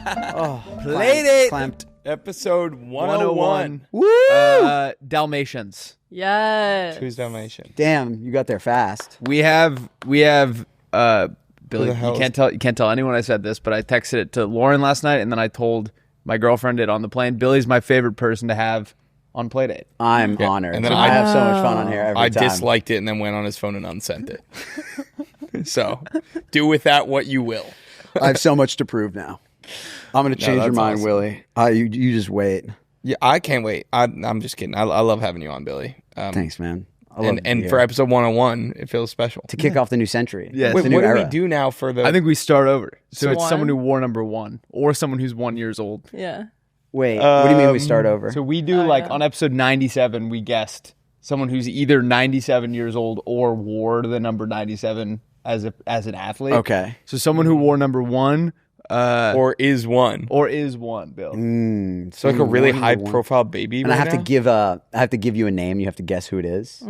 Playdate. Clamped. Episode 101. Woo! Dalmatians. Yes. Who's Dalmatian? Damn, you got there fast. We have Billy, the hell you can't tell anyone I said this, but I texted it to Lauren last night and then I told my girlfriend it on the plane. Billy's my favorite person to have on Playdate. I'm honored. And then I have so much fun on here every I time. disliked it and then went on his phone and unsent it. So, do with that what you will. I have so much to prove now. I'm going to change your that's mind, awesome. Willie. You just wait. Yeah, I can't wait. I'm just kidding. I love having you on, Billy. Thanks, man. I love And you. for episode 101, it feels special. to kick off the new century. Yes. Wait, the what new do we era. do now for the... I think we start over. So it's One? someone who wore number 1 or someone who's 1 year old. Yeah. Wait, what do you mean we start over? So we do on episode 97, we guessed someone who's either 97 years old or wore the number 97 as an athlete. Okay. So someone who wore number 1 or is one. or is 1, Bill. So like a really one high to one. profile baby And right I have now? to give you a name. You have to guess who it is.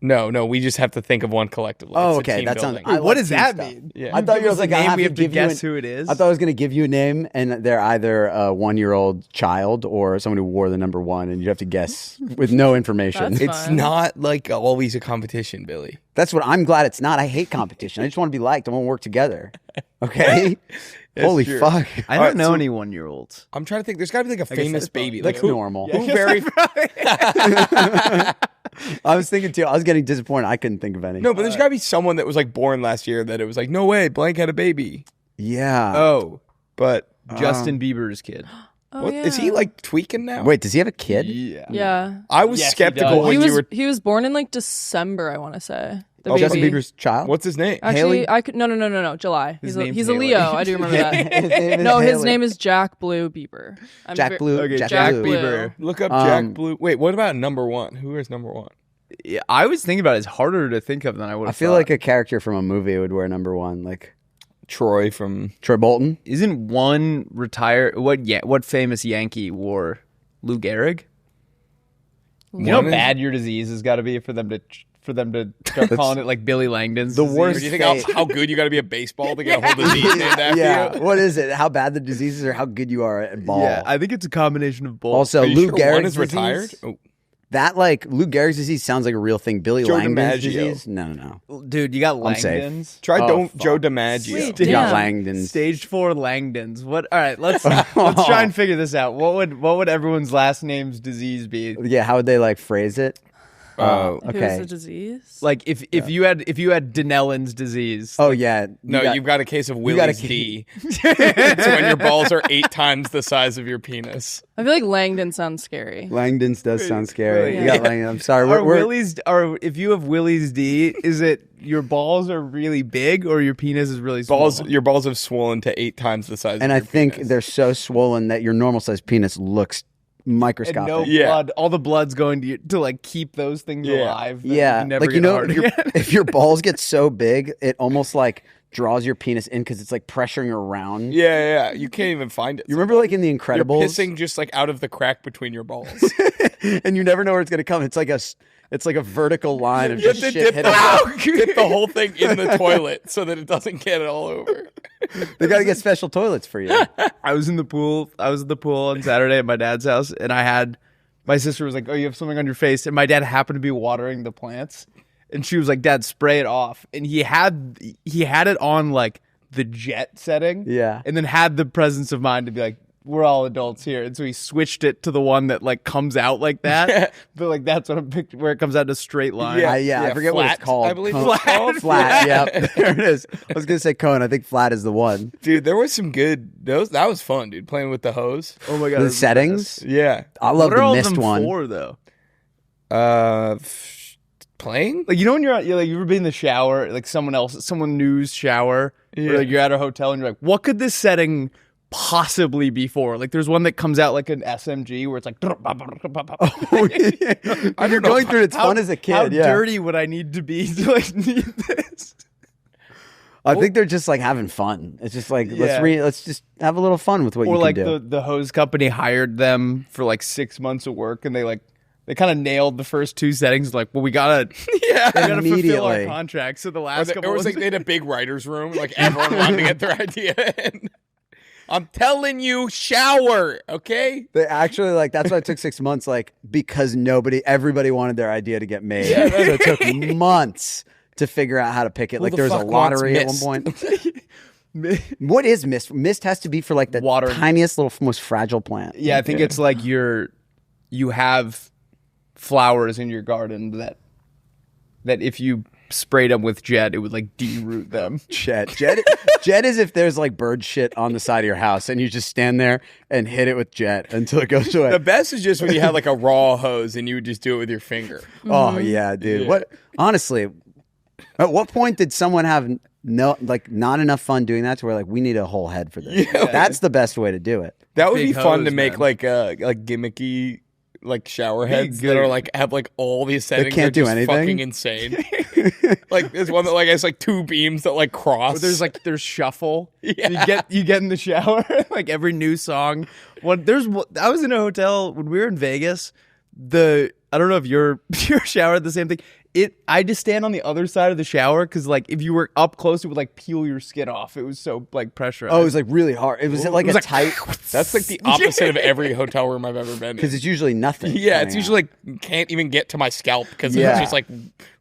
No, we just have to think of one collectively. Oh, It's a okay. team that sounds. building. I What like does team that stuff. mean? Yeah. I thought you Give was us a like, I name, have we to have to give you guess an- who it is. I thought I was going to give you a name, and they're either a 1-year-old child or someone who wore the number 1, and you have to guess with no information. That's It's fun. not like always a competition, Billy. That's what I'm glad it's not. I hate competition. I just want to be liked. I want to work together. Okay. Holy true. fuck. I All don't right, know so- any 1-year-olds. I'm trying to think. There's got to be like a famous baby. That's Like who, normal. Who very... I was thinking too. I was getting disappointed. I couldn't think of any. No, but there's got to be someone that was like born last year that it was like, no way, blank had a baby. Yeah. Oh, But Justin Bieber's kid. Oh, what, is he yeah. like tweaking now? Wait, does he have a kid? Yeah. Yeah. I was Yes, he skeptical does. when you were... He was born in like December, I want to say. The Oh, baby. Justin Bieber's child? What's his name? Actually, Haley? I could no, July. His He's name's a Haley. Leo. I do remember that. His name is No, his Haley. name is Jack Blue Bieber. Jack Blue. Okay, Jack, Jack Blue. Blue. Bieber. Look up Jack Blue. Wait, what about number 1? Who is number 1? Yeah, I was thinking about it. It's harder to think of than I would I have feel thought. like a character from a movie would wear number 1, like Troy from... Troy Bolton. Isn't one retired? What famous Yankee wore Lou Gehrig? You know how One is- bad your disease has got to be for them to start calling it like Billy Langdon's. The disease? worst Do you think how good you got to be at baseball to get a whole disease named after Yeah. you? What is it? How bad the disease is or how good you are at ball? Yeah, I think it's a combination of both. Also, Are you Lou sure Gehrig's one is disease, retired? Oh. That like Lou Gehrig's disease sounds like a real thing. Billy Joe Langdon's DiMaggio. disease? No. dude, you got I'm safe. Langdon's. Try Oh, fuck. Joe DiMaggio. Sweet. You got Damn. Langdon's. Stage 4 Langdon's. What? All right, let's try and figure this out. What would everyone's last name's disease be? Yeah, how would they like phrase it? Oh. Who's Okay. the disease? Like if you had Denellen's disease. Oh yeah. No, you've got a case of got a Willy's ca- D. It's when your balls are 8 times the size of your penis. I feel like Langdon sounds scary. Langdon's does sound scary. Yeah. You got Langdon. I'm sorry. If you have Willie's D, is it your balls are really big or your penis is really small? Your balls have swollen to 8 times the size and of I your think penis. they're so swollen that your normal sized penis looks and microscopic. no Yeah. blood. All the blood's going to like keep those things Yeah. alive. that Yeah, never like you get know, hard if, your- again. if your balls get so big, it almost like draws your penis in because it's like pressuring around. Yeah. You can't even find it. You remember like in The You're Incredibles, pissing just like out of the crack between your balls. and you never know where it's gonna come. It's like a vertical line of You have just to shit dip hitting. dip the whole thing in the toilet so that it doesn't get it all over. They gotta get special toilets for you. I was in the pool. I was at the pool on Saturday at my dad's house, and my sister was like, "Oh, you have something on your face," and my dad happened to be watering the plants, and she was like, "Dad, spray it off," and he had it on like the jet setting, Yeah. and then had the presence of mind to be like, "We're all adults here," and so he switched it to the one that like comes out like that, but like that's what I'm picturing, where it comes out in a straight line. I forget what flat, it's called. I believe Cone- it's called. Flat. Yeah, there it is. I was gonna say cone. I think flat is the one. Dude, there was some good. That was fun, dude. Playing with the hose. Oh my god, The it was settings. best. Yeah. I love What are the all of mist them one. for though? Playing? Like, you know when you're like, you ever been in the shower, like someone new's shower, Yeah. or like you're at a hotel and you're like, what could this setting possibly be for? Like, there's one that comes out like an SMG where it's like, When you're going through it, it's fun as a kid. How yeah. dirty would I need to be to like need this? I think they're just like having fun. It's just like Yeah. let's just have a little fun with what Or you like can do. the hose company hired them for like 6 months of work, and they kind of nailed the first 2 settings. Like, well, we gotta fulfill our Immediately. contract. So the Or last couple it was ones- like they had a big writer's room, like everyone wanted to get their idea in. I'm telling you, shower, okay? They actually like that's why it took 6 months, like because everybody wanted their idea to get made. So it took months to figure out how to pick it. Who Like the there was a fuck wants lottery at one mist? point. What is mist? Mist has to be for like the Water. tiniest little most fragile plant. Yeah, I think it's like you have flowers in your garden that if you sprayed them with Jet, it would like de-root them. Jet is if there's like bird shit on the side of your house and you just stand there and hit it with Jet until it goes away. The best is just when you had like a raw hose and you would just do it with your finger. Oh yeah, dude. Yeah. What honestly, at what point did someone have not enough fun doing that to where like we need a whole head for this? Yeah. That's the best way to do it. That would Big be fun to hose, make man. like gimmicky like shower heads good. that are like have like all the settings can't are do just anything? fucking insane. Like there's one that like has like two beams that like cross. There's shuffle. Yeah. You get in the shower like every new song. I was in a hotel when we were in Vegas. I don't know if your shower had the same thing. I just stand on the other side of the shower because like if you were up close, it would like peel your skin off. It was so like pressurized. Oh, it was like really hard. It was like a tight That's like the opposite of every hotel room I've ever been in. because it's usually nothing. Yeah, it's coming usually like can't even get to my scalp because Yeah. it just like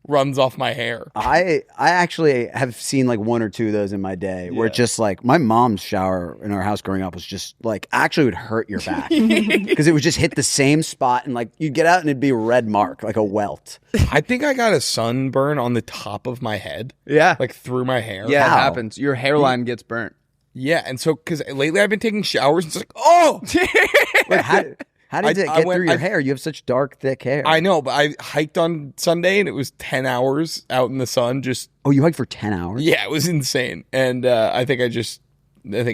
runs off my hair. I actually have seen like one or two of those in my day where it's just like my mom's shower in our house growing up was just like actually would hurt your back because it would just hit the same spot and like you'd get out and it'd be a red mark like a welt. I think I got a sunburn on the top of my head, yeah, like through my hair. yeah, it How? happens. Your hairline gets burnt. Yeah, and so because lately I've been taking showers, and it's like, oh, Wait, how did it I get went- through your I- hair? You have such dark, thick hair. I know, but I hiked on Sunday and it was 10 hours out in the sun. Just Oh, you hiked for 10 hours? yeah, it was insane. And I think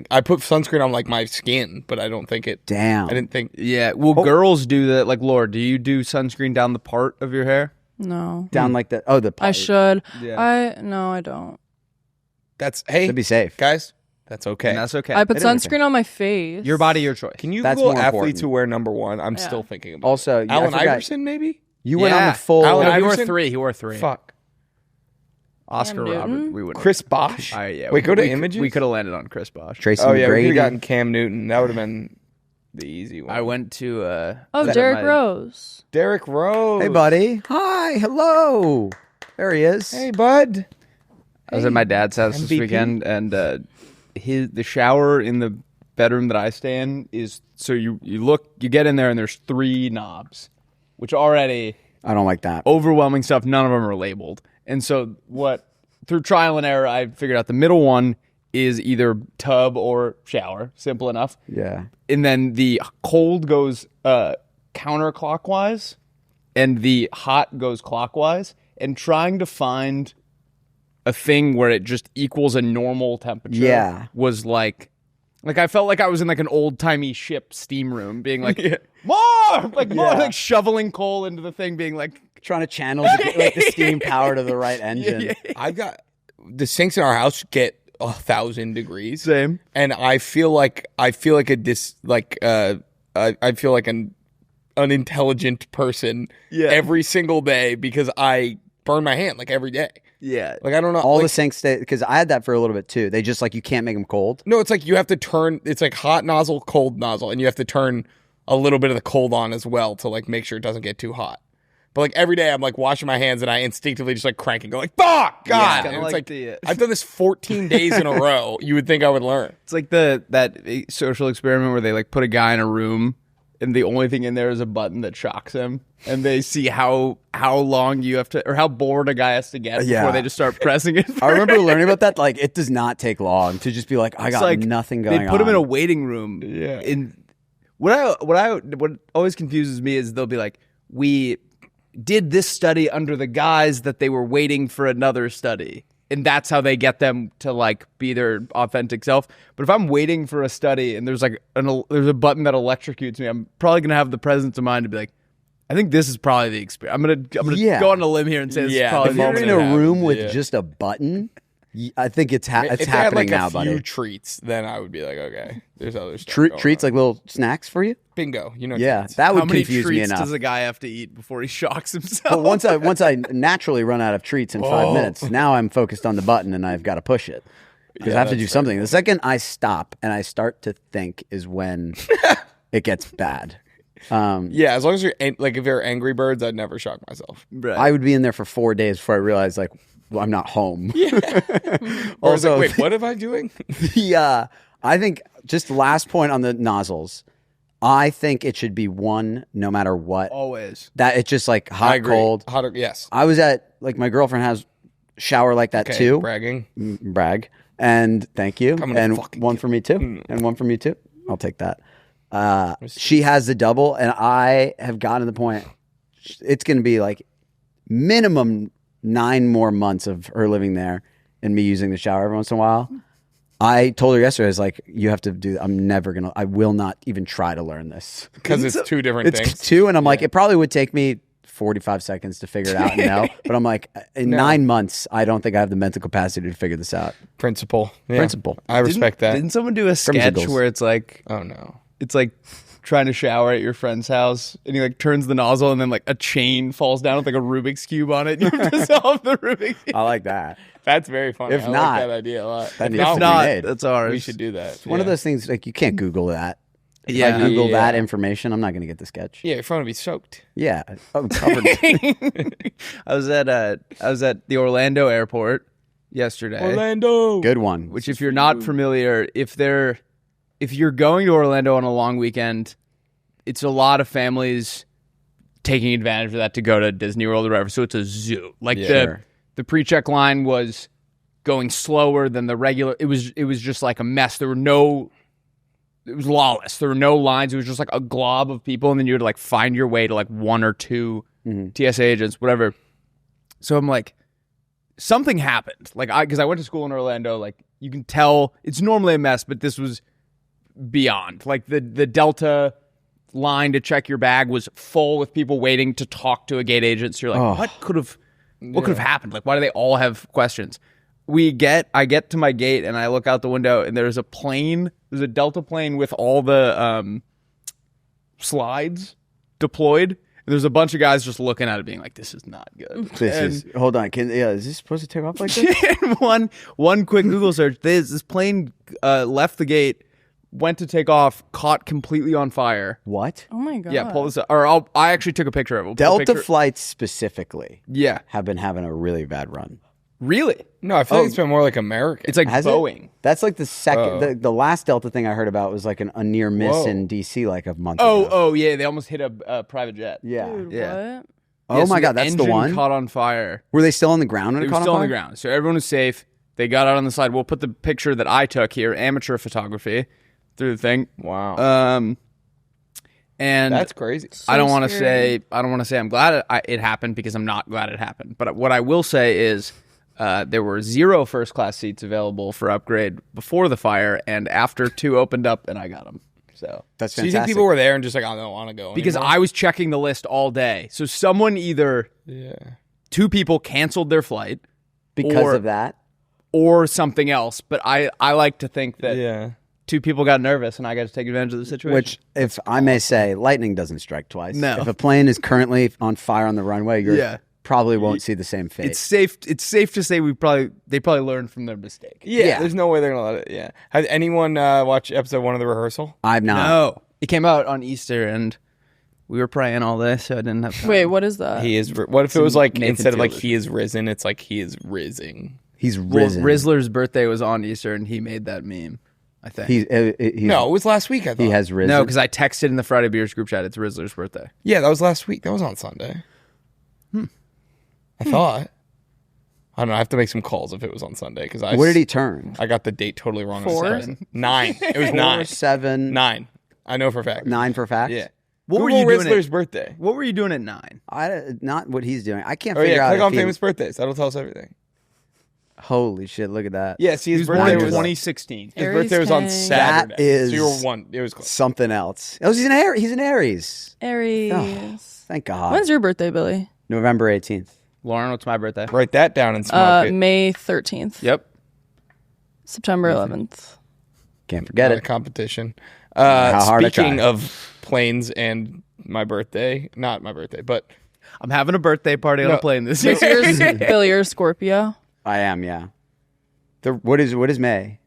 I put sunscreen on like my skin, but I don't think it. Damn. I didn't think. Yeah, well, girls do that. Like, Laura, do you do sunscreen down the part of your hair? No. Down like the I part. should. Yeah. No, I don't. That's hey, To be safe. guys. That's okay. And that's okay. I put It is okay. sunscreen on my face. Your body, your choice. Can you That's Google more athletes important. who wear number one? I'm Yeah. still thinking about Also, it. yeah, I Allen forgot- Iverson, maybe. You went on the full. Allen No, he wore Iverson? three. He wore three. Fuck. Oscar Cam Robert. Newton? We wouldn't. Chris Bosh. Yeah. Wait, go to we images. We could have landed on Chris Bosh. Tracy Oh yeah, we could McGrady. have gotten Cam Newton. That would have been the easy one. I went to. Oh, was Derrick at my- Rose. Derrick Rose. Hey, buddy. Hi. Hello. There he is. Hey, bud. I was at my dad's house this MVP. weekend, and the shower in the bedroom that I stay in is so you get in there and there's three knobs, which already I don't like that. overwhelming stuff. None of them are labeled, and so through trial and error, I figured out the middle one is either tub or shower. Simple enough. Yeah. And then the cold goes counterclockwise, and the hot goes clockwise. And trying to find a thing where it just equals a normal temperature Yeah. was like I felt like I was in like an old timey ship steam room, being like more, Yeah. like shoveling coal into the thing, being like Trying to channel the steam power to the right engine. I got the sinks in our house get 1,000 degrees, same. and I feel like I feel like an unintelligent person every single day because I burn my hand like every day. Yeah, Like I don't know. All like, the sinks stay because I had that for a little bit too. They just like you can't make them cold. No, it's like you have to turn. It's like hot nozzle, cold nozzle, and you have to turn a little bit of the cold on as well to like make sure it doesn't get too hot. But like every day, I'm like washing my hands and I instinctively just like crank and go like, "Fuck, God!" kinda And it's like like I've done this 14 days in a row. You would think I would learn. it's like that social experiment where they like put a guy in a room and the only thing in there is a button that shocks him, and they see how long you have to, or how bored a guy has to get Yeah. before they just start pressing it. I remember learning about that. Like it does not take long to just be like, I got nothing going on. They put him in a waiting room. Yeah. In what always confuses me is they'll be like, we did this study under the guise that they were waiting for another study. And that's how they get them to like be their authentic self. But if I'm waiting for a study and there's like there's a button that electrocutes me, I'm probably gonna have the presence of mind to be like, I think this is probably the experience. I'm gonna Yeah. go on a limb here and say this Yeah, is probably If the you're moment in it a happens. room with Yeah. just a button, I think it's If they had happening like now, a few buddy. treats, then I would be like, okay, there's other stuff. going Treats on. like little snacks for you. bingo. You know, Yeah, treats. that How would many confuse me treats enough. does a guy have to eat before he shocks himself? But once I naturally run out of treats in 5 minutes, now I'm focused on the button and I've got to push it. because I have to do something. The second I stop and I start to think is when it gets bad. Yeah, as long as you're like, if you're Angry Birds, I'd never shock myself. Right. I would be in there for 4 days before I realized, like, well, I'm not home. Or it's Also, like, wait, what am I doing? I think just last point on the nozzles. I think it should be one no matter what. Always. That it's just like I hot, agree. cold. Hotter, yes. I was at, like, my girlfriend has shower like that Okay, too. bragging. Brag. And thank you. I'm gonna And fucking one for me too. And one from you too. I'll take that. She has the double, and I have gotten to the point. It's going to be like minimum 9 more months of her living there and me using the shower every once in a while. I told her yesterday, I was like, you have to do, I will not even try to learn this. Because it's two different things. It's 2, and I'm like, it probably would take me 45 seconds to figure it out and know. But I'm like, in 9 months, I don't think I have the mental capacity to figure this out. Principle. Yeah. Principle. I respect that. Didn't someone do a sketch Crimsicles. where it's like, Oh, no. it's like trying to shower at your friend's house, and he like turns the nozzle, and then like a chain falls down with like a Rubik's cube on it. You have to solve the Rubik's cube. I like that. That's very funny. If I not, like that idea a lot. that If needs not, to If be not, made. that's ours. we should do that. One of those things, like, you can't Google that. If Yeah. I Google Yeah. that information, I'm not going to get the sketch. Yeah, your phone would be soaked. Yeah. I'm covered. I was at the Orlando airport yesterday. Orlando. Good one. Which, if you're not familiar, if you're going to Orlando on a long weekend, it's a lot of families taking advantage of that to go to Disney World or whatever. So it's a zoo. Like Sure. the pre-check line was going slower than the regular. It was just like a mess. It was lawless. There were no lines. It was just like a glob of people, and then you had to like find your way to like 1 or 2 TSA agents, whatever. So I'm like, something happened. Like, because I went to school in Orlando, like you can tell it's normally a mess, but this was beyond. Like the Delta line to check your bag was full with people waiting to talk to a gate agent. So you're like, what could have happened? Like, why do they all have questions? I get to my gate and I look out the window, and there's a Delta plane with all the slides deployed. And there's a bunch of guys just looking at it being like, this is not good. Hold on. Is this supposed to take off like this? And one quick Google search, this plane left the gate, went to take off, caught completely on fire. What? Oh my god. Yeah, pull this up. Or I actually took a picture of it. We'll put a Delta picture- flights specifically Yeah. have been having a really bad run. Really? No, I feel like it's been more like American. It's like Has it? Boeing. That's like the second. The last Delta thing I heard about was like a near miss Whoa. in DC like a month ago. Oh, yeah. They almost hit a private jet. Yeah. Dude, Yeah. what? Oh Yeah, so my God, that's the engine one. caught on fire. Were they still on the ground when It it was caught still on on the fire? ground. So everyone was safe. They got out on the side. We'll put the picture that I took here, amateur photography, through the thing. wow. And That's crazy. I don't want to scary. say I'm glad it happened, because I'm not glad it happened. But what I will say is there were 0 first class seats available for upgrade before the fire, and after 2 opened up, and I got them. So That's So you fantastic. think people were there and just like, I don't want to go because anymore? I was checking the list all day, so someone either 2 people canceled their flight because or- of that. or something else. But I like to think that Yeah. 2 people got nervous, and I got to take advantage of the situation. Which, if I may say, lightning doesn't strike twice. No. If a plane is currently on fire on the runway, you Yeah. probably won't see the same fate. it's safe to say they probably learned from their mistake. Yeah. There's no way they're going to let it. Yeah. Has anyone watched episode 1 of The Rehearsal? I'm not. No, it came out on Easter, and we were praying all day, so I didn't have time. Wait, what is that? He is. What if it was like, Nathan instead of like Fielder. he is risen, it's like he is rising? He's Well, risen. Rizzler's birthday was on Easter, and he made that meme, I think. He's No, it was last week, I thought. he has risen. No, because I texted in the Friday Beers group chat, it's Rizzler's birthday. Yeah, that was last week. That was on Sunday. I thought. I don't know. I have to make some calls if it was on Sunday because What did he turn? I got the date totally wrong. 4? On Sunday. 9. It was 4, 9. 7, 9. I know for a fact. 9 for fact. Yeah. What were Google you doing Rizzler's at- birthday? What were you doing at 9? Not what he's doing. I can't Oh figure yeah, out. click if on he- famous birthdays. That'll tell us everything. Holy shit! Look at that. Yeah, see, He his was born birthday in was 2016. his Aries birthday was on King. Saturday. That is so you were 1. It was close. something else. Oh, he's an Aries. He's an Aries. Aries. Oh, thank God. When's your birthday, Billy? November 18th. Lauren, what's my birthday? Write that down and smoke it. May 13th. Yep. September 11th. Can't forget Not a it. competition. hard I Speaking try. of planes and my birthday, not my birthday, but I'm having a birthday party on No. a plane this year. Billy, you're a Scorpio. I am. Yeah. What is May?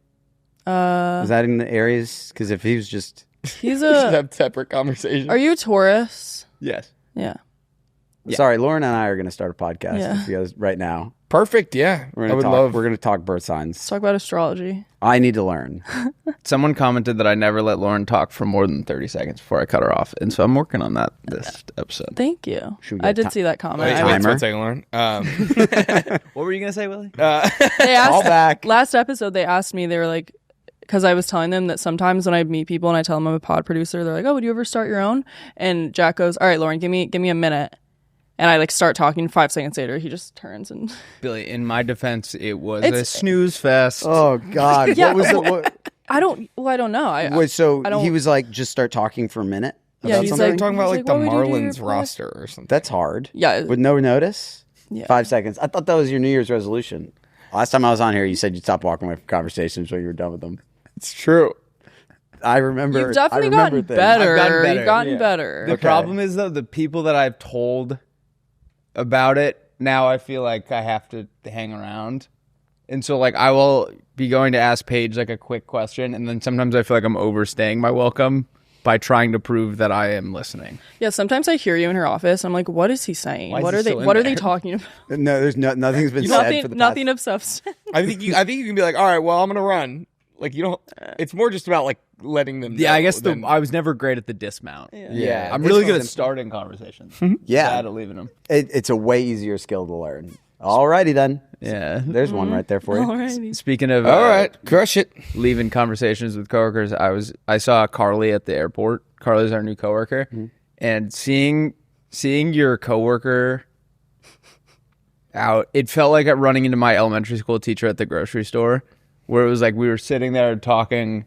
Is that in the Aries? Because if he was just... He's We should a. have separate conversations. Are you a Taurus? Yes. Yeah. Sorry, Lauren and I are going to start a podcast Yeah. with you guys right now. Perfect. Yeah, We're I going would to love. We're going to talk birth Let's signs. talk about astrology. I need to learn. Someone commented that I never let Lauren talk for more than 30 seconds before I cut her off. And so I'm working on that this episode. Thank you. Should we get I did ti- see that comment. Wait, I wait, timer? one second, Lauren. What were you going to say, Willie? They All asked back. last episode. They asked me. They were like, because I was telling them that sometimes when I meet people and I tell them I'm a pod producer, they're like, "Oh, would you ever start your own?" And Jack goes, "All right, Lauren, give me a minute." And I like start talking. 5 seconds later, he just turns and Billy, in my defense, it was It's- a snooze fest. Oh, God. Yeah, What was it? What, I don't. Well, I don't know. wait, so I don't- he was like, just start talking for a minute? Yeah, about he's something? like- talking about He's like like, the "What would you do your Marlins pod?" roster or something. That's hard. yeah, With no notice? yeah. 5 seconds. I thought that was your New Year's resolution. Last time I was on here, you said you'd stop walking away from conversations when you were done with them. It's true. I remember. You've definitely I remember gotten things. better. I've gotten better. You've gotten Yeah. better. The problem is, though, the people that I've told about it, now I feel like I have to hang around. And so, like, I will be going to ask Paige, like, a quick question, and then sometimes I feel like I'm overstaying my welcome by trying to prove that I am listening. Yeah, sometimes I hear you in her office. I'm like, what is he saying? Why is What he are they? still in What are they there? talking about? No, there's nothing's been said for the Nothing past. of substance. I think you can be like, all right, well, I'm gonna run. Like you don't. It's more just about like letting them. Yeah, know I guess than- I was never great at the dismount. Yeah, I'm this really good one's at starting conversations. Yeah. Bad at leaving them. It's a way easier skill to learn. Alrighty then. Yeah. There's one right there for you. Alrighty. Speaking of All right, crush it. leaving conversations with coworkers, I saw Carly at the airport. Carly's our new coworker, and seeing your coworker out, it felt like running into my elementary school teacher at the grocery store, where it was like we were sitting there talking,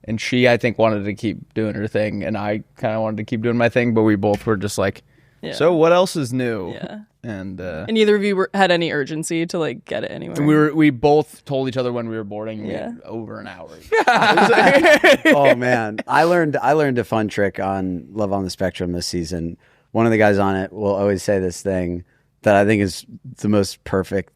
and she, I think, wanted to keep doing her thing, and I kind of wanted to keep doing my thing, but we both were just like, Yeah. so what else is new? Yeah. And And neither of you had any urgency to like get it anywhere. and we both told each other when we were boarding. Yeah. Over an hour. Oh man, I learned a fun trick on Love on the Spectrum this season. One of the guys on it will always say this thing that I think is the most perfect.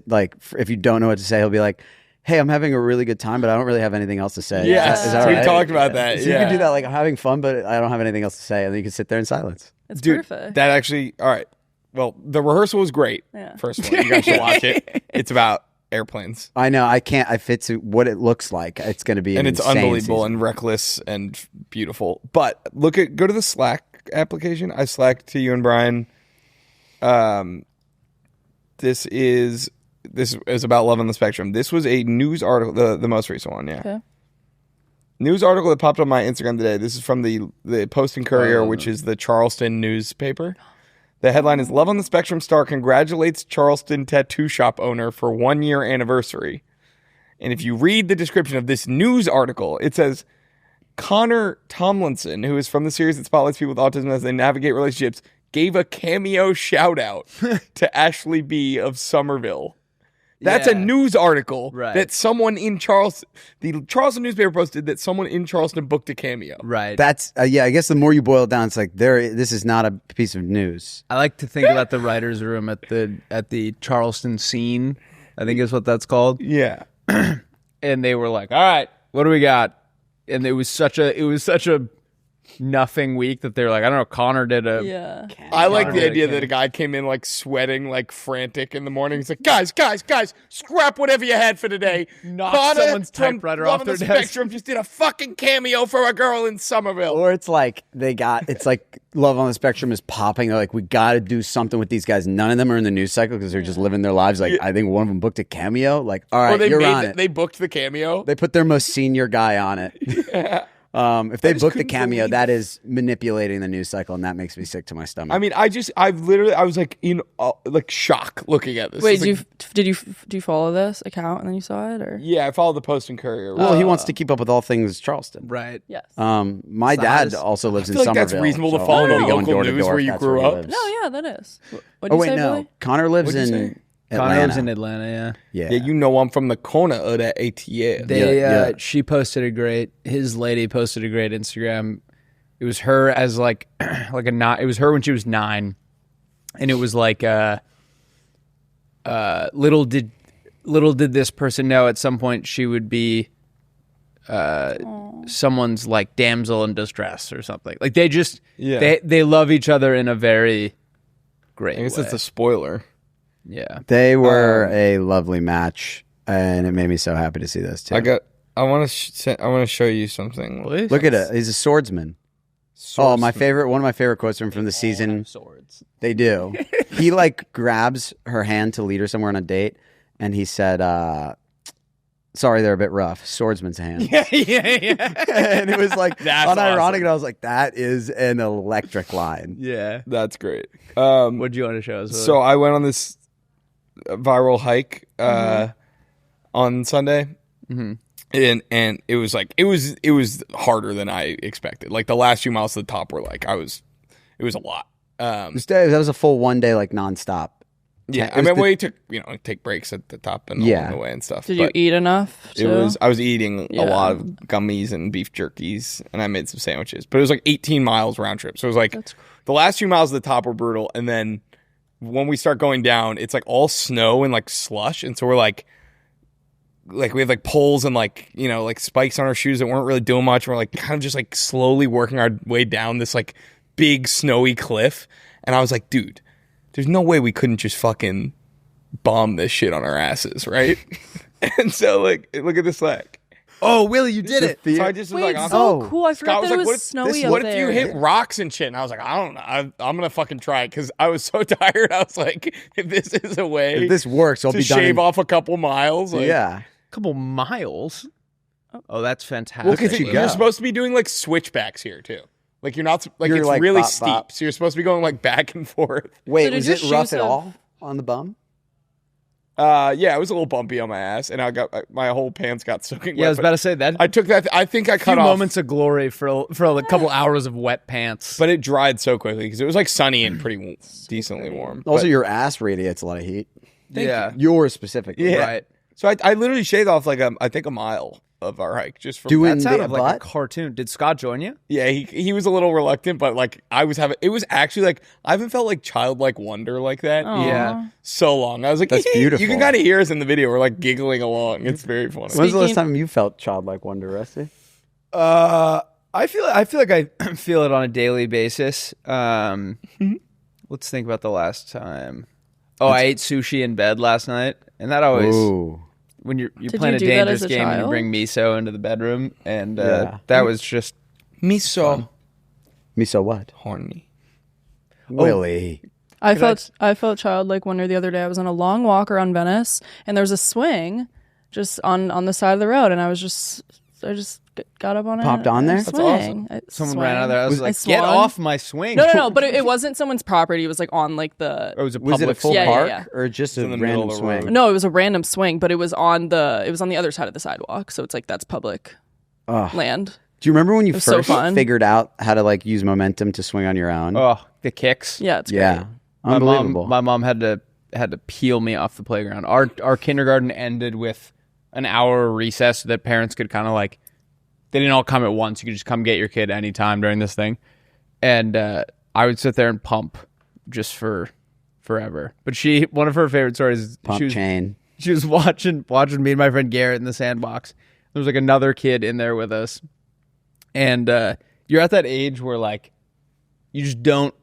Like if you don't know what to say, he'll be like, "Hey, I'm having a really good time, but I don't really have anything else to say." Yes, is that we right? talked about that. So you yeah. can do that, like I'm having fun, but I don't have anything else to say, and then you can sit there in silence. It's Dude, perfect. that actually. All right. Well, the rehearsal was great. Yeah. First of all, you guys should watch it. It's about airplanes, I know I can't. I fit to what it looks like. It's going to be and an it's insane unbelievable season. and reckless and beautiful. But go to the Slack application. I slacked to you and Brian. This is about Love on the Spectrum. This was a news article, the most recent one. Yeah. Okay. News article that popped on my Instagram today. This is from the Post and Courier, which is the Charleston newspaper. The headline is Love on the Spectrum star congratulates Charleston tattoo shop owner for 1 year anniversary. And if you read the description of this news article, it says Connor Tomlinson, who is from the series that spotlights people with autism as they navigate relationships, gave a cameo shout out to Ashley B of Somerville. That's a Yeah. news article Right. that someone in the Charleston newspaper posted that someone in Charleston booked a cameo. Right. That's yeah. I guess the more you boil it down, it's like this is not a piece of news. I like to think about the writers' room at the Charleston scene. I think is what that's called. Yeah. And they were like, "All right, what do we got?" And it was such a nothing week that they were like, "I don't know." Connor did a Yeah. I like the Connor idea came. that a guy came in like sweating, like frantic in the morning. He's like, guys, scrap whatever you had for today. Knock Connor someone's from typewriter Love off on the their desk." Spectrum just did a fucking cameo for a girl in Somerville. Or it's like it's like Love on the Spectrum is popping. They're like, we got to do something with these guys. None of them are in the news cycle because they're just living their lives. Like I think one of them booked a cameo. Like, all right, you're on it. They booked the cameo. They put their most senior guy on it. If they booked a couldn't cameo, believe that is manipulating the news cycle, and that makes me sick to my stomach. I mean, I was like in like shock looking at this. Wait, It's like, did you follow this account and then you saw it or? yeah, I follow the Post and Courier. well, he wants to keep up with all things Charleston. right. Yes. My dad also lives in feel like Somerville. that's reasonable to so follow I'm gonna the be going local door to news door where if you that's grew he up. lives. No, yeah, that is. What'd Oh you wait, say, no. Billy? Connor lives What'd you in say? Atlanta. Connor lives in Atlanta. Yeah. Yeah. Yeah, you know I'm from the corner of that ATL. Yeah. She posted his lady posted a great Instagram. It was her as like it was her when she was 9, and it was like little did little did this person know at some point she would be someone's like damsel in distress or something. Like they just they love each other in a very great I guess way. it's a spoiler. Yeah. They were a lovely match, and it made me so happy to see those two. I want to show you something. Please? Look at it. He's a swordsman. Oh, one of my favorite quotes from the season. Swords. They do. He like grabs her hand to lead her somewhere on a date, and he said, sorry, they're a bit rough. Swordsman's hand. Yeah. And it was like That's unironic, awesome. and I was like, that is an electric line. Yeah. That's great. What'd you want to show us? So I went on this viral hike on Sunday, and it was like it was harder than I expected. Like the last few miles to the top were like it was a lot. That was a full 1 day, like nonstop. Yeah, I mean, we took take breaks at the top and along the way and stuff. Did you eat enough? I was eating a lot of gummies and beef jerkies, and I made some sandwiches. But it was like 18 miles round trip, so it was like the last few miles at the top were brutal, and then when we start going down, it's like all snow and like slush, and so we're like we have like poles and like like spikes on our shoes that weren't really doing much. We're like kind of just like slowly working our way down this like big snowy cliff, and I was like, dude, there's no way we couldn't just fucking bomb this shit on our asses, right? And so like, look at this leg. Oh, Willie, you did it. So I just was Wait, like, so cool. I Scott forgot that it like, was snowy up what there. if you hit rocks and shit? And I was like, I don't know. I'm going to fucking try it because I was so tired. I was like, if this is a way If this works, I'll to be done. shave off a couple miles. Like, Yeah. Couple miles. Oh, that's fantastic. Look at you go. You're supposed to be doing like switchbacks here too. Like you're not like You're it's like really bop, steep. bop. So you're supposed to be going like back and forth. Wait, So did was your it rough shoes at have- all on the bum? Yeah, it was a little bumpy on my ass, and I got my whole pants got soaking wet. Yeah, I was but about to say that. I took that. I think I few cut off, moments of glory for a couple hours of wet pants. but it dried so quickly because it was like sunny and pretty decently warm. Also, But- your ass radiates a lot of heat. yeah. Yours specifically. Yeah. Right. So I literally shaved off like I think a mile of our hike just from Doing That sounded the like a butt? cartoon. Did Scott join you? Yeah, he was a little reluctant, but like I was having. It was actually like I haven't felt like childlike wonder like that. Aw. Yeah. So long. I was like, That's beautiful. You can kind of hear us in the video. We're like giggling along. It's very funny. When's the last Speaking- time you felt childlike wonder, Rusty? I feel like I feel it on a daily basis. Let's think about the last time. Oh, I ate sushi in bed last night, and that always Ooh. when you're Did playing you a do that dangerous as a game and you child? bring miso into the bedroom, and Yeah. that was just Miso Me so what? horny. Willie. I felt childlike wonder the other day. I was on a long walk around Venice, and there was a swing just on the side of the road, and I just got up on it. Popped on there? and That's swang. someone ran out of there. I was like, I "Get swung. off my swing!" No, but it wasn't someone's property. It was like on like the. It was a Was public it a full Yeah, yeah, park yeah. or just a in the middle random of the swing? road. No, it was a random swing, but it was on the other side of the sidewalk. So it's like that's public Ugh. land. Do you remember when you was so first fun. figured out how to like use momentum to swing on your own? Oh, the kicks. Yeah, it's yeah. great. Unbelievable. My mom had to peel me off the playground. Our kindergarten ended with an hour recess so that parents could kind of like, they didn't all come at once. You could just come get your kid anytime during this thing. And I would sit there and pump just for forever. But one of her favorite stories is Pump chain. she was watching me and my friend Garrett in the sandbox. There was like another kid in there with us. And you're at that age where like you just don't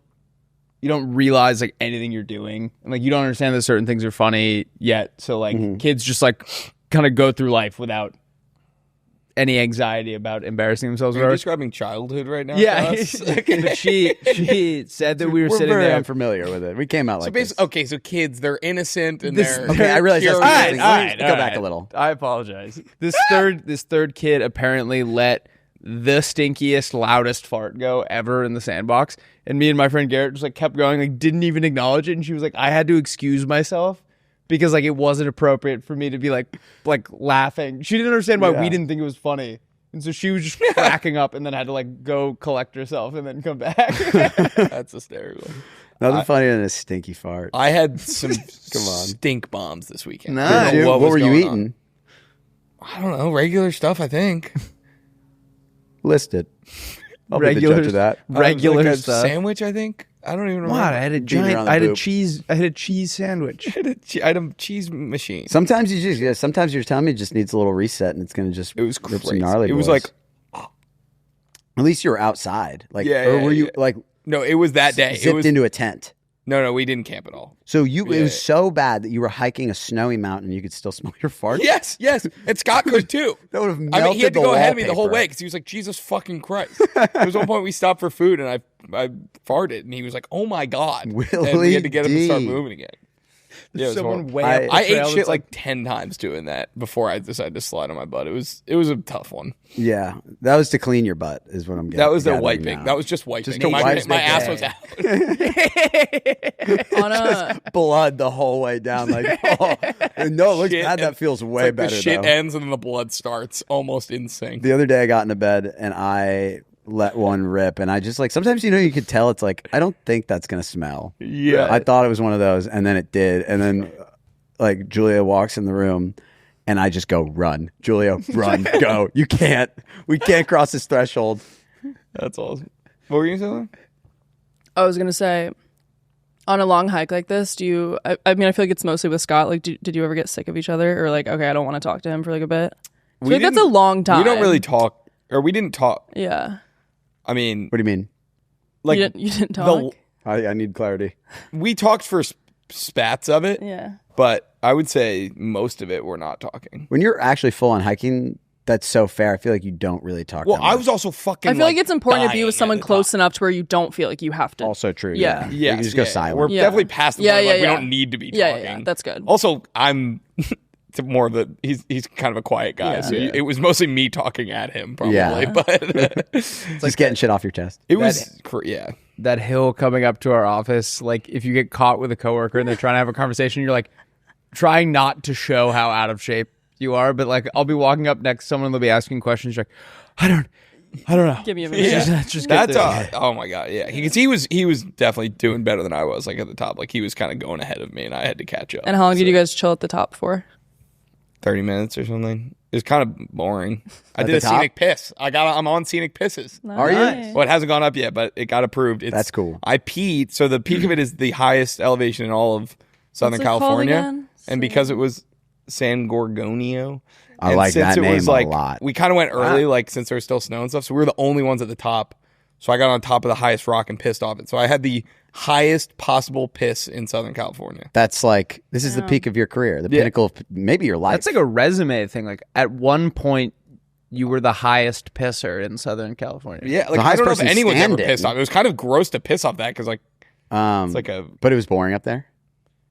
realize like anything you're doing, and like you don't understand that certain things are funny yet. So like kids just like kind of go through life without any anxiety about embarrassing themselves. Are you describing childhood right now? Yeah, to us? but she said that we were sitting very there. unfamiliar with it. We came out So like this. basically, okay, so kids, they're innocent and This- they're Okay, I realize that's curious. confusing. Let me go back a little. I apologize. This third kid apparently let the stinkiest, loudest fart go ever in the sandbox, and me and my friend Garrett just like kept going, like didn't even acknowledge it, and she was like, I had to excuse myself because like it wasn't appropriate for me to be like laughing. She didn't understand why we didn't think it was funny. And so she was just cracking up and then had to like go collect herself and then come back. That's hysterical. Nothing funnier than a stinky fart. I had some on. stink bombs this weekend. Nice. I don't know Dude, what was were you going eating? on. I don't know, regular stuff, I think. List it. I'll be the Regular judge of that. Regular like a stuff. sandwich, I think. I don't even remember. What? I had a Beating her giant. on the I had a boob. cheese. I had a cheese sandwich. I had a cheese machine. Sometimes sometimes your tummy just needs a little reset, and it's gonna just. It was rip some crazy. gnarly It was boys. like, at least you were outside. Like, Yeah, or yeah, were you yeah. like no, it was that day. It zipped was into a tent? no, we didn't camp at all. So it Yeah. was so bad that you were hiking a snowy mountain, and you could still smell your farts. Yes, and Scott could too. That would have I mean, melted he had to the go ahead of me the whole wallpaper. way because he was like, Jesus fucking Christ. There was one point we stopped for food and I farted and he was like, oh my God. And we Willy had to get him to start D. moving again. Yeah, it was Someone horrible. way up the I ate trail shit that's like 10 times doing that before I decided to slide on my butt. It was a tough one. Yeah, that was to clean your butt, is what I'm getting. That was the gathering wiping. now. That was just wiping. Just to my wipe my the ass day. was out. On a blood the whole way down. Like, oh, no, it looks Shit, bad. and That feels it's way like better. the shit though. ends and then the blood starts almost in sync. The other day, I got into bed and I let one rip, and I just like sometimes you could tell it's like I don't think that's gonna smell. Yeah. I thought it was one of those, and then it did, and then like Julia walks in the room. And I just go, run, Julia, run, go. We can't cross this threshold. That's awesome. What were you saying? I was gonna say, on a long hike like this, do you? I mean, I feel like it's mostly with Scott. Like, did you ever get sick of each other, or like, okay, I don't want to talk to him for like a bit? I feel like that's a long time. We don't really talk, or we didn't talk. Yeah. I mean, What do you mean? like You didn't talk. I need clarity. we talked for spats of it, Yeah. but I would say most of it we're not talking. When you're actually full on hiking, that's so fair. I feel like you don't really talk. Well, that I much. was also fucking. I feel like it's important to be dying with someone at the close top. enough to where you don't feel like you have to. also true. Yeah. You can just go silent. We're Yeah. definitely past the Yeah, point. yeah, Like, yeah. we don't need to be Yeah, talking. yeah, that's good. Also, I'm more of the he's kind of a quiet guy, Yeah. so Yeah. it was mostly me talking at him, probably. Yeah. But just getting shit off your chest. it was yeah. That hill coming up to our office, like if you get caught with a coworker and they're trying to have a conversation, you're like trying not to show how out of shape you are, but like I'll be walking up next to someone, they'll be asking questions, you're like, I don't know. Give me a minute. Yeah, Just get that's there. oh my God, yeah. He was definitely doing better than I was, like at the top. Like he was kind of going ahead of me, and I had to catch up. And how long did you guys chill at the top for? 30 minutes or something. It was kind of boring. I At did the a top? scenic piss. I'm on scenic pisses. Are you? Nice. Well, it hasn't gone up yet, but it got approved. That's cool. I peed. So the peak of it is the highest elevation in all of Southern What's it called California. again? And because it was San Gorgonio. I and like since that it was name a like, lot. We kind of went early, like since there was still snow and stuff. So we were the only ones at the top. So I got on top of the highest rock and pissed off it. So I had the highest possible piss in Southern California. That's like this is the peak of your career, the pinnacle of maybe your life. That's like a resume thing. Like at one point, you were the highest pisser in Southern California. Yeah, The like I highest don't know if person anyone's ever standing. pissed off. It was kind of gross to piss off that because like it's like a but it was boring up there.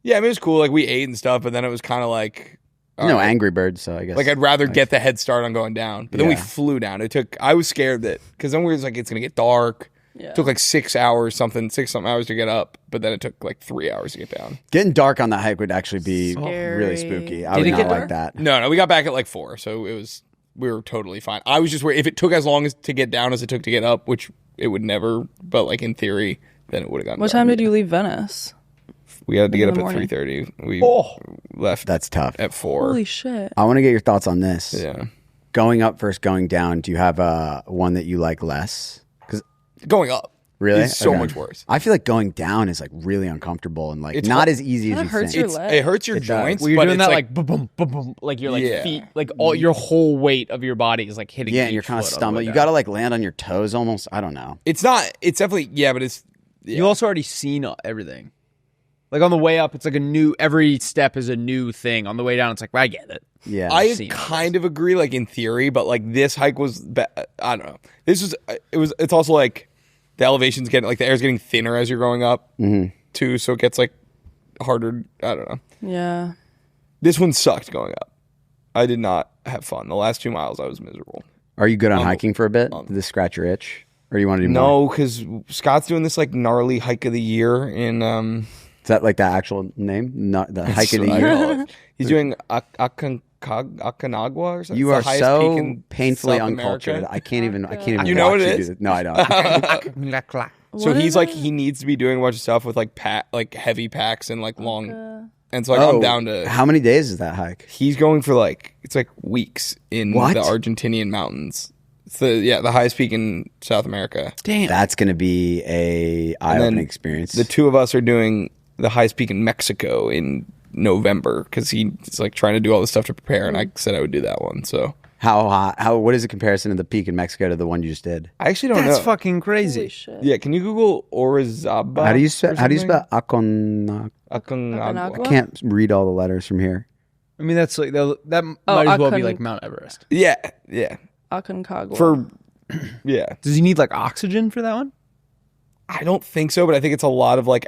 yeah, I mean it was cool. Like we ate and stuff, but then it was kind of like No, all right. Angry Birds. So I guess Like I'd rather get the head start on going down, but then we Yeah. flew down. I was scared that because then we was like it's gonna get dark. Yeah. It took like 6 hours something hours to get up, but then it took like 3 hours to get down. getting dark on that hike would actually be Scary. really spooky. I Did would it not get like dark? that. No, we got back at like 4, so we were totally fine. I was just worried if it took as long as to get down as it took to get up, which it would never. But like in theory, then it would have gotten. What dark. time did you leave Venice? We had to get in up the at morning? 3:30. We left That's tough. at 4. Holy shit. I want to get your thoughts on this. Yeah, Going up versus going down. Do you have one that you like less? Because going up really, is so Okay. much worse. I feel like going down is like really uncomfortable and like It's not hard- as easy as Kinda you hurts think. your leg. It hurts your It does. joints. Well, you're but doing it's that like boom, boom, boom, boom, like your like Yeah. feet, like all your whole weight of your body is like hitting. Yeah, and each you're kind of foot on the stumbling. way You down. got to like land on your toes almost. I don't know. It's not. It's definitely but it's. Yeah. You also already seen everything. Like on the way up, it's like every step is a new thing. On the way down, it's like, well, I get it. Yeah. I seen all kind of agree, like in theory, but like this hike was, I don't know. It's also like the elevation's getting, like the air's getting thinner as you're going up too, so it gets like harder. I don't know. Yeah. This one sucked going up. I did not have fun. The last 2 miles, I was miserable. Are you good on hiking for a bit? Did this scratch your itch? Or you want to do more? No, because Scott's doing this like gnarly hike of the year in. Is that like the actual name? Not the hike of the I year? call it. He's doing Aconcagua or something. You It's are the highest so peak in painfully South uncultured. America. I can't even. You know watch what it you do is? this. No, I don't. So What he's is like it? he needs to be doing a bunch of stuff with like heavy packs and like long, and so like I'm down to. How many days is that hike? He's going for like it's like weeks in What? the Argentinian mountains, It's the highest peak in South America. Damn. That's going to be a eye-opening experience. The two of us are doing the highest peak in Mexico in November because he's like trying to do all this stuff to prepare, and I said I would do that one. So How hot? What is the comparison of the peak in Mexico to the one you just did? I actually don't know. That's fucking crazy. Holy shit. Yeah, can you Google Orizaba? How do you spell Aconcagua? Aconcagua. I can't read all the letters from here. I mean, that's like that might as well be like Mount Everest. Yeah. Aconcagua. Does he need like oxygen for that one? I don't think so, but I think it's a lot of like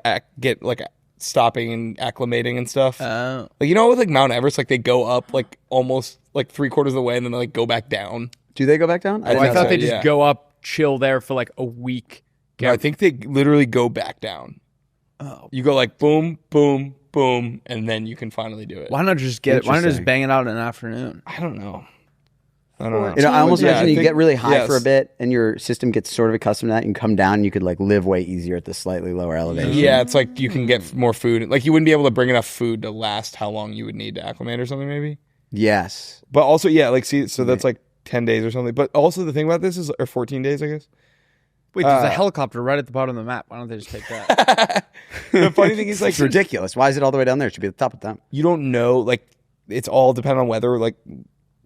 stopping and acclimating and stuff. Oh. Like, you know, with like Mount Everest, like they go up like almost like 3/4 of the way and then they like go back down. Do they go back down? I think thought so, they just yeah. go up, chill there for like a week. No, I think they literally go back down. Oh. You go like boom, boom, boom, and then you can finally do it. Why not just get it? Why not just Interesting. bang it out in an afternoon? I don't know. I don't know. You know, I almost Yeah, imagine I you think- get really high yes. for a bit, and your system gets sort of accustomed to that. You can come down, and you could like live way easier at the slightly lower elevation. Yeah, it's like you can get more food. Like you wouldn't be able to bring enough food to last how long you would need to acclimate or something, maybe. Yes. But also, yeah, like see, so that's like 10 days or something. But also the thing about this is, or 14 days, I guess. Wait, there's a helicopter right at the bottom of the map. Why don't they just take that? The funny thing is, like, It's ridiculous. Why is it all the way down there? It should be at the top of the town. you don't know, like, it's all dependent on weather, like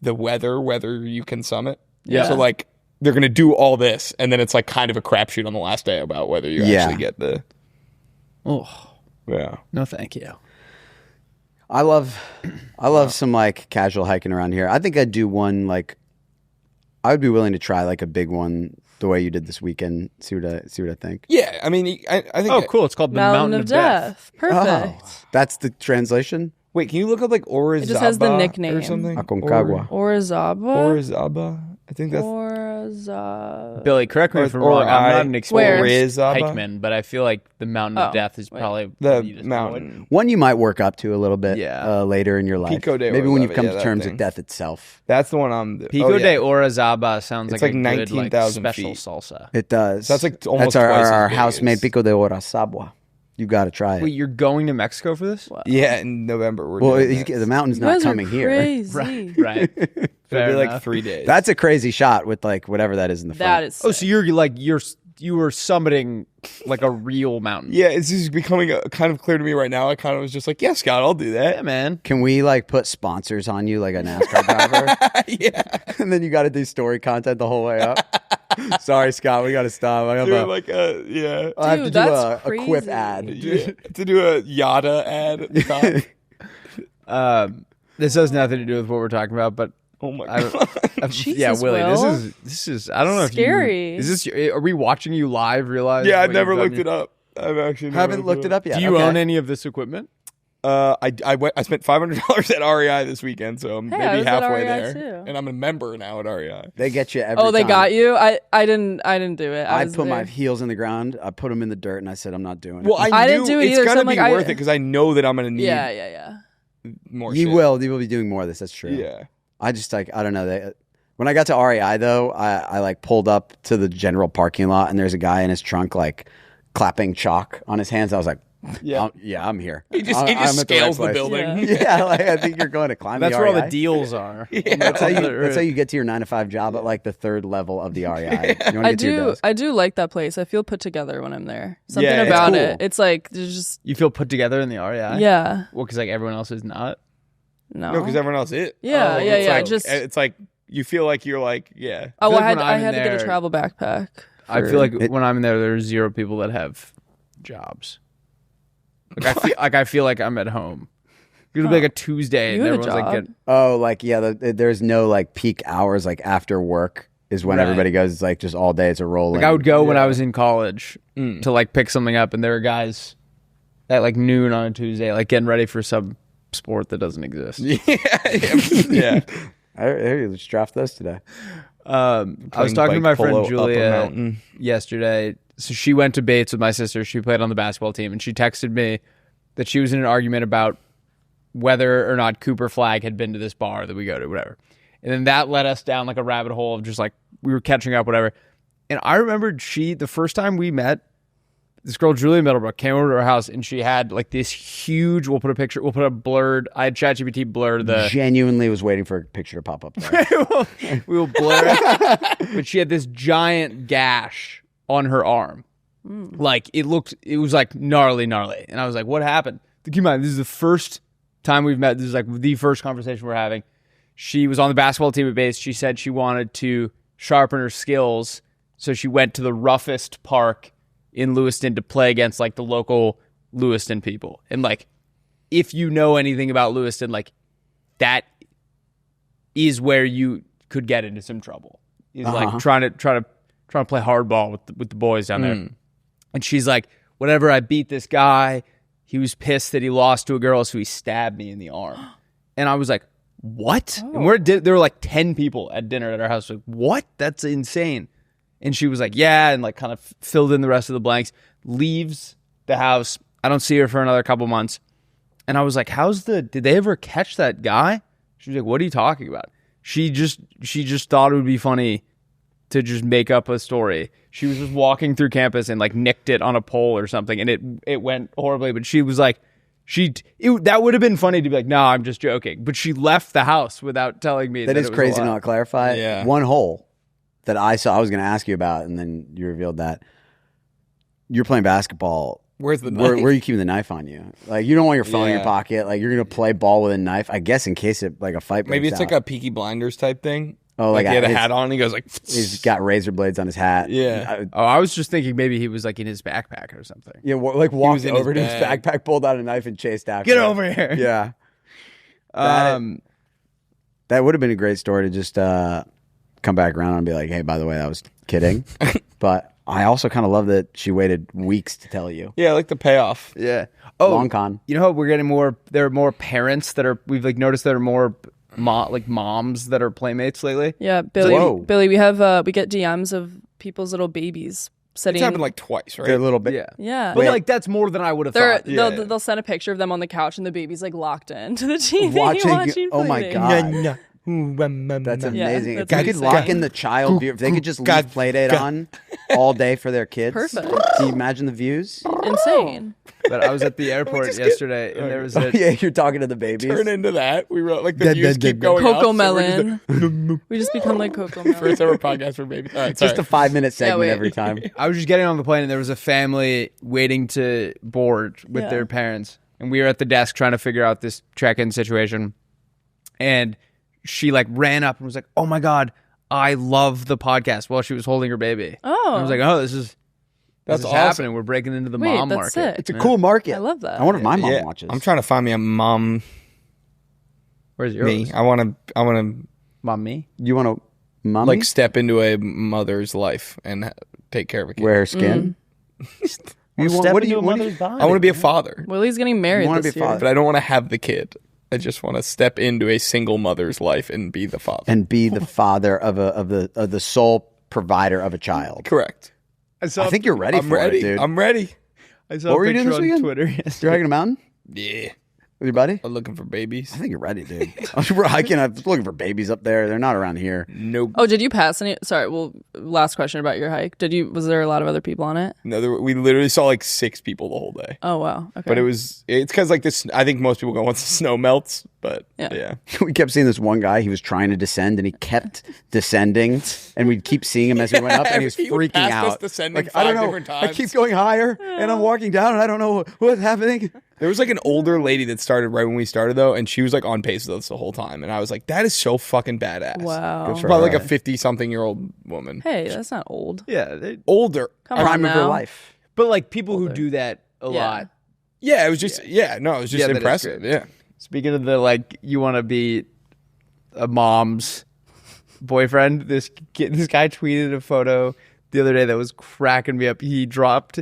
the weather, whether you can summit. Yeah. So like they're gonna do all this, and then it's like kind of a crapshoot on the last day about whether you Yeah. actually get the. Oh, Yeah. no, thank you. I love some like casual hiking around here. I think I'd do one like. I would be willing to try like a big one the way you did this weekend. See what I think. Yeah, I mean, I think. Oh, cool. It's called the Mountain of Death. Perfect. Oh, that's the translation. Wait, can you look up like Orizaba? It just has the nickname. or something. Aconcagua. Orizaba. Orizaba. I think that's. Orizaba. Billy, correct me if I'm Or wrong. I'm not an Where? experienced Orizaba? hikeman, but I feel like the Mountain of Oh, Death is wait. probably The easiest mountain. One you might work up to a little bit Yeah. later in your life. Pico de Maybe when you've Orizaba, come yeah, to that terms thing. with death itself. That's the one I'm. Pico de Orizaba sounds It's like a like good, 19,000 special feet. salsa. It does. That's like almost That's our, twice as our big house-made as- Pico de Orizaba. You got to try it. Wait, you're going to Mexico for this? Yeah, in November we're Well, doing this. the mountain's You not guys coming are here. crazy. Right. It'll Fair be like enough. 3 days. That's a crazy shot with like whatever that is in the front. That is. Oh, sick. so you were summiting like a real mountain. Yeah, it's just becoming kind of clear to me right now. I kind of was just like, yeah, Scott, I'll do that. Yeah, man. Can we like put sponsors on you like a NASCAR driver? Yeah. And then you got to do story content the whole way up. Sorry, Scott, we got to stop. I Doing like yeah. I have to Dude, do that's a quip crazy. ad. Yeah. To do a yada ad at the top. This has nothing to do with what we're talking about, but Oh my I- god. Jesus, yeah, Willie, Will. this is. I don't know Scary. if you. Is this? Are we watching you live? Realize? Yeah, what I've never you've done looked it up. I've actually never Haven't looked it up yet. Do you Okay. own any of this equipment? I spent $500 at REI this weekend, so I'm Hey, I maybe was at halfway REI there. too. And I'm a member now at REI. They get you every Oh, they time. got you. I didn't do it. I was put my there. heels in the ground. I put them in the dirt, and I said, "I'm not doing it." Well, I didn't do it it's either, so gonna I'm be like, worth it because I know that I'm gonna need Yeah. more. you shit. will. You will be doing more of this. That's true. Yeah. I just like I don't know. When I got to REI though, I like pulled up to the general parking lot, and there's a guy in his trunk like clapping chalk on his hands. I was like, Yeah. I'm here. He just I'm at the right scales the place. building. Yeah, like I think you're going to climb. That's the where all REI. the deals are. That's how you get to your 9 to 5 job at like the third level of the REI. You want to I get to your do. desk. I do like that place. I feel put together when I'm there. Something Yeah, it's about cool. it. It's like there's just You feel put together in the REI? yeah. Well, because like everyone else is not. No. No, because everyone else is. Yeah, yeah, it's yeah. Like, just it's like you feel like you're like, yeah. oh, feel like I had when I I'm had to in get a there- travel backpack. I for- feel like when I'm in there's 0 people that have jobs. Like I feel like I'm at home. It'll be like a Tuesday, You and had a everyone's like, job. get, Oh, like yeah. There's no like peak hours like after work is when Right. everybody goes. It's like just all day. It's a rolling. like I would go when I was in college to like pick something up, and there were guys at like noon on a Tuesday, like getting ready for some sport that doesn't exist. Yeah. Hey, let's draft those today. I was talking to my friend Julia Mountain. yesterday. So she went to Bates with my sister. She played on the basketball team, and she texted me that she was in an argument about whether or not Cooper Flagg had been to this bar that we go to, whatever. And then that led us down like a rabbit hole of just like we were catching up, whatever. And I remembered the first time we met, this girl, Julia Middlebrook, came over to our house and she had like this huge, I had ChatGPT blur the. Genuinely was waiting for a picture to pop up there. We will blur it. But she had this giant gash on her arm. Like it was like gnarly. And I was like, what happened? Keep in mind, this is the first time we've met. This is like the first conversation we're having. She was on the basketball team at base. She said she wanted to sharpen her skills. So she went to the roughest park in Lewiston to play against like the local Lewiston people. And like, if you know anything about Lewiston, like that is where you could get into some trouble. Is like trying to play hardball with the boys down there. And she's like, whenever I beat this guy, he was pissed that he lost to a girl, so he stabbed me in the arm. And I was like, what? And there were like 10 people at dinner at our house. Like, what? That's insane. And she was like, yeah, and like kind of filled in the rest of the blanks, leaves the house. I don't see her for another couple months. And I was like, did they ever catch that guy? She was like, what are you talking about? She just thought it would be funny to just make up a story. She was just walking through campus and like nicked it on a pole or something. And it went horribly, but she was like, that would have been funny to be like, no, I'm just joking. But she left the house without telling me. That is crazy to not clarify. Yeah. One hole that I saw, I was going to ask you about, and then you revealed that you're playing basketball. Where's the knife? Where are you keeping the knife on you? Like, you don't want your phone in your pocket. Like, you're going to play ball with a knife, I guess, in case it, like, a fight breaks Maybe it's out. like a Peaky Blinders type thing. Oh, like he had a hat on and he goes like... He's got razor blades on his hat. Yeah. I was just thinking maybe he was like in his backpack or something. Yeah, like walked in over to his his bag. backpack, pulled out a knife, and chased after Get him. over here. Yeah. That would have been a great story to just come back around and be like, hey, by the way, I was kidding. But I also kind of love that she waited weeks to tell you. Yeah, I like the payoff. Yeah. Oh, Long con. You know how we're getting more? There are more parents that are. We've like noticed there are more moms that are playmates lately. Yeah, Billy. Whoa. Billy, we get DMs of people's little babies sitting. It's happened like twice, right? They're a little bit. Yeah. Yeah. But like that's more than I would have thought. They'll send a picture of them on the couch and the baby's like locked into the TV Watching. Oh my Playdate. God. That's amazing. that's If they could insane. lock in the child view, if they could just leave Playdate on all day for their kids. Perfect. Can you imagine the views? Insane. But I was at the airport yesterday, and there was a Yeah, you're talking to the babies. Turn into that. We wrote like the views keep going up. Coco So we're Melon. We just become like Coco Melon. First ever podcast for babies. All right, Just a 5-minute segment wait. every time. I was just getting on the plane, and there was a family waiting to board with their parents, and we were at the desk trying to figure out this check-in situation, and she like ran up and was like, "Oh my God, I love the podcast," while she was holding her baby. Oh. And I was like, "Oh, this is That's awesome. happening. We're breaking into the Wait, mom that's market." sick. It's a cool market. I love that. I wonder if my mom Yeah, watches. I'm trying to find me a mom. Where's yours? Me. I want to Mom, me. You want to mommy? like step into a mother's life and take care of a kid. wear her skin? What do you want? I want to be a father, Willie's getting married wanna this be a year. father. but I don't want to have the kid. I just want to step into a single mother's life and be the father. And be the father of the sole provider of a child. Correct. I think you're ready I'm for ready. it, dude. I'm ready. I saw What a were you doing picture this on weekend? Twitter yesterday. You're hiking a mountain Yeah. with your buddy? I'm looking for babies. I think you're ready, dude. We're hiking. I'm looking for babies up there. They're not around here. Nope. Oh, did you pass any? Sorry. Well, last question about your hike. Was there a lot of other people on it? No, we literally saw like 6 people the whole day. Oh wow. Okay. But it's because like this. I think most people go once the snow melts. But yeah. We kept seeing this one guy. He was trying to descend, and he kept descending. And we'd keep seeing him as we went up, and he was He would freaking pass us out. descending I don't 5 know. different I times. keep going higher, and I'm walking down, and I don't know what's happening. There was like an older lady that started right when we started though, and she was like on pace with us the whole time. And I was like, that is so fucking badass. Wow. She's probably like a 50-something-year-old woman. Hey, that's not old. Yeah, Older. Come on Prime of her now. life. but like people who do that a Yeah. lot. Yeah, it was just it was just Yeah, that is impressive. great. Yeah. Speaking of the like, you want to be a mom's boyfriend. This guy tweeted a photo the other day that was cracking me up. He dropped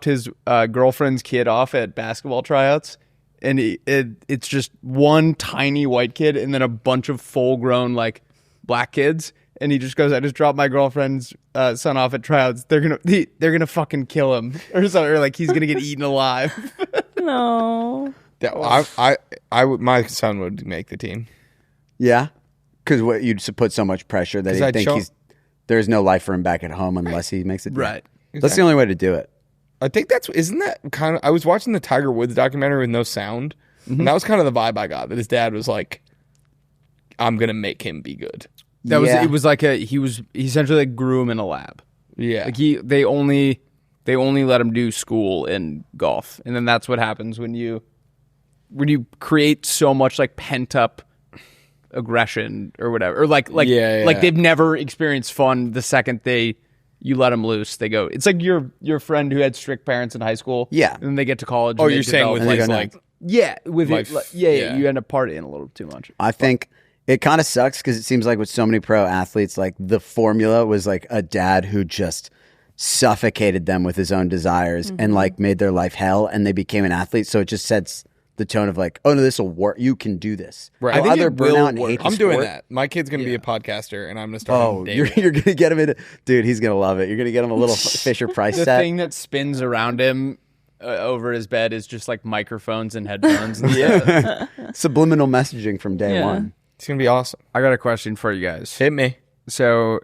his girlfriend's kid off at basketball tryouts, and it's just one tiny white kid and then a bunch of full-grown like black kids. And he just goes, "I just dropped my girlfriend's son off at tryouts. They're gonna fucking kill him or something. Or like he's gonna get eaten alive." No. Yeah, my son would make the team. Yeah, because you'd put so much pressure that 'Cause he'd I'd think show- there's no life for him back at home unless he makes it. Right. That's the only way to do it. I think isn't that kind of, I was watching the Tiger Woods documentary with no sound, and that was kind of the vibe I got, that his dad was like, I'm going to make him be good. It was like he essentially like grew him in a lab. Yeah. Like they only let him do school and golf. And then that's what happens when you create so much like pent up aggression or whatever. Or like they've never experienced fun. The second you let them loose, they go. It's like your friend who had strict parents in high school. Yeah. And then they get to college. Oh, you're saying with his like you end up partying a little too much. I think it kind of sucks because it seems like with so many pro athletes, like the formula was like a dad who just suffocated them with his own desires and like made their life hell, and they became an athlete. So it just sets the tone of like, oh no, this will work. You can do this. Right. I think either burnout and hate. I'm doing that. My kid's gonna be a podcaster, and I'm gonna start. Oh, you're gonna get him into, dude. He's gonna love it. You're gonna get him a little Fisher Price The set. thing that spins around him over his bed is just like microphones and headphones. And Subliminal messaging from day one. It's gonna be awesome. I got a question for you guys. Hit me. So,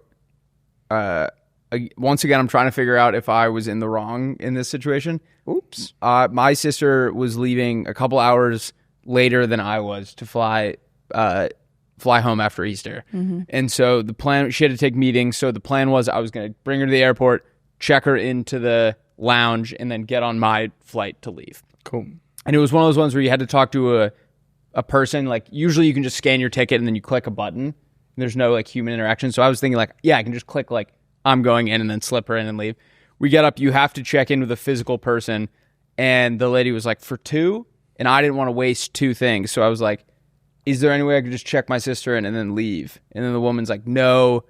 once again, I'm trying to figure out if I was in the wrong in this situation. Oops. My sister was leaving a couple hours later than I was to fly home after Easter. And so the plan, she had to take meetings. So the plan was I was going to bring her to the airport, check her into the lounge, and then get on my flight to leave. Cool. And it was one of those ones where you had to talk to a person. Like usually you can just scan your ticket and then you click a button. And there's no like human interaction. So I was thinking like, yeah, I can just click like I'm going in and then slip her in and leave. We get up, you have to check in with a physical person. And the lady was like, for two? And I didn't want to waste two things. So I was like, is there any way I could just check my sister in and then leave? And then the woman's like, no,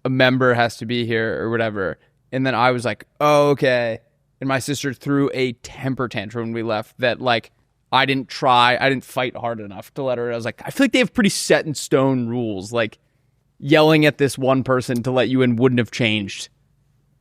a member has to be here or whatever. And then I was like, oh, okay. And my sister threw a temper tantrum when we left that like, I didn't fight hard enough to let her. I was like, I feel like they have pretty set in stone rules. Like yelling at this one person to let you in wouldn't have changed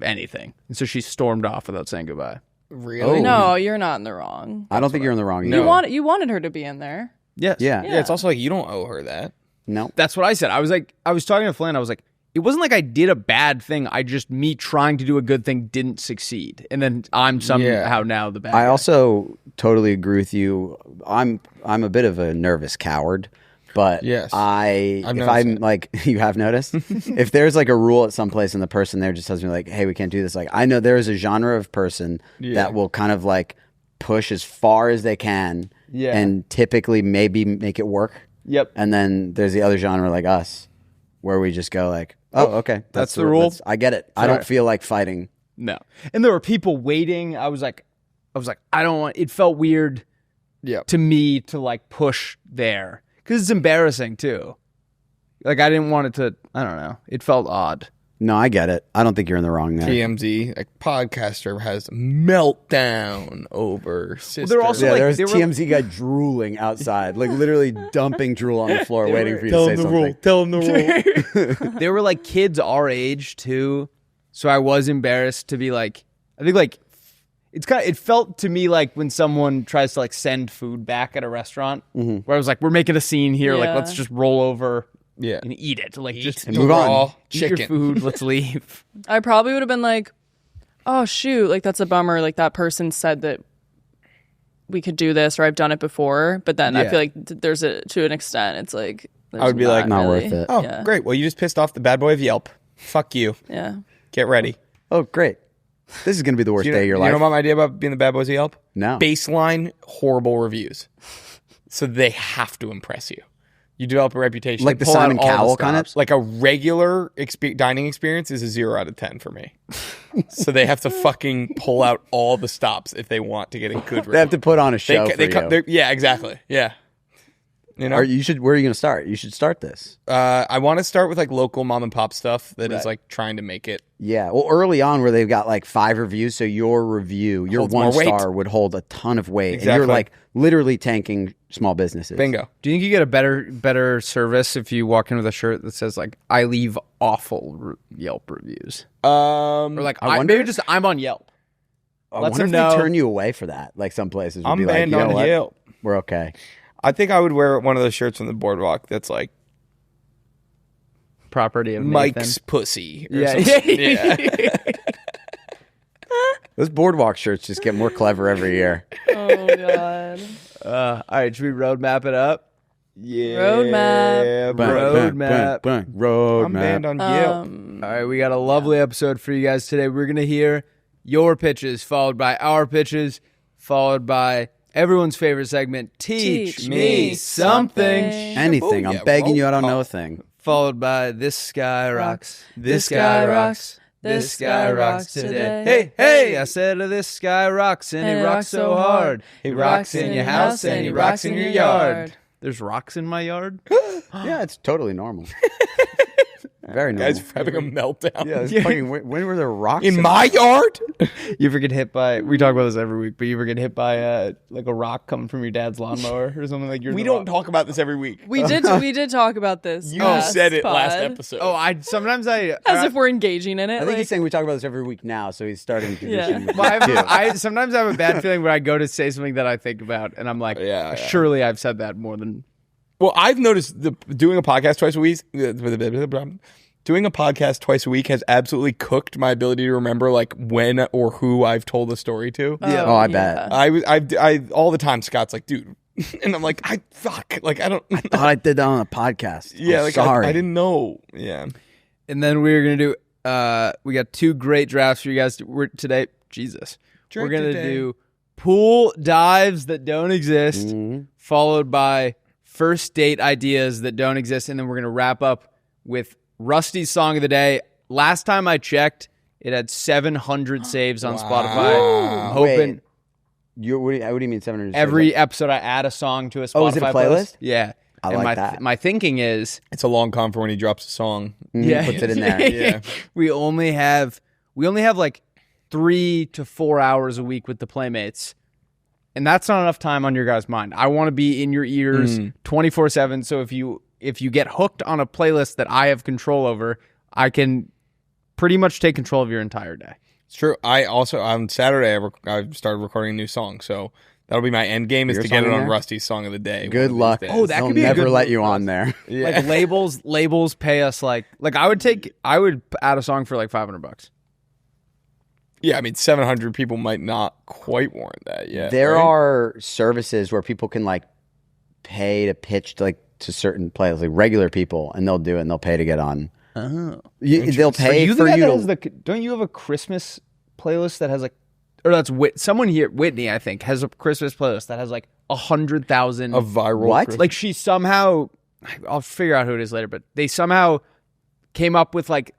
anything. And so she stormed off without saying goodbye. Really? No, you're not in the wrong. I don't think you're in the wrong. No. You wanted her to be in there. Yes. Yeah. Yeah, it's also like you don't owe her that. No. That's what I said. I was talking to Flynn. I was like, it wasn't like I did a bad thing. Me trying to do a good thing didn't succeed. And then I'm somehow now the bad guy. I also totally agree with you. I'm a bit of a nervous coward, but yes, if I'm like, you have noticed, if there's like a rule at some place and the person there just tells me like, hey, we can't do this. Like I know there is a genre of person that will kind of like push as far as they can and typically maybe make it work. Yep. And then there's the other genre like us where we just go like, oh, okay. That's the rule. I get it. I don't feel like fighting. No. And there were people waiting. I was like, I don't want, it felt weird to me to like push there because it's embarrassing too. Like I didn't want it to, I don't know. It felt odd. No, I get it. I don't think you're in the wrong there. TMZ, a podcaster has meltdown over sister. They're also there's TMZ guy drooling outside, like literally dumping drool on the floor, waiting for you to say something. Tell him the rule. They were like kids our age too, so I was embarrassed to be like. I think like it felt to me like when someone tries to like send food back at a restaurant, where I was like, we're making a scene here, like let's just roll over. Yeah, and eat it. Like just move on. Eat your food. Let's leave. I probably would have been like, "Oh shoot! Like that's a bummer. Like that person said that we could do this, or I've done it before." But then I feel like to an extent, it's like I would be like, not really. worth it. Oh, great. Well, you just pissed off the bad boy of Yelp. Fuck you. Yeah. Get ready. Oh, great. This is gonna be the worst day of your life. You know about my idea about being the bad boys of Yelp? No. Baseline horrible reviews, so they have to impress you. You develop a reputation. Like the Simon Cowell kind of? Like a regular dining experience is a 0 out of 10 for me. So they have to fucking pull out all the stops if they want to get a good review. They have to put on a show for you. Yeah, exactly. Yeah. You know? Where are you going to start? You should start this. I want to start with like local mom and pop stuff that is like trying to make it. Yeah. Well, early on where they've got like 5 reviews, so your review, your Holds 1 more weight. star would hold a ton of weight. Exactly. And you're like literally tanking small businesses. Bingo. Do you think you get a better service if you walk in with a shirt that says like I leave awful Yelp reviews? Or like maybe just I'm on Yelp. I wonder if they turn you away for that. Like some places would I'm be like, banned you know on what? Yelp. We're okay. I think I would wear one of those shirts from the boardwalk that's like Property of Mike's Nathan. pussy. Or Yeah. something. Yeah. Those boardwalk shirts just get more clever every year. Oh god. All right, should we roadmap it up? Yeah. Roadmap. Roadmap. Roadmap. I'm banned on Yelp. All right, we got a lovely episode for you guys today. We're going to hear your pitches, followed by our pitches, followed by everyone's favorite segment, Teach Me Something. Anything. Oh, I'm yeah, begging you. I don't roll know a call. thing. Followed by This Guy Rocks. This guy rocks. This guy rocks today. Hey, hey, I said this guy rocks and he rocks so hard. He rocks in your house and he rocks in your yard. There's rocks in my yard? Yeah, it's totally normal. Very normal. Guys having a meltdown. Yeah, it's fucking, when were there rocks In my yard? You ever get hit by, we talk about this every week, but you ever get hit by like a rock coming from your dad's lawnmower or something like you're We the don't rock? talk about this every week. We did talk about this. You last said it last pod. episode. Oh, as As if we're engaging in it. I think like, he's saying we talk about this every week now, so he's starting to Yeah. condition. Well, too. I sometimes have a bad feeling where I go to say something that I think about, and I'm like, Yeah. surely I've said that more than. Well, I've noticed doing a podcast twice a week. Doing a podcast twice a week has absolutely cooked my ability to remember like when or who I've told a story to. Yeah. Oh, I bet. I all the time. Scott's like, dude, and I'm like, I don't. I thought I did that on a podcast. Yeah, I'm like sorry. I didn't know. Yeah, And then we're gonna do. We got 2 great drafts for you guys today. Jesus, we're gonna do pool dives that don't exist, Mhm. followed by first date ideas that don't exist, and then we're gonna wrap up with Rusty's song of the day. Last time I checked, it had 700 saves on Spotify. I'm hoping Wait, what do you mean 700? every episode I add a song to a Spotify Oh, is it a playlist? playlist. Yeah, I and like that. my thinking is, it's a long con for when he drops a song. yeah, puts it in there. Yeah. we only have like 3 to 4 hours a week with the Playmates. And that's not enough time on your guys' mind. I want to be in your ears 24/7. So if you get hooked on a playlist that I have control over, I can pretty much take control of your entire day. It's true. I also on Saturday I started recording a new song, so that'll be my end game is Your to get song it in on there? Rusty's song of the day. Good one of luck. these days. Oh, that They'll could be a never good let look you for on us. there. Yeah. Like labels pay us like I would add a song for like $500. Yeah, I mean 700 people might not quite warrant that yet. There right? are services where people can like pay to pitch to certain players, like regular people, and they'll do it and they'll pay to get on. Oh. They'll pay the for guy you that to. has don't you have a Christmas playlist that has like, or that's someone here, Whitney, I think, has a Christmas playlist that has like 100,000 a viral What? Christmas- Like she somehow, I'll figure out who it is later, but they somehow came up with like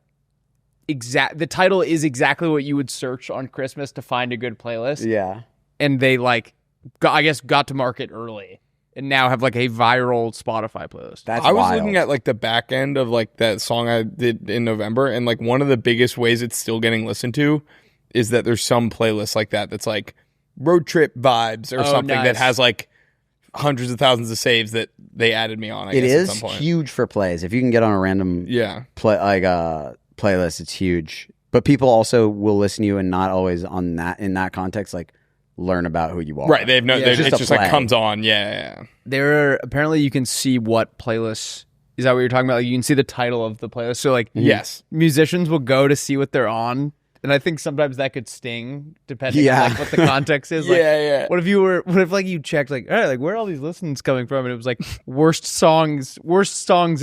the title is exactly what you would search on Christmas to find a good playlist. Yeah. And they like, got to market early and now have like a viral Spotify playlist. That's I was wild. looking at like the back end of like that song I did in November, and like one of the biggest ways it's still getting listened to is that there's some playlists like that's like road trip vibes or something nice. that has like hundreds of thousands of saves that they added me on. I It guess is at some point. huge for plays. If you can get on a random Yeah, playlist, it's huge. But people also will listen to you and not always in that context, like learn about who you are. right. They have no. Yeah, It just a just like play. comes on. Yeah. There are apparently you can see what playlists. Is that what you're talking about? Like you can see the title of the playlist. So like Yes. musicians will go to see what they're on, and I think sometimes that could sting depending on like what the context is. Like, Yeah. What if like you checked like, all right, like where are all these listens coming from? And it was like worst songs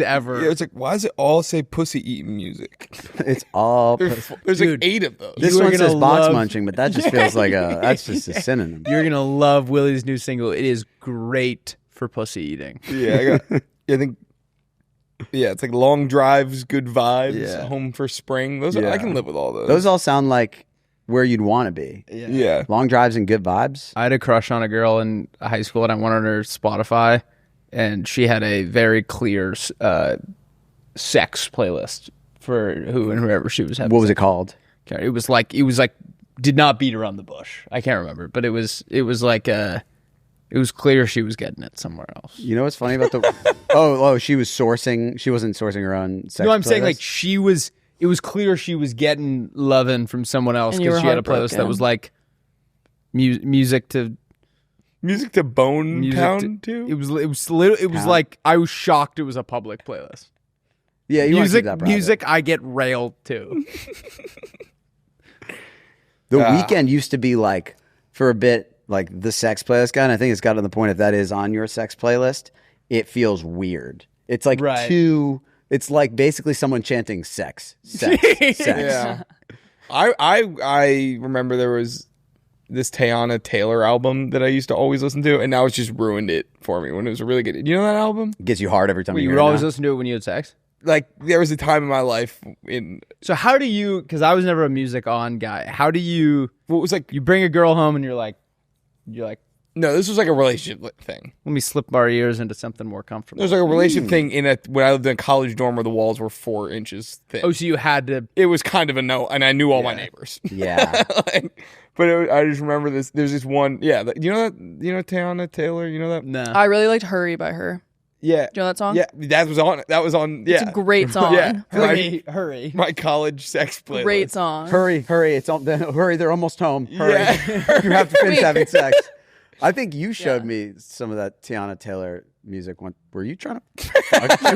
ever. Yeah, it's like, why does it all say pussy eating music? It's all. There's Dude, like 8 of those. This You are one gonna says box love- munching, but that just feels like that's just a synonym. You're gonna love Willy's new single. It is great for pussy eating. Yeah, I think. Yeah, it's like long drives, good vibes, Yeah. home for spring. Those Yeah. I can live with all those. Those all sound like where you'd want to be. Yeah. Long drives and good vibes. I had a crush on a girl in high school, and I went on her Spotify, and she had a very clear sex playlist for who and whoever she was having. What was it called? It was like did not beat around the bush. I can't remember, but it was like it was clear she was getting it somewhere else. You know what's funny about the? oh, she was sourcing. She wasn't sourcing her own. Sex No, I'm saying like playlist? it was clear she was getting loving from someone else And you because were she had a playlist that heartbroken. was like music to Music to Bone music Town to, too. it was Town. like I was shocked it was a public playlist. Yeah, you wanna keep music that private. music I get railed to. The Weeknd used to be like, for a bit, like the sex playlist guy. And I think it's gotten to the point if that is on your sex playlist, it feels weird. It's like it's like basically someone chanting sex. Yeah. I remember there was this Teyana Taylor album that I used to always listen to, and now it's just ruined it for me when it was a really good. You know that album? It gets you hard every time you would always listen to it when you had sex? Like, there was a time in my life So how do you, because I was never a music on guy, how do you, what was like, you bring a girl home and you're like, no, this was like a relationship thing. let me slip our ears into something more comfortable. There was like a relationship thing when I lived in a college dorm where the walls were 4 inches thick. Oh, so you had to. It was kind of a no, and I knew all my neighbors. Yeah. I just remember this. There's this one. Yeah, you know Teyana Taylor. You know that? No. I really liked "Hurry" by her. Yeah. Do you know that song? Yeah, that was on. Yeah, It's a great song. Yeah, Hurry. my college sex playlist. Great song. Hurry! Hurry! They're almost home. Hurry! Yeah. You have to finish having sex. I think you showed me some of that Teyana Taylor music. Were you trying to?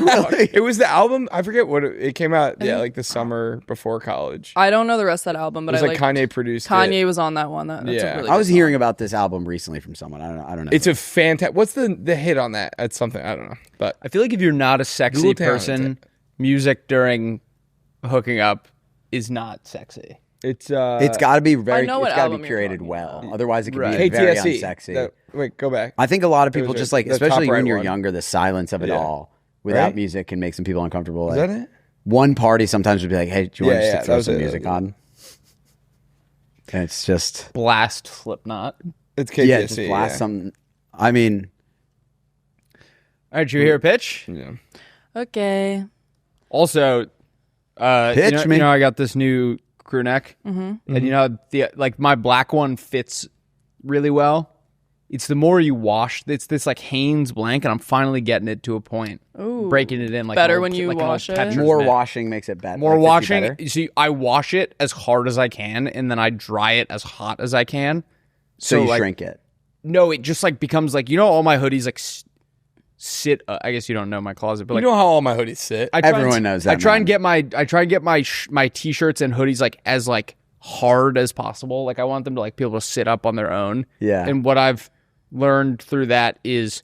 Really? It was the album. I forget what it came out. Yeah, like the summer before college. I don't know the rest of that album, It but was I like Kanye produced. Kanye it. was on that one. That's Yeah. a really I was good hearing song. about this album recently from someone. I don't know. It's a fantastic. What's the hit on that? It's something I don't know. But I feel like if you're not a sexy Google Teyana person, music during hooking up is not sexy. it's got to be very. I know what It's got to be album you're curated talking well. about. Otherwise, it can Right. be very KTSE. unsexy. Wait, go back. I think a lot of It people was just a- like, the especially top right when you're one. younger, the silence of it Yeah. all without Right? music can make some people uncomfortable. Is Like, that it? one party sometimes would be like, "Hey, do you want Yeah, to yeah, just throw that was some it, music that was on?" And it's just Blast Slipknot. It's KTSE. yeah, just blast something. I mean, All right, you hear a pitch? Yeah. Okay. Also, Pitch me. You know, I got this new crew neck, and you know, my black one fits really well. It's the more you wash, it's this like Hanes blank, and I'm finally getting it to a point, Ooh. breaking it in like Better an old- when you like an old wash it? Tetris more mitt. washing makes it better. More Like, fits you washing. better. See, I wash it as hard as I can, and then I dry it as hot as I can. So you like, shrink it. No, it just like becomes like, you know, all my hoodies like sit. I guess you don't know my closet, but You like know how all my hoodies sit. I try Everyone and- knows that, I try and man. get my t-shirts and hoodies like as like hard as possible. Like I want them to like be able to sit up on their own. Yeah. And what I've learned through that is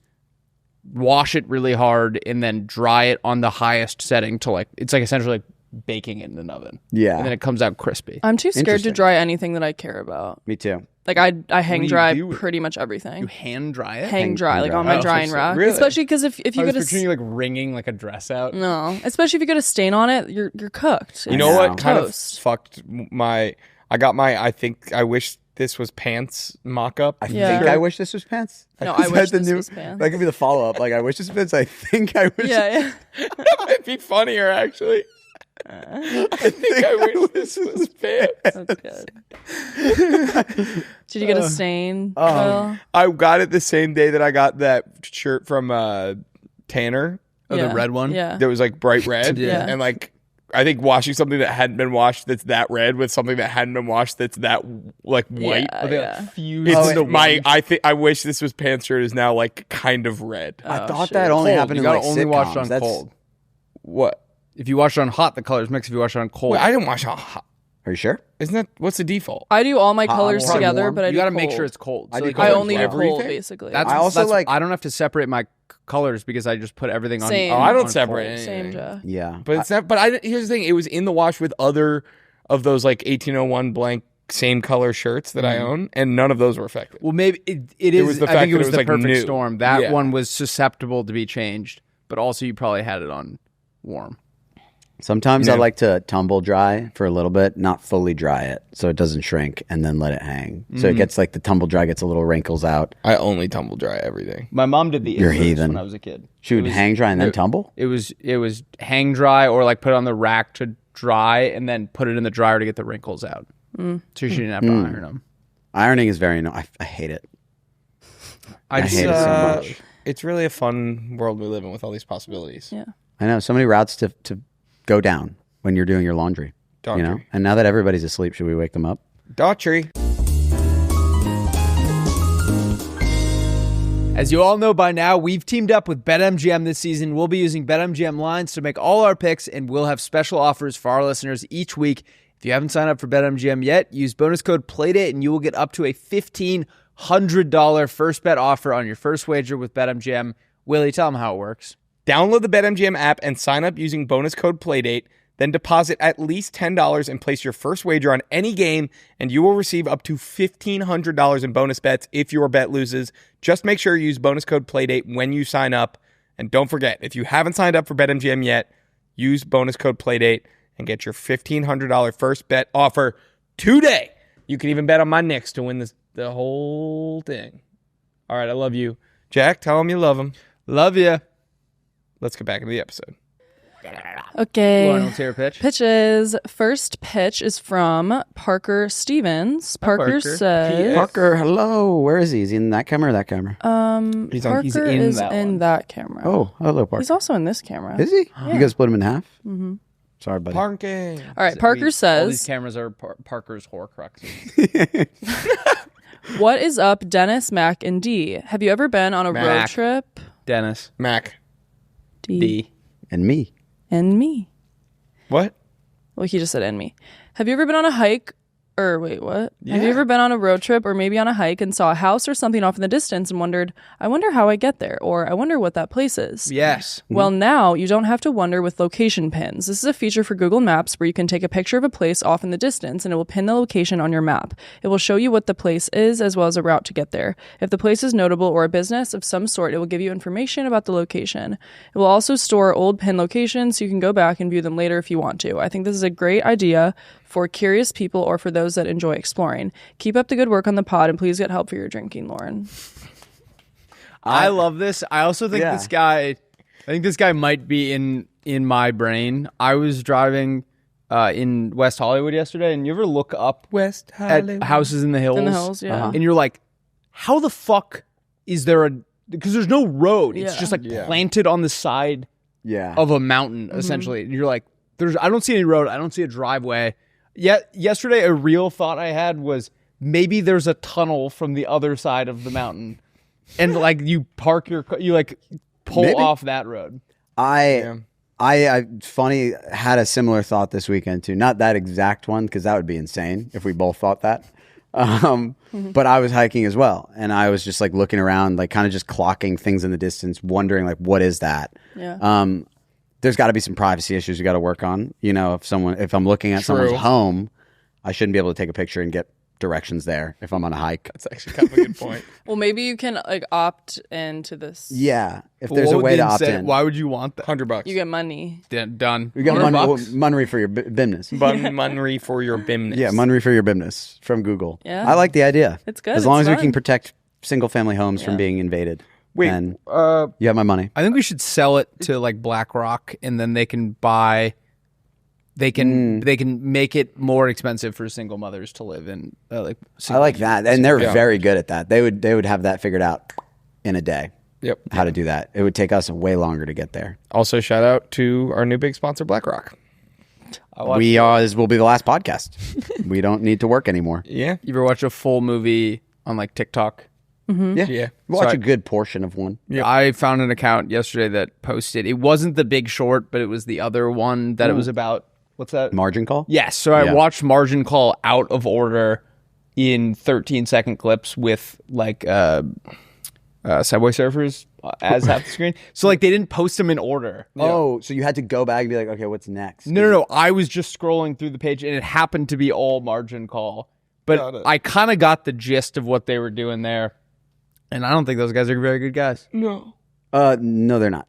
wash it really hard and then dry it on the highest setting to like it's like essentially like baking it in an oven. Yeah. And then it comes out crispy. I'm too scared to Interesting. dry anything that I care about. Me too. Like I hang do you dry do? pretty much everything. You hand dry it? hang dry, like dry. on my Oh, drying so- rack. really? Especially because if I you was get picturing you like wringing like a dress out. no, especially if you get a stain on it, you're cooked. You know know. what kind of Toast. fucked my? I got my. I wish this was pants mock-up. I Yeah. think I wish this was pants. No, Is I wish that the this new- was pants. That could be the follow-up. Like, I wish this was pants. I think I wish. Yeah, yeah. That might be funnier actually. I think I wish this was pants. That's good. Did you get a stain? Will? I got it the same day that I got that shirt from Tanner. Oh, Yeah. the red one? Yeah. That was like bright red. Yeah. And like I think washing something that hadn't been washed that's that red with something that hadn't been washed that's that like white. Yeah, They, yeah. like, fuse It's into my. one. I wish this was pants shirt is now like kind of red. I Oh, thought shit. that only Cold. happened You in gotta like only sitcoms. wash it on That's- cold. What? If you wash it on hot, the color's mixed. If you wash it on cold, Wait, I didn't wash on hot. Are you sure? Isn't that what's the default? I do all my Hot, colors warm, together, warm. but I you do got to make cold. sure it's cold. I So, do like, cold I as only do well. cold, Everything? basically. That's, I also that's- like- I don't have to separate my colors because I just put everything on. Same. Oh, I don't on separate cold. anything. Same, Jeff. Yeah. But it's not. But here's the thing: it was in the wash with other of those like 1801 blank same color shirts that I own, and none of those were affected. Well, maybe it is. was the I fact think it that was it was, the like, perfect new. storm. That Yeah. one was susceptible to be changed, but also you probably had it on warm. Sometimes Yeah. I like to tumble dry for a little bit, not fully dry it, so it doesn't shrink, and then let it hang. So it gets like the tumble dry gets a little wrinkles out. I only tumble dry everything. My mom did the You're inverse heathen. when I was a kid. She would hang dry and then it- tumble. It was hang dry or like put it on the rack to dry and then put it in the dryer to get the wrinkles out. So she didn't have to iron them. Ironing is very annoying. I hate it. I hate it so much. It's really a fun world we live in with all these possibilities. Yeah. I know so many routes to go down when you're doing your laundry. You know, Daughtry. and now that everybody's asleep, should we wake them up? Daughtry. As you all know by now, we've teamed up with BetMGM this season. We'll be using BetMGM lines to make all our picks, and we'll have special offers for our listeners each week. If you haven't signed up for BetMGM yet, use bonus code PLAYDATE and you will get up to a $1,500 first bet offer on your first wager with BetMGM. Willie, tell them how it works. Download the BetMGM app and sign up using bonus code PLAYDATE. Then deposit at least $10 and place your first wager on any game, and you will receive up to $1,500 in bonus bets if your bet loses. Just make sure you use bonus code PLAYDATE when you sign up. And don't forget, if you haven't signed up for BetMGM yet, use bonus code PLAYDATE and get your $1,500 first bet offer today. You can even bet on my Knicks to win the whole thing. All right, I love you. Jack, tell him you love him. Love you. Let's get back into the episode. Okay. Lauren, let's hear a pitch. Pitches. First pitch is from Parker Stevens. Parker Parker. says, Parker, hello. Where is he? Is he in that camera or that camera? Parker he's is that in one. that camera. Oh, hello, Parker. He's also in this camera. Is he? You guys split him in half? Mm-hmm. Sorry, buddy. Parking. All right. Parker All these says, cameras are Parker's Horcruxes. what is up, Dennis, Mac, and D? Have you ever been on a road Mac. trip? Dennis. Mac. D. And me. And me. What? Well, he just said and me. Have you ever been on a hike? Or wait, what? Yeah. Have you ever been on a road trip or maybe on a hike and saw a house or something off in the distance and wondered, I wonder how I get there, or I wonder what that place is? Yes. Well, now you don't have to wonder with location pins. This is a feature for Google Maps where you can take a picture of a place off in the distance and it will pin the location on your map. It will show you what the place is as well as a route to get there. If the place is notable or a business of some sort, it will give you information about the location. It will also store old pin locations so you can go back and view them later if you want to. I think this is a great idea for curious people or for those that enjoy exploring. Keep up the good work on the pod and please get help for your drinking, Lauren. I love this. I also think Yeah. this guy might be in my brain. I was driving in West Hollywood yesterday, and you ever look up West at houses in the hills? In the hills, yeah. And you're like, how the fuck is there because there's no road. It's Yeah. just like planted on the side Yeah. of a mountain, essentially. And you're like, I don't see any road. I don't see a driveway. Yet yesterday, a real thought I had was maybe there's a tunnel from the other side of the mountain, and like you park your car, you like pull Maybe. off that road. I funny had a similar thought this weekend too. Not that exact one because that would be insane if we both thought that. But I was hiking as well, and I was just like looking around, like kind of just clocking things in the distance, wondering like what is that? Yeah. There's got to be some privacy issues you got to work on. You know, if I'm looking at someone's home, I shouldn't be able to take a picture and get directions there if I'm on a hike. That's actually kind of a good point. Well, maybe you can like opt into this. Yeah, if there's What a would way the to opt incentive- in. Why would you want that? $100. You get money. Done. We got $100. money for your business. Munry for your bimness. Yeah, money for your business from Google. Yeah. I like the idea. It's good. As long It's as we fun. can protect single family homes from Yeah. being invaded. Wait, then you have my money. I think we should sell it to like BlackRock, and then they can buy. They can make it more expensive for single mothers to live in. I like that, and they're very good at that. They would have that figured out in a day. Yep. How to do that? It would take us way longer to get there. Also, shout out to our new big sponsor, BlackRock. This will be the last podcast. We don't need to work anymore. Yeah. You ever watch a full movie on like TikTok? Yeah. Watch So a good portion of one. Yep. I found an account yesterday that posted. It wasn't The Big Short, but it was the other one that it was about. What's that? Margin call? Yes. So I watched Margin Call out of order in 13-second clips with like Subway Surfers as half the screen. So like they didn't post them in order. Oh, so you had to go back and be like, okay, what's next? No. I was just scrolling through the page and it happened to be all Margin Call. Got But it. I kind of got the gist of what they were doing there. And I don't think those guys are very good guys. No. No, they're not.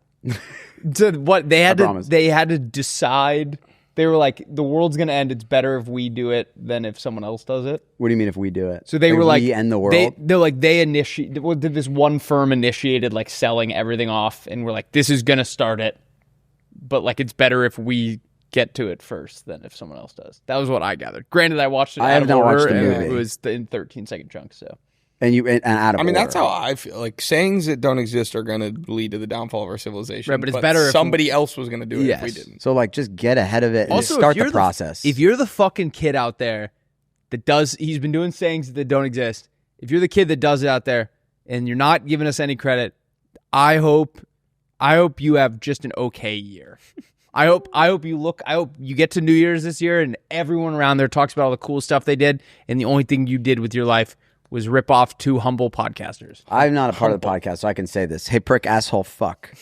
So what they had promise. they had to decide. They were like, the world's gonna end. It's better if we do it than if someone else does it. What do you mean if we do it? So they were like, we end the world. They initiated. Did this one firm initiated like selling everything off, and we're like, this is gonna start it, but like it's better if we get to it first than if someone else does. That was what I gathered. Granted, I watched it. I out have of not order, watched the and movie. It was in 13-second chunks. So and out of I mean, that's order. how I feel. Like, sayings that don't exist are going to lead to the downfall of our civilization. Right, but it's better if somebody else was going to do it if we Yes. didn't. So like, just get ahead of it and Also, start if you're the process. If you're the fucking kid out there that he's been doing sayings that don't exist. If you're the kid that does it out there and you're not giving us any credit, I hope you have just an okay year. I hope you get to New Year's this year and everyone around there talks about all the cool stuff they did, and the only thing you did with your life was rip off 2 humble podcasters. I'm not a part of the podcast, so I can say this. Hey, prick, asshole, fuck.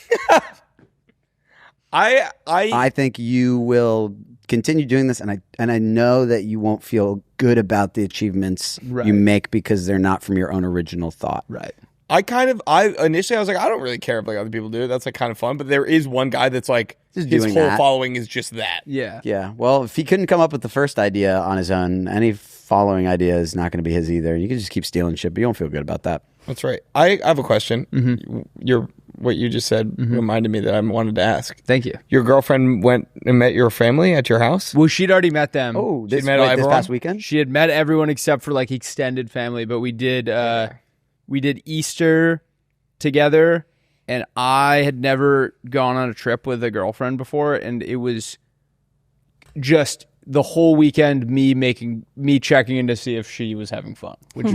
I think you will continue doing this, and I know that you won't feel good about the achievements you make because they're not from your own original thought. Right. Initially I was like, I don't really care if like other people do it. That's like kind of fun. But there is one guy that's like Just his doing whole that. following is just that. Yeah. Yeah. Well, if he couldn't come up with the first idea on his own, any following idea is not going to be his either. You can just keep stealing shit, but you don't feel good about that. That's right. I have a question. What you just said reminded me that I wanted to ask. Thank you. Your girlfriend went and met your family at your house? Well, she'd already met them. Oh, She this met this everyone? past weekend? She had met everyone except for like extended family, but we did Easter together, and I had never gone on a trip with a girlfriend before, and it was just the whole weekend me checking in to see if she was having fun. Which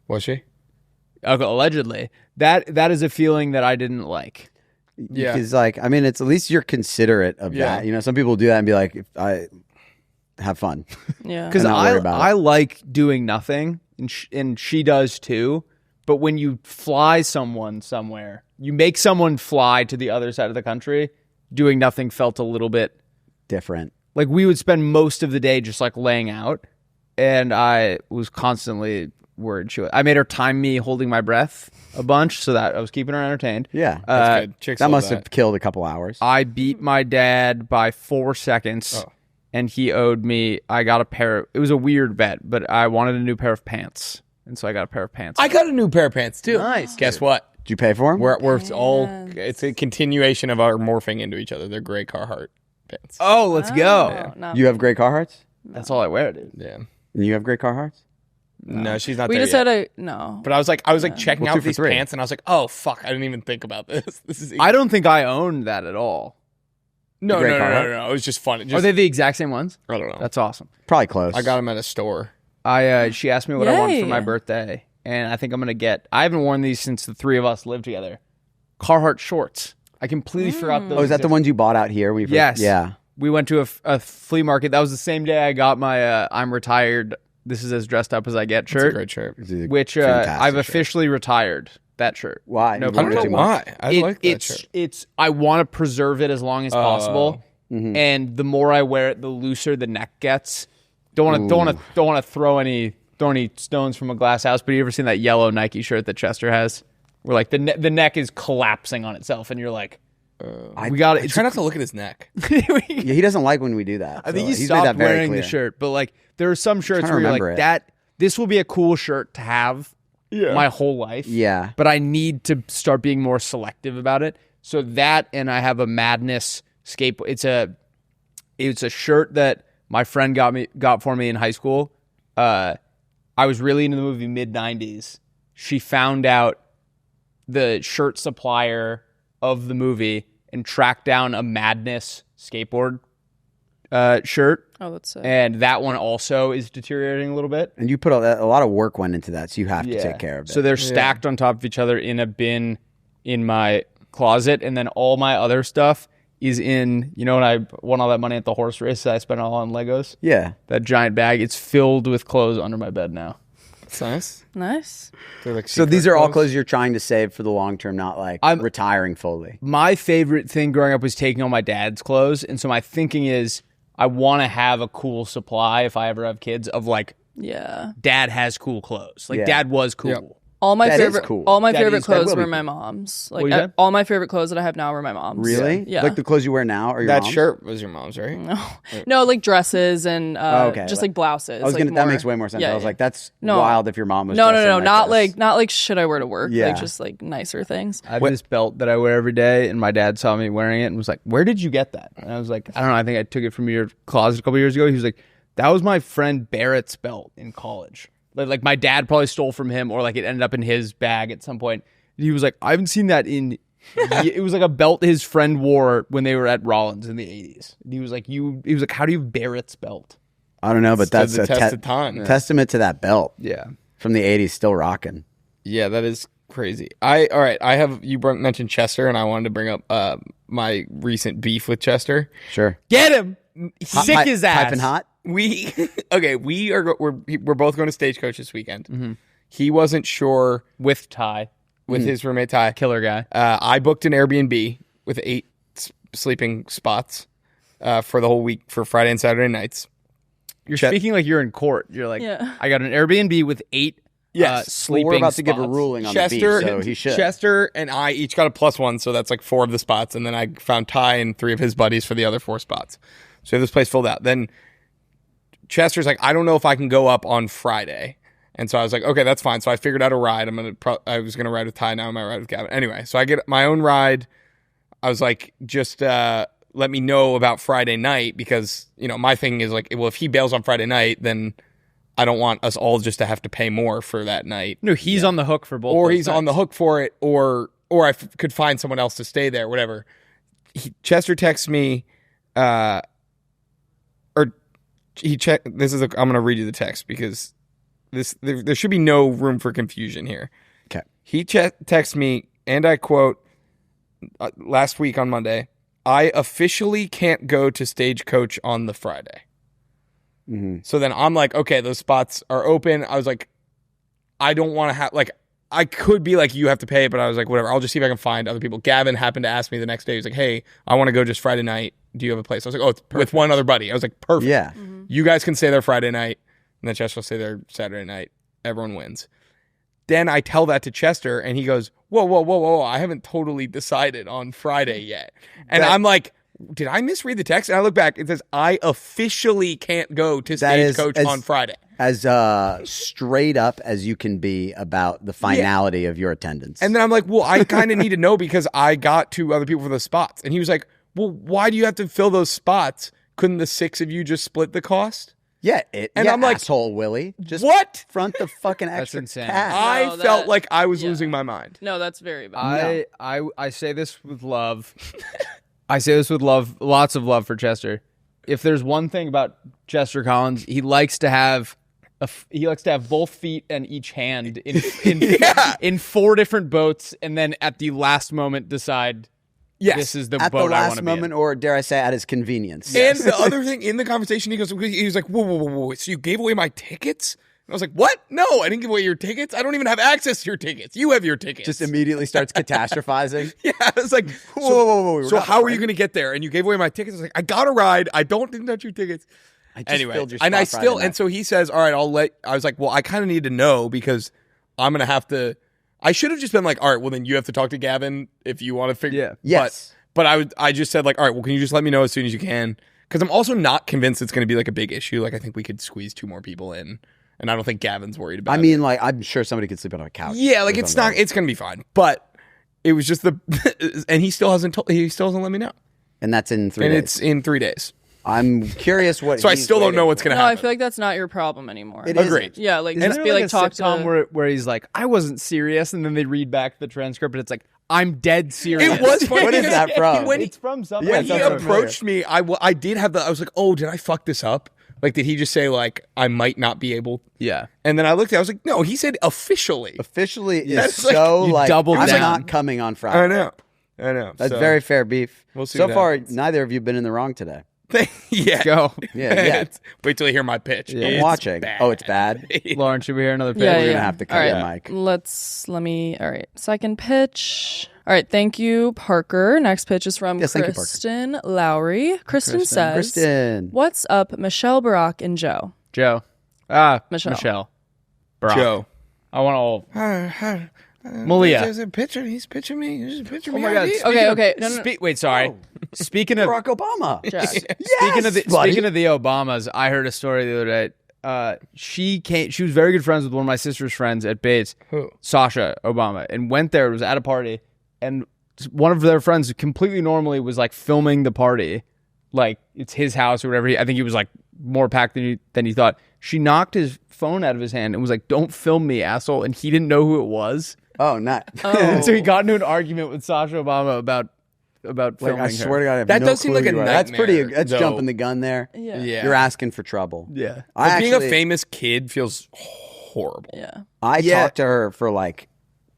Was she? allegedly that is a feeling that I didn't like. Yeah. Because, like, I mean, it's at least you're considerate of Yeah. that. You know, some people do that and be like, if I have fun. Yeah. Because I'm not worried about it. I like doing nothing, and she does too. But when you fly someone somewhere, you make someone fly to the other side of the country, doing nothing felt a little bit Different. like we would spend most of the day just like laying out, and I was constantly worried. I made her time me holding my breath a bunch so that I was keeping her entertained. Yeah. That's good. Chicks That love must have killed a couple hours. I beat my dad by 4 seconds. And he owed me. I got a pair. It was a weird bet, but I wanted a new pair of pants, and so I got a pair of pants. I got a new pair of pants too. Nice. Guess what? Did you pay for them? We're it's a continuation of our morphing into each other. They're gray Carhartt pants. Oh, let's go. Not You have gray Carhartts? That's all I wear, dude. Yeah. And you have gray Carhartts? No, she's not we there just yet. had a no. But I was like checking Well, out 2 for these 3. pants, and I was like, oh fuck, I didn't even think about this. This is I don't think I own that at all. no, gray no, no, no, Carhartt? no. It was just fun. It Are just, they the exact same ones? I don't know. That's awesome. Probably close. I got them at a store. She asked me what I wanted for Yay. my birthday, and I think I'm gonna get. I haven't worn these since the 3 of us lived together. Carhartt shorts. I completely forgot those. Oh, is that the ones you bought out here? When you first, Yes. Yeah. We went to a flea market. That was the same day I got my I'm retired. This is as dressed up as I get It's a shirt, great shirt. It's a which fantastic I've shirt. officially retired that shirt. Why? No, You I worn don't it know too much? why. I like that shirt. It's I want to preserve it as long as possible, Mm-hmm. and the more I wear it, the looser the neck gets. Don't want to throw any stones from a glass house. But you ever seen that yellow Nike shirt that Chester has, where like the neck is collapsing on itself, and you're like, we got I it. try not to look at his neck. Yeah, he doesn't like when we do that. I think so he he's made stopped that very wearing clear. the shirt, but like there are some shirts trying to where you're remember like it. that. This will be a cool shirt to have my whole life. Yeah. but I need to start being more selective about it. So that, and I have a Madness skateboard. It's a shirt that my friend got for me in high school. I was really into the movie mid-90s. She found out the shirt supplier of the movie and tracked down a Madness skateboard shirt. Oh, that's sick. And that one also is deteriorating a little bit. And you put a lot of work went into that, so you have to take care of it. So they're stacked on top of each other in a bin in my closet, and then all my other stuff is in, when I won all that money at the horse race, I spent it all on Legos. yeah. That giant bag, it's filled with clothes under my bed now. That's nice. Nice. They're like So secret these are all clothes. clothes you're trying to save for the long term, not like retiring fully. My favorite thing growing up was taking all my dad's clothes, and so my thinking is I want to have a cool supply if I ever have kids of like, Yeah. dad has cool clothes. Like Yeah. dad was cool. Yep. All my That is favorite, cool. all my That favorite is- that clothes will be were my cool. mom's. What you Like said? all my favorite clothes that I have now were my mom's. Really? Yeah. Like the clothes you wear now are your That mom's? shirt was your mom's, right? No, like dresses and okay. just like blouses. I was like gonna. That more- makes way more sense. Yeah, I was yeah. like, that's No. wild if your mom was. No, dressed in not this. like shit I wear to work. Yeah. Like just like nicer things. I have this belt that I wear every day, and my dad saw me wearing it and was like, "Where did you get that?" And I was like, "I don't know. I think I took it from your closet a couple years ago." He was like, "That was my friend Barrett's belt in college. Like my dad probably stole from him, or like it ended up in his bag at some point." And he was like, "I haven't seen that in." It was like a belt his friend wore when they were at Rollins in the 80s. And he was like, He was like, "How do you have Barrett's belt?" I don't know, but that's the a test of time. testament to that belt Yeah. from the '80s, still rocking. Yeah, that is Crazy. All right. I have you mentioned Chester, and I wanted to bring up my recent beef with Chester. Sure. Get him. Sick his ass. Piping hot. We're both going to Stagecoach this weekend. Mm-hmm. He wasn't sure With Ty. with his roommate Ty. Killer guy. I booked an Airbnb with 8 sleeping spots for the whole week for Friday and Saturday nights. You're speaking like you're in court. You're like, I got an Airbnb with 8 sleeping Well, we're about to spots. give a ruling on Chester, the beef, so he should. Chester and I each got a +1, so that's like 4 of the spots, and then I found Ty and 3 of his buddies for the other 4 spots. So this place filled out. Then Chester's like, I don't know if I can go up on Friday, and so I was like, okay, that's fine. So I figured out a ride. I was gonna ride with Ty. Now I might ride with Gavin. Anyway, so I get my own ride. I was like, just let me know about Friday night, because my thing is like, well, if he bails on Friday night, then I don't want us all just to have to pay more for that night. No, he's on the hook for both. Or those he's on the nights. hook for it, or could find someone else to stay there, whatever. Chester texts me, I'm going to read you the text because there should be no room for confusion here. Okay. He texts me, and I quote, last week on Monday, I officially can't go to Stagecoach on the Friday. Mm-hmm. So then I'm like, okay, those spots are open. I was like, I don't want to have, like, I could be like, you have to pay, but I was like, whatever, I'll just see if I can find other people. Gavin happened to ask me the next day. He was like, hey, I want to go just Friday night. Do you have a place? I was like, oh, it's with one other buddy. I was like, perfect. Yeah. You guys can stay there Friday night, and then Chester will stay there Saturday night. Everyone wins. Then I tell that to Chester, and he goes, whoa, I haven't totally decided on Friday yet. And I'm like, did I misread the text? And I look back, it says, I officially can't go to Stagecoach on Friday. As straight up as you can be about the finality of your attendance. And then I'm like, well, I kind of need to know because I got 2 other people for those spots. And he was like, well, why do you have to fill those spots? Couldn't the 6 of you just split the cost? Yeah, I'm like, asshole Willy. Just what? front the fucking extra insane. cash. I No, felt that- like I was yeah. losing my mind. No, that's very bad. I say this with love. I say this with love, lots of love for Chester. If there's one thing about Chester Collins, he likes to have both feet and each hand in 4 different boats, and then at the last moment decide, Yes. this is the At boat the I want last to be in. moment, or dare I say, at his convenience. And the other thing in the conversation, he was like, whoa, so you gave away my tickets? And I was like, what? No, I didn't give away your tickets. I don't even have access to your tickets. You have your tickets. Just immediately starts catastrophizing. Yeah, I was like, Whoa. So how are you going to get there? And you gave away my tickets. I was like, I got a ride. I didn't touch your tickets. I just Anyway, filled your and spot I Friday still, night. and so he says, all right, I was like, well, I kind of need to know because I'm going to have to, I should have just been like, all right, well, then you have to talk to Gavin if you want to figure. Yeah. Yes. But I just said like, all right, well, can you just let me know as soon as you can? Because I'm also not convinced it's going to be like a big issue. Like I think we could squeeze 2 more people in, and I don't think Gavin's worried about it. I mean, like, I'm sure somebody could sleep on a couch. Yeah, like or it's something. not. It's gonna be fine. But it was just and he still hasn't let me know. And that's in 3 And days. it's in 3 days. I'm curious what. So I he's still don't know waiting what's for. gonna No, I happen. feel like that's not your problem anymore. It Agreed. isn't. Yeah, like Isn't just there be like a talk sitcom to. where he's like, I wasn't serious, and then they read back the transcript, and it's like, I'm dead serious. It was funny. What is that from? When It's from something. Yeah, when he it sounds approached me, I did have I was like, oh, did I fuck this up? Like, did he just say like I might not be able? Yeah. And then I looked. I was like, no, he said officially. Officially is That's like- so you like, doubled I'm down. not coming on Friday. I know. That's So- very fair beef. We'll see So what far, happens. neither of you have been in the wrong today. yeah. Go. Yeah. Wait till you hear my pitch. I'm It's watching. bad. Oh, it's bad. Lauren, should we hear another pitch? Yeah, We're yeah. gonna have to cut All your right. mic. All right. Second pitch. All right. Thank you, Parker. Next pitch is from Yes, thank you, Parker. Kristen Lowry. Kristen says, Kristen. "What's up, Michelle, Barack, and Joe?" Joe. Michelle. Barack. Joe. I want all. Malia. There's a picture. He's pitching me. He's pitching me. Oh my God. ideas. Okay. No. Wait, sorry. Speaking of Barack Obama. Jack. speaking of the buddy. speaking of the Obamas, I heard a story the other day. She was very good friends with one of my sister's friends at Bates, Who? Sasha Obama, and went there. It was at a party, and one of their friends completely normally was like filming the party, like it's his house or whatever. I think he was like more packed than he thought. She knocked his phone out of his hand and was like, "Don't film me, asshole!" And he didn't know who it was, Oh, not. and so he got into an argument with Sasha Obama about Like, filming I her. swear to God, I have That no does seem clue like a who you are. That's pretty. nightmare, That's though. jumping the gun there. Yeah. Yeah. You're asking for trouble. Yeah. I Being a actually- famous kid feels horrible. Yeah. I Yeah. talked to her for like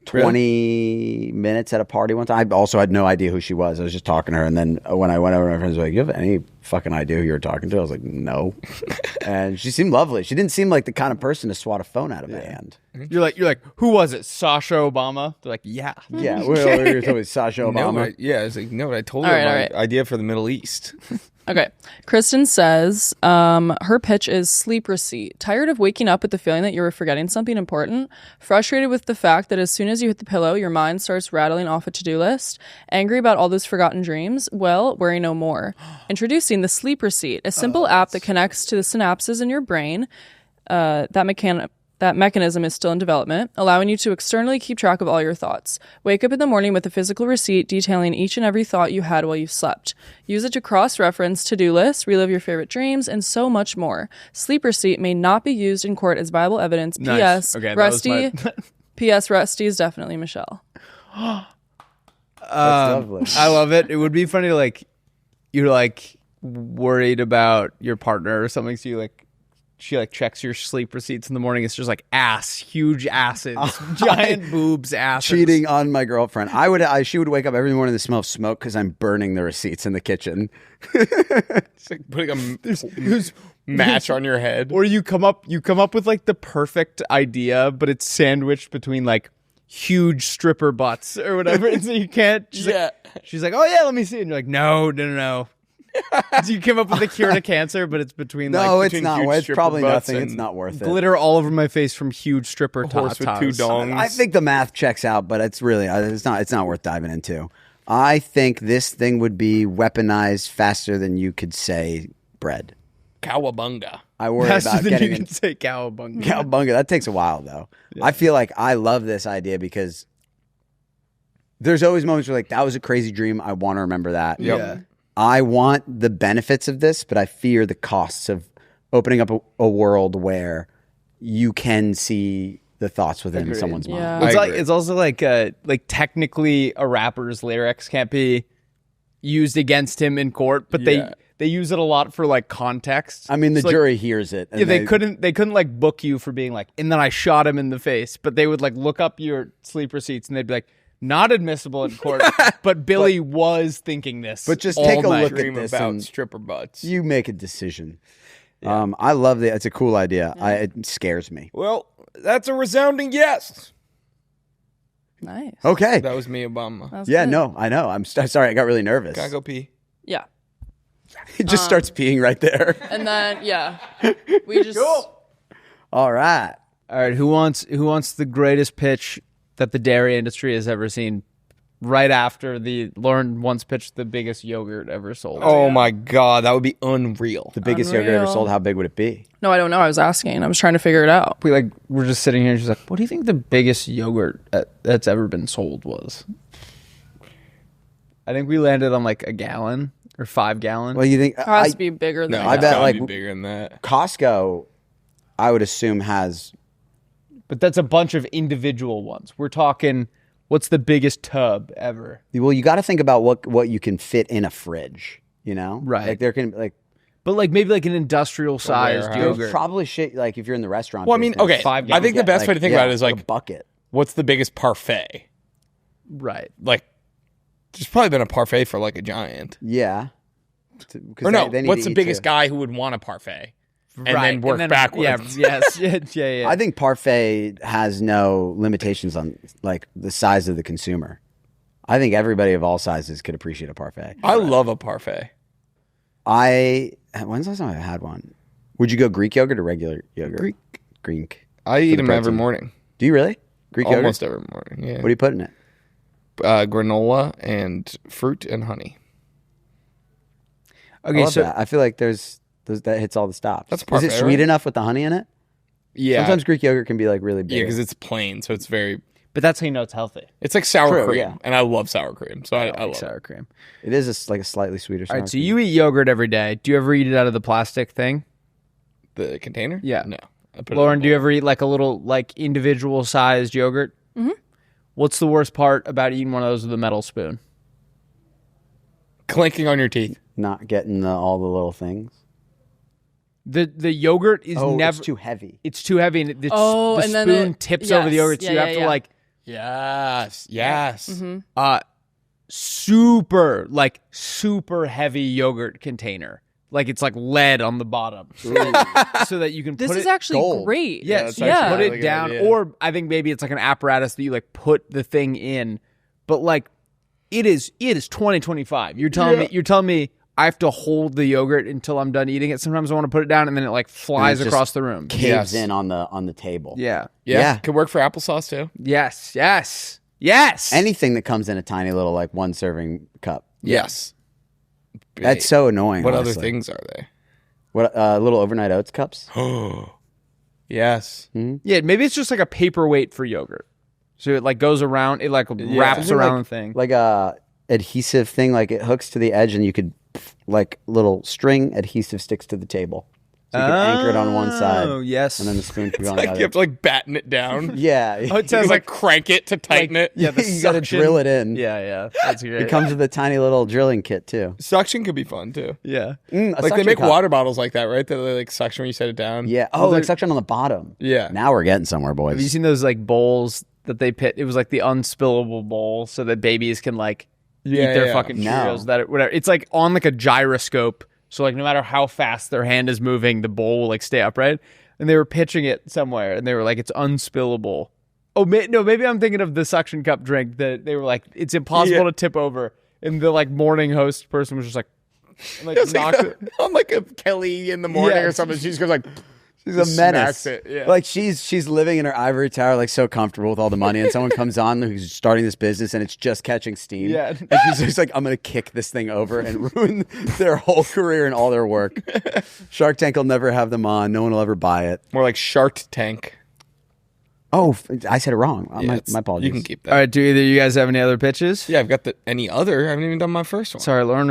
20 minutes at a party one time. I also had no idea who she was. I was just talking to her. And then when I went over, my friends were like, you have any fucking idea who you were talking to? I was like, no. And she seemed lovely. She didn't seem like the kind of person to swat a phone out of my hand. You're like, who was it? Sasha Obama? They're like, yeah. Yeah. We're talking Sasha No, Obama. I was like, no, but I told All her right, my all right. idea for the Middle East. Okay. Kristen says her pitch is sleep receipt. Tired of waking up with the feeling that you were forgetting something important? Frustrated with the fact that as soon as you hit the pillow, your mind starts rattling off a to-do list? Angry about all those forgotten dreams? Well, worry no more. Introducing the sleep receipt, a simple app that connects to the synapses in your brain. That mechanism is still in development, allowing you to externally keep track of all your thoughts. Wake up in the morning with a physical receipt detailing each and every thought you had while you slept. Use it to cross-reference to-do lists, relive your favorite dreams, and so much more. Sleep receipt may not be used in court as viable evidence. Nice. P.S. Okay, that Rusty. was P.S. Rusty is definitely Michelle. That's lovely. I love it. It would be funny, like, you're like worried about your partner or something, so she checks your sleep receipts in the morning. It's just like huge asses, giant boobs, asses. Cheating on my girlfriend. She would wake up every morning to the smell of smoke because I'm burning the receipts in the kitchen. It's like putting a match on your head. Or you come up with like the perfect idea, but it's sandwiched between like huge stripper butts or whatever, and so you can't. She's like, oh yeah, let me see, and you're like, no. So you came up with a cure to cancer, but it's between It's between not. huge It's stripper probably butts nothing. and It's not worth it. glitter all over my face from huge stripper horse with two dongs. I think the math checks out, but it's really it's not worth diving into. I think this thing would be weaponized faster than you could say bread. Cowabunga. I worry Faster about than getting you can say cowabunga. Cowabunga. That takes a while though. Yeah. I feel like I love this idea because there's always moments where like that was a crazy dream. I want to remember that. Yep. Yeah. I want the benefits of this, but I fear the costs of opening up a world where you can see the thoughts within someone's mind. Yeah. It's also like technically a rapper's lyrics can't be used against him in court, but they use it a lot for like context. I mean, the So, jury hears it. And they couldn't like book you for being like, and then I shot him in the face, but they would like look up your sleep receipts and they'd be like, not admissible in court, but Billy was thinking this. But just all take a night. look at Dream this about and stripper butts. you make a decision. I love that. It's a cool idea. It scares me. Well, that's a resounding yes. Nice. Okay. That was me, Obama. That was Yeah, good. no, I know. I'm sorry. I got really nervous. Gotta go pee. Yeah. He just starts peeing right there. And then, we just... All right. All right, who wants the greatest pitch that the dairy industry has ever seen? Right after Lauren once pitched the biggest yogurt ever sold. Oh my God, that would be unreal. The biggest yogurt ever sold. How big would it be? No, I don't know. I was asking. I was trying to figure it out. We're just sitting here and she's like, what do you think the biggest yogurt that's ever been sold was? I think we landed on like a gallon or 5 gallons. Well, you think It has to be bigger than No, I it's bet, gotta like, be bigger than that. Costco, I would assume, has. But that's a bunch of individual ones. We're talking, what's the biggest tub ever? Well, you got to think about what you can fit in a fridge. You know, Right. Like there can like. But like maybe like an industrial sized warehouse. yogurt. Probably shit. Like if you're in the restaurant. Well, I mean, business, okay. 5 I think the gallons. best way to think about it is like like, a bucket. what's the biggest parfait? Right. Like, there's probably been a parfait for like a giant. Yeah. Or no, they need what's to the eat biggest too. guy who would want a parfait? And Right. then work backwards. Yeah, yes. Yeah. I think parfait has no limitations on like the size of the consumer. I think everybody of all sizes could appreciate a parfait. I love a parfait. When's the last time I had one? Would you go Greek yogurt or regular yogurt? Greek. I eat the them every protein. morning. Do you really? Greek Almost yogurt? every morning, yeah. What do you put in it? Granola and fruit and honey. I Okay, love so that. I feel like that hits all the stops. That's Is it parfait, sweet right? enough with the honey in it? Yeah. Sometimes Greek yogurt can be like really big. Yeah, because it's plain, so it's very... but that's how you know it's healthy. It's like sour True, cream, yeah. and I love sour cream, so I like love sour it. cream. It is like a slightly sweeter. All right, so you eat yogurt every day. Do you ever eat it out of the plastic thing? The container? Yeah. No. I put it in Lauren, a do you bowl. ever eat like a little like individual sized yogurt? Mm-hmm. What's the worst part about eating one of those with a metal spoon? Clinking on your teeth. not getting all the little things. The yogurt is never it's too heavy. It's too heavy, and the Oh, the and then spoon it- tips yes. over the yogurt, so Yeah, you yeah, have to yeah. like Yes. Super heavy yogurt container. Like it's like lead on the bottom, so that you can. This put is it, actually gold. great. Yes, Yeah, put that's it actually a down, really good idea. or I think maybe it's like an apparatus that you like put the thing in. But like, it is 2025. You're telling me I have to hold the yogurt until I'm done eating it. Sometimes I want to put it down and then it like flies just across the room. Caves in on the table. Yeah. Yeah. Could work for applesauce too. Yes. Anything that comes in a tiny little like 1 serving cup. Yes. That's so annoying. What honestly. other things are they? What little overnight oats cups? Yes. Yeah, maybe it's just like a paperweight for yogurt. So it like goes around, it like wraps Something around like, the thing. like a adhesive thing, like it hooks to the edge, and you could like little string adhesive sticks to the table, so you can anchor it on one side. Oh, yes. and then the spoon can go on Like the you other. have to like batten it down. Yeah, Oh, it You sounds like crank it to tighten it. Yeah, the you got to suction. drill it in. Yeah, that's great. It comes with a tiny little drilling kit too. Suction could be fun too. Yeah. A Like they suction make cup. water bottles like that, right? That they like suction when you set it down. Yeah. Oh, like suction on the bottom. Yeah. Now we're getting somewhere, boys. Have you seen those like bowls that they pit? It was like the unspillable bowl, so that babies can like eat their fucking No. Cheerios. That whatever. It's like on like a gyroscope, so like no matter how fast their hand is moving, the bowl will like stay upright. And they were pitching it somewhere, and they were like, "It's unspillable." Oh no, maybe I'm thinking of the suction cup drink that they were like, "It's impossible to tip over." And the like morning host person was just like, It's knocked like on like a Kelly in the morning Yeah. or something. She just goes like, She's a smacks menace. it, yeah. Like she's living in her ivory tower, like so comfortable with all the money, and someone comes on who's starting this business, and it's just catching steam. Yeah. and she's just like, I'm gonna kick this thing over and ruin their whole career and all their work. Shark Tank will never have them on. No one will ever buy it. more like Shark Tank. Oh, I said it wrong. Yeah, My apologies. You can keep that. All right, do either of you guys have any other pitches? Yeah, I've got any other. I haven't even done my first one. Sorry, Lauren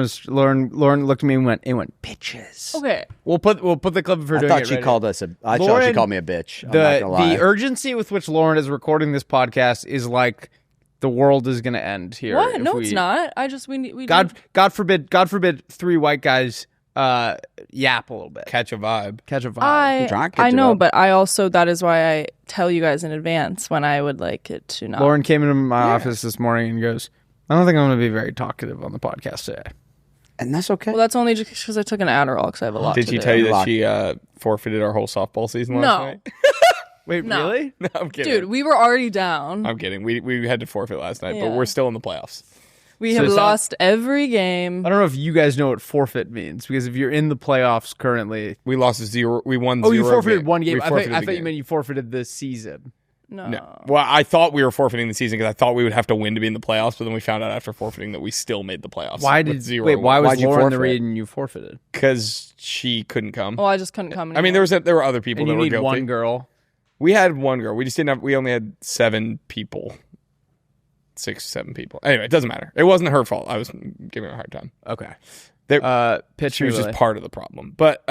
looked at me and went pitches. Okay. We'll put the clip of her I doing thought it she right called us a. I thought Lauren, she called me a bitch. I'm not gonna lie. The urgency with which Lauren is recording this podcast is like the world is going to end here. What? if No, we- it's not. I just we God forbid, 3 white guys yap a little bit, Catch a vibe. catch a vibe. Drunk, I catch know, it up. but I also that is why I tell you guys in advance when I would like it to not. Lauren came into my office this morning and goes, "I don't think I'm going to be very talkative on the podcast today." And that's okay. Well, that's only just because I took an Adderall because I have a lot. Did to she do. tell you that Lock. she forfeited our whole softball season last No. night? Wait, No. really? No, I'm kidding. Dude, we were already down. I'm kidding. We had to forfeit last night, but Yeah. we're still in the playoffs. We So have it sounds- lost every game. I don't know if you guys know what forfeit means, because if you're in the playoffs currently, We lost 0. We won. oh, you 0 forfeited game. one game. We I forfeited thought the you game. meant you forfeited the season. No. No. Well, I thought we were forfeiting the season because I thought we would have to win to be in the playoffs, but then we found out after forfeiting that we still made the playoffs. Why with did 0 wait? Why was Why'd you Lauren the forfeit? reason you forfeited? Because she couldn't come. Well, I just couldn't come. I mean, there were other people And that you were need guilty. one girl. We had one girl. We just didn't have. We only had 7 people. 6, 7 people. Anyway, it doesn't matter. It wasn't her fault. I was giving her a hard time. Okay. There- Pitch She was relay. just part of the problem. But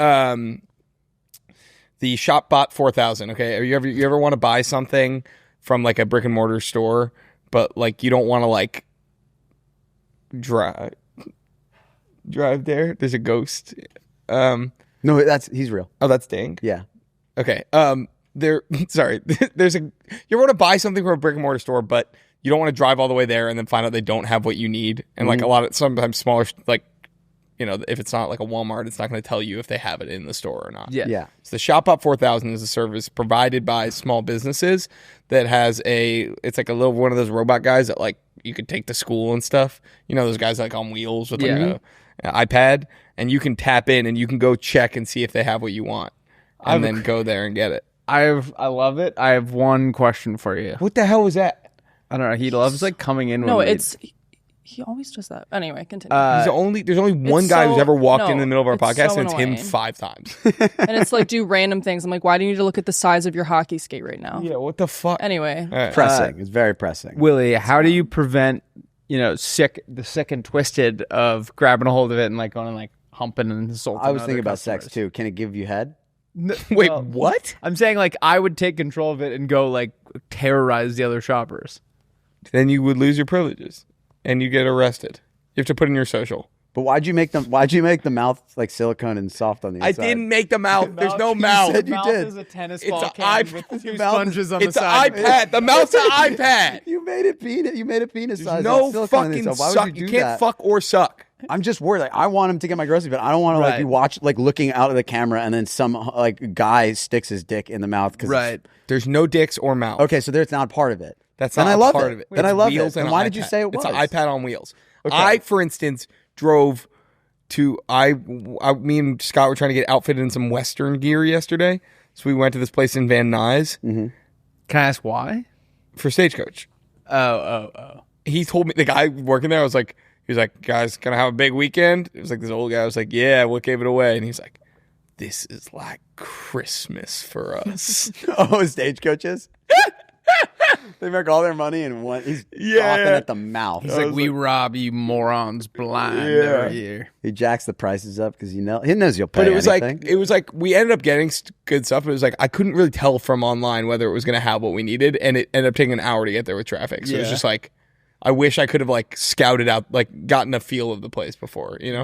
the ShopBot 4000. Okay, you ever want to buy something from like a brick and mortar store, but like you don't want to like drive there? There's a ghost. no, he's real. Oh, that's Dang. Yeah. Okay. Sorry. You ever want to buy something from a brick and mortar store, but you don't want to drive all the way there and then find out they don't have what you need. And like sometimes smaller, like, you know, if it's not like a Walmart, it's not going to tell you if they have it in the store or not. Yeah. Yeah. So the ShopBot 4000 is a service provided by small businesses that has it's like a little one of those robot guys that like you could take to school and stuff. You know, those guys like on wheels with like an iPad, and you can tap in and you can go check and see if they have what you want, and then go there and get it. I love it. I have one question for you. What the hell was that? I don't know. He loves like coming in. No, when he always does that. Anyway, continue. There's only one It's guy who's so- ever walked no, in the middle of our it's podcast, so and it's him annoying. 5 times. And it's like do random things. I'm like, why do you need to look at the size of your hockey skate right now? Yeah, what the fuck? Anyway, All right. Pressing. It's very pressing. Willie, how do you prevent the sick and twisted of grabbing a hold of it and like going and like humping and insulting? I was other thinking about sex customers? too. Can it give you head? Wait, Well, what? I'm saying like I would take control of it and go like terrorize the other shoppers. Then you would lose your privileges, and you get arrested. You have to put in your social. But why'd you make the mouth like silicone and soft on the I inside? didn't make the mouth. There's no mouth. said you mouth did. is a tennis It's ball a can iP- with two mouth is- sponges on the It's an side. iPad. The mouth's an iPad. You made it penis. You made a penis size. No silicone on the fucking inside. Why suck. would you do can't that? fuck or suck. I'm just worried. Like, I want him to get my groceries, but I don't want to like be Right. looking out of the camera and then some like guy sticks his dick in the mouth. Right. There's no dicks or mouth. Okay, so there's not part of it. That's Then not I a love part it. of it. Then I It's love wheels it. and And an why did you iPad. say it was? It's an iPad on wheels. Okay. I, for instance, drove to me and Scott were trying to get outfitted in some Western gear yesterday. So we went to this place in Van Nuys Can I ask why? for Stagecoach. Oh. He told me, the guy working there, he was like, guys, gonna have a big weekend? It was like this old guy. I was like, yeah, what gave it away? And he's like, this is like Christmas for us. Oh, stagecoaches. They make all their money in one. He's Yeah. coughing at the mouth. He's like, we rob you morons blind Yeah. every year. He jacks the prices up because he knows you'll pay. But it was anything. like we ended up getting good stuff. It was like I couldn't really tell from online whether it was going to have what we needed, and it ended up taking an hour to get there with traffic. So it was Yeah. just like I wish I could have like scouted out, like gotten a feel of the place before, you know?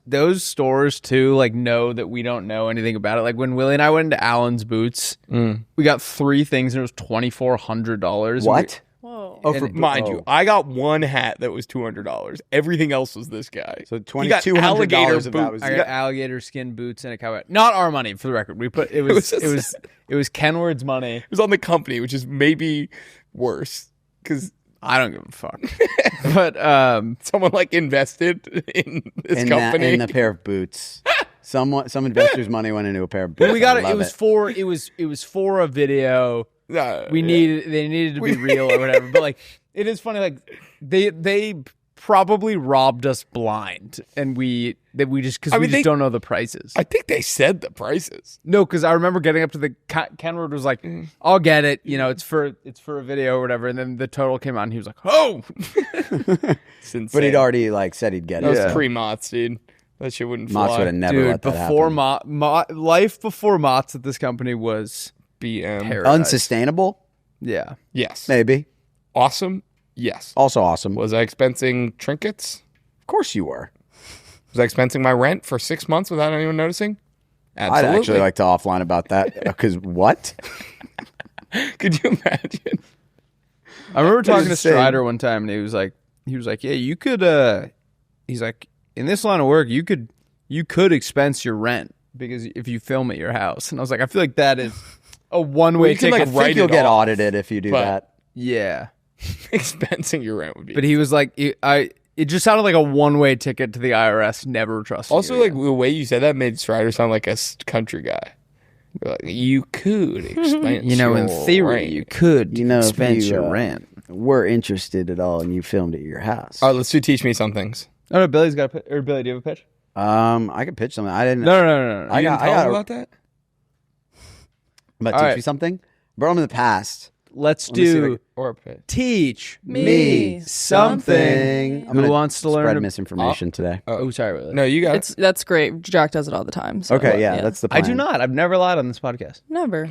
Those stores too, like know that we don't know anything about it. Like when Willie and I went into Allen's Boots, we got 3 things and it was $2,400. What? Whoa. Oh, for Mind you, I got one hat that was $200. Everything else was this guy. So He got $2,200 alligator of that was. boots. I got alligator skin boots and a cowboy. Not our money, for the record. We put it was Kenward's money. It was on the company, which is maybe worse because I don't give a fuck. But someone like invested in this in company. in a pair of boots. Some investor's money went into a pair of boots. we got I it. love It was for a video. They needed to be real or whatever. But like, it is funny. Like they probably robbed us blind, and we just don't know the prices. I think they said the prices. No, because I remember getting up to the Kenward was like, "I'll get it." You know, it's for a video or whatever. And then the total came out, and he was like, "Oh!" It's insane. But he'd already like said he'd get That was it. pre-Mott's, dude. That shit wouldn't fly. Mott's would have never Dude, let that before happen. life before Mott's at this company was BM. paradise. Unsustainable, Yeah. Yes. maybe. Awesome. Yes. Also awesome. Was I expensing trinkets? Of course you were. Was I expensing my rent for 6 months without anyone noticing? Absolutely. I'd actually like to offline about that because what? Could you imagine? I remember talking to insane. Strider one time, and he was like, yeah, you could. He's like, in this line of work, you could expense your rent because if you film at your house, and I was like, I feel like that is a one-way you can, ticket. like, I write think you'll it get off, audited if you do but- that. Yeah, Expensing your rent would be. but he was like, it just sounded like a one-way ticket to the IRS. Never trust. also, like the way you said that made Strider sound like a country guy. You're like, you could expense. in your theory, rent. you could You know, if expense you, your rent. We're interested at all, and you filmed at your house. All right, let's do teach me some things. Oh no, Billy's got a pitch. Or Billy, do you have a pitch? I could pitch something. I didn't. No. I You got. didn't tell I him got. about that. I'm about to All teach right. you something. Brought him in the past. Let's Let me see if I do Or a pitch. teach Me something. I'm Who gonna wants to spread learn? misinformation today. Oh, sorry. Willie. No, you got it. That's great. Jack does it all the time. So, Okay, yeah, that's the I plan. do not. I've never lied on this podcast. Never.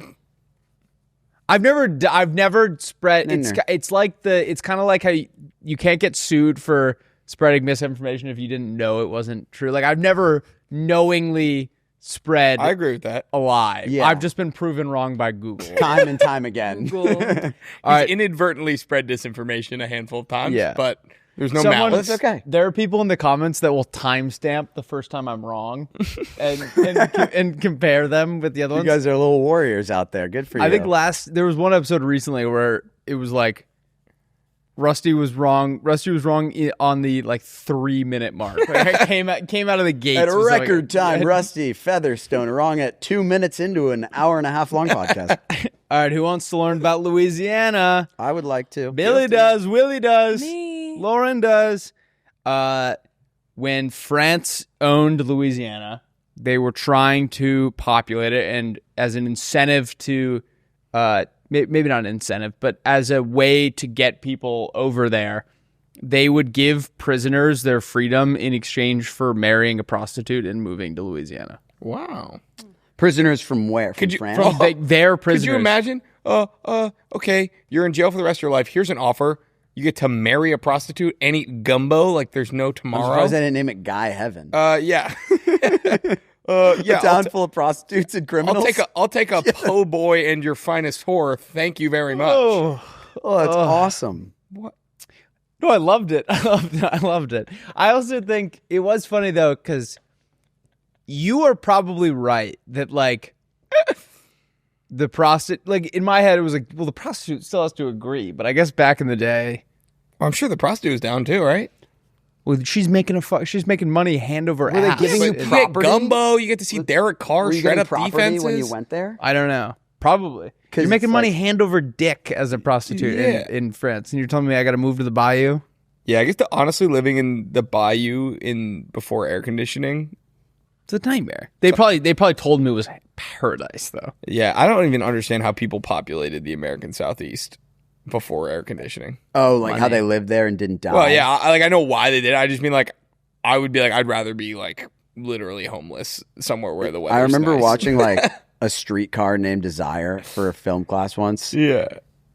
I've never spread. No, It's no. it's like it's kind of like how you can't get sued for spreading misinformation if you didn't know it wasn't true. Like I've never knowingly spread I agree with that. a lie. Yeah. I've just been proven wrong by Google. Time and time again. Google. He's right. inadvertently spread disinformation a handful of times. Yeah. But there's no Someone- malice. That's okay. There are people in the comments that will timestamp the first time I'm wrong and compare them with the other You ones. guys are little warriors out there. Good for you. I think there was one episode recently where it was like Rusty was wrong on the like 3-minute mark. Like, it came out of the gates at a with record something- time, Rusty Featherstone wrong at 2 minutes into an hour and a half long podcast. All right, who wants to learn about Louisiana? I would like to. Billy does. Willie does. Me. Lauren does. When France owned Louisiana, they were trying to populate it, and as an incentive to, maybe not an incentive, but as a way to get people over there, they would give prisoners their freedom in exchange for marrying a prostitute and moving to Louisiana. Wow. Prisoners from where? From Could you- France? from- They're prisoners. Could you imagine? Okay, you're in jail for the rest of your life. Here's an offer. You get to marry a prostitute and eat gumbo like there's no I'm tomorrow. surprised they didn't name it Guy Heaven. Yeah. A town full of prostitutes and criminals. I'll take a po' boy and your finest whore. Thank you very much. Oh, that's awesome. What? No, I loved it. I loved it. I also think it was funny though, because you are probably right that like the prostitute, like in my head, it was like, well, the prostitute still has to agree, but I guess back in the day, Well, I'm sure the prostitute was down too, right? well, she's making money hand over Were they ass. giving you You get property? gumbo. You get to see Derek Carr Were you shred getting up property defenses. when you went there? I don't know. Probably. 'Cause You're making it's money like- hand over dick as a prostitute Yeah. in France, and you're telling me I got to move to the bayou? Yeah, I guess honestly living in the bayou before air conditioning. It's a nightmare. They probably told me it was paradise though. Yeah, I don't even understand how people populated the American Southeast before air conditioning. Oh, like how they lived there and didn't die. Well, yeah, I know why they did it. I just mean like I would be like I'd rather be like literally homeless somewhere where the weather's I remember nice. watching like a streetcar named Desire for a film class once, Yeah.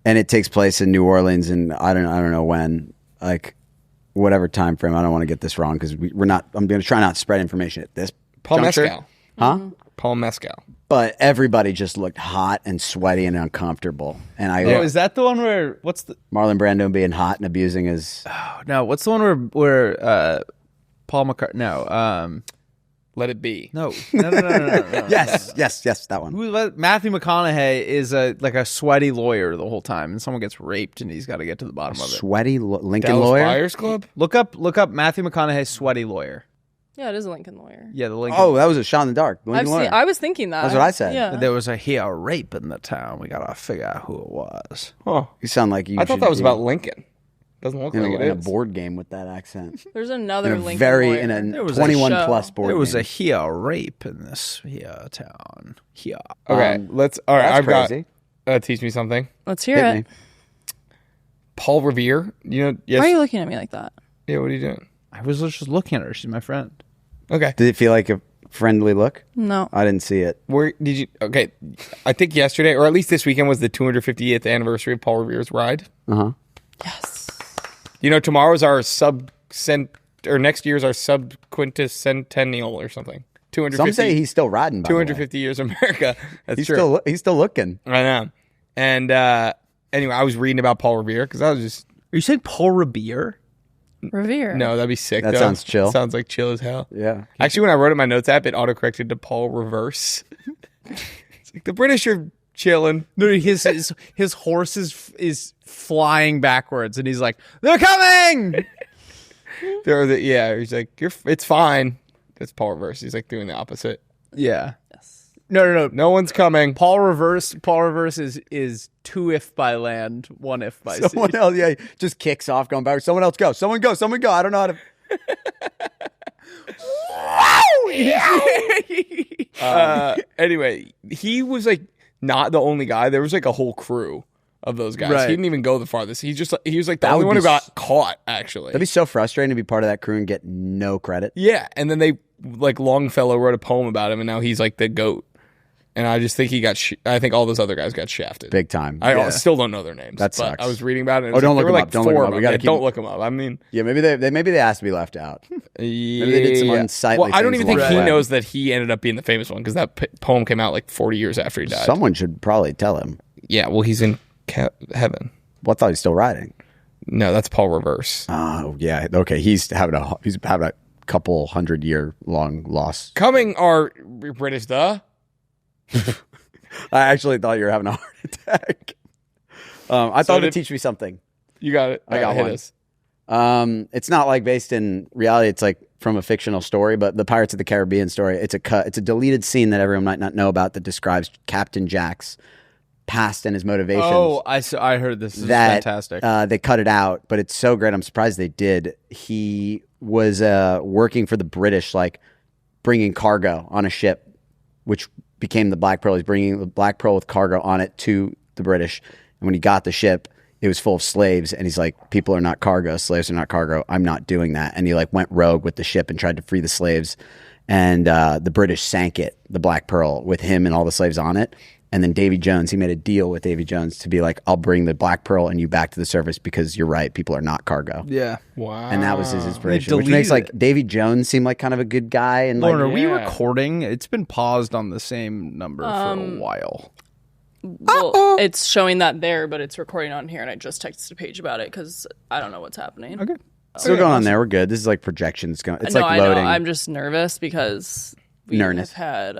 and it takes place in New Orleans, and I don't know when, like whatever time frame. I don't want to get this wrong because we're not. I'm going to try not to spread information at this Paul juncture. Mescal. Huh? Paul Mescal. But everybody just looked hot and sweaty and uncomfortable. And I Oh, is that the one where what's the Marlon Brando being hot and abusing his. no? What's the one where Paul McCartney? No, Let it be. no. Yes, that one. Matthew McConaughey is like a sweaty lawyer the whole time, and someone gets raped, and he's got to get to the bottom of it. Sweaty Lincoln Dallas lawyer. Buyers Club. Look up Matthew McConaughey sweaty lawyer. Yeah, it is a Lincoln lawyer. Yeah, the Lincoln. Oh, that was a shot in the dark. Lincoln lawyer. I was thinking that. That's what I said. Yeah. There was a rape in the town. We gotta figure out who it was. Oh, You sound like you. I thought should that was be about Lincoln. Doesn't look in like a, it in a is. board game with that accent. There's another In a Lincoln very lawyer. in There a was a 21 show. plus board. There was game. a rape in this town. Here. Okay, let's. All right, That's I've crazy. got. Teach me something. Let's hear Hit it. me. Paul Revere. You know? Yes. Why are you looking at me like that? Yeah. What are you doing? I was just looking at her. She's my friend. Okay. Did it feel like a friendly look? No. I didn't see it. Where did you? Okay, I think yesterday, or at least this weekend, was the 250th anniversary of Paul Revere's ride. Yes. You know, tomorrow's our or next year's our sub-quinticentennial or something. 250. Some say he's still riding. By the way. 250 years of America. That's He's true. he's still looking. I know. And anyway, I was reading about Paul Revere because I was just Are you saying Paul Revere? Revere. no, that'd be sick. That though. sounds chill. Sounds like chill as hell. Yeah. Actually, when I wrote it in my notes app, it autocorrected to Paul Reverse. It's like the British are chilling. No, his horse is flying backwards, and he's like, "They're coming!" He's like, it's fine. It's Paul Reverse. He's like doing the opposite. Yeah. Yes. No. No one's coming. Paul Reverse is 2 if by land, 1 if by sea. Someone else, yeah, just kicks off going backwards. Someone else go. Someone go. Someone go. I don't know how to. Anyway, he was like not the only guy. There was like a whole crew of those guys. Right. He didn't even go the farthest. He was like the That only would one be who got caught, actually. That'd be so frustrating to be part of that crew and get no credit. Yeah, and then they like Longfellow wrote a poem about him, and now he's like the GOAT. And I just think he got. I think all those other guys got shafted. Big time. I still don't know their names. That but sucks. I was reading about it. And Oh, don't there look were them like up. Don't look four them of up. We them. gotta Yeah, keep don't them- look them up. I mean, Yeah, maybe they asked to be left out. maybe they did some unsightly Well, I don't things even think along he the way. knows that he ended up being the famous one because that poem came out like 40 years after he died. Someone should probably tell him. Yeah, well, he's in heaven. Well, I thought he's still riding. No, that's Paul Reverse. Oh yeah, okay. He's having a couple 100-year long loss. Coming are British, duh. I actually thought you were having a heart attack. I thought it'd teach me something. You got it. I got hit one. us. It's not like based in reality. It's like from a fictional story, but the Pirates of the Caribbean story. It's a deleted scene that everyone might not know about that describes Captain Jack's past and his motivations. Oh, I heard this. This is that fantastic. they cut it out, but it's so great. I'm surprised they did. He was working for the British, like bringing cargo on a ship, which became the Black Pearl. He's bringing the Black Pearl with cargo on it to the British. And when he got the ship, it was full of slaves. And he's like, people are not cargo. Slaves are not cargo. I'm not doing that. And he like went rogue with the ship and tried to free the slaves. and the British sank it, the Black Pearl, with him and all the slaves on it. And then Davy Jones, he made a deal with Davy Jones to be like, I'll bring the Black Pearl and you back to the surface because you're right, people are not cargo. Yeah. Wow. And that was his inspiration, They which makes like deleted Davy Jones seem like kind of a good guy. And Lauren, like, are we recording? It's been paused on the same number for a while. Well, it's showing that there, but it's recording on here, and I just texted Paige about it because I don't know what's happening. Okay. still going on there. We're good. This is like projections going. It's no, like loading. I know. I'm just nervous because we have had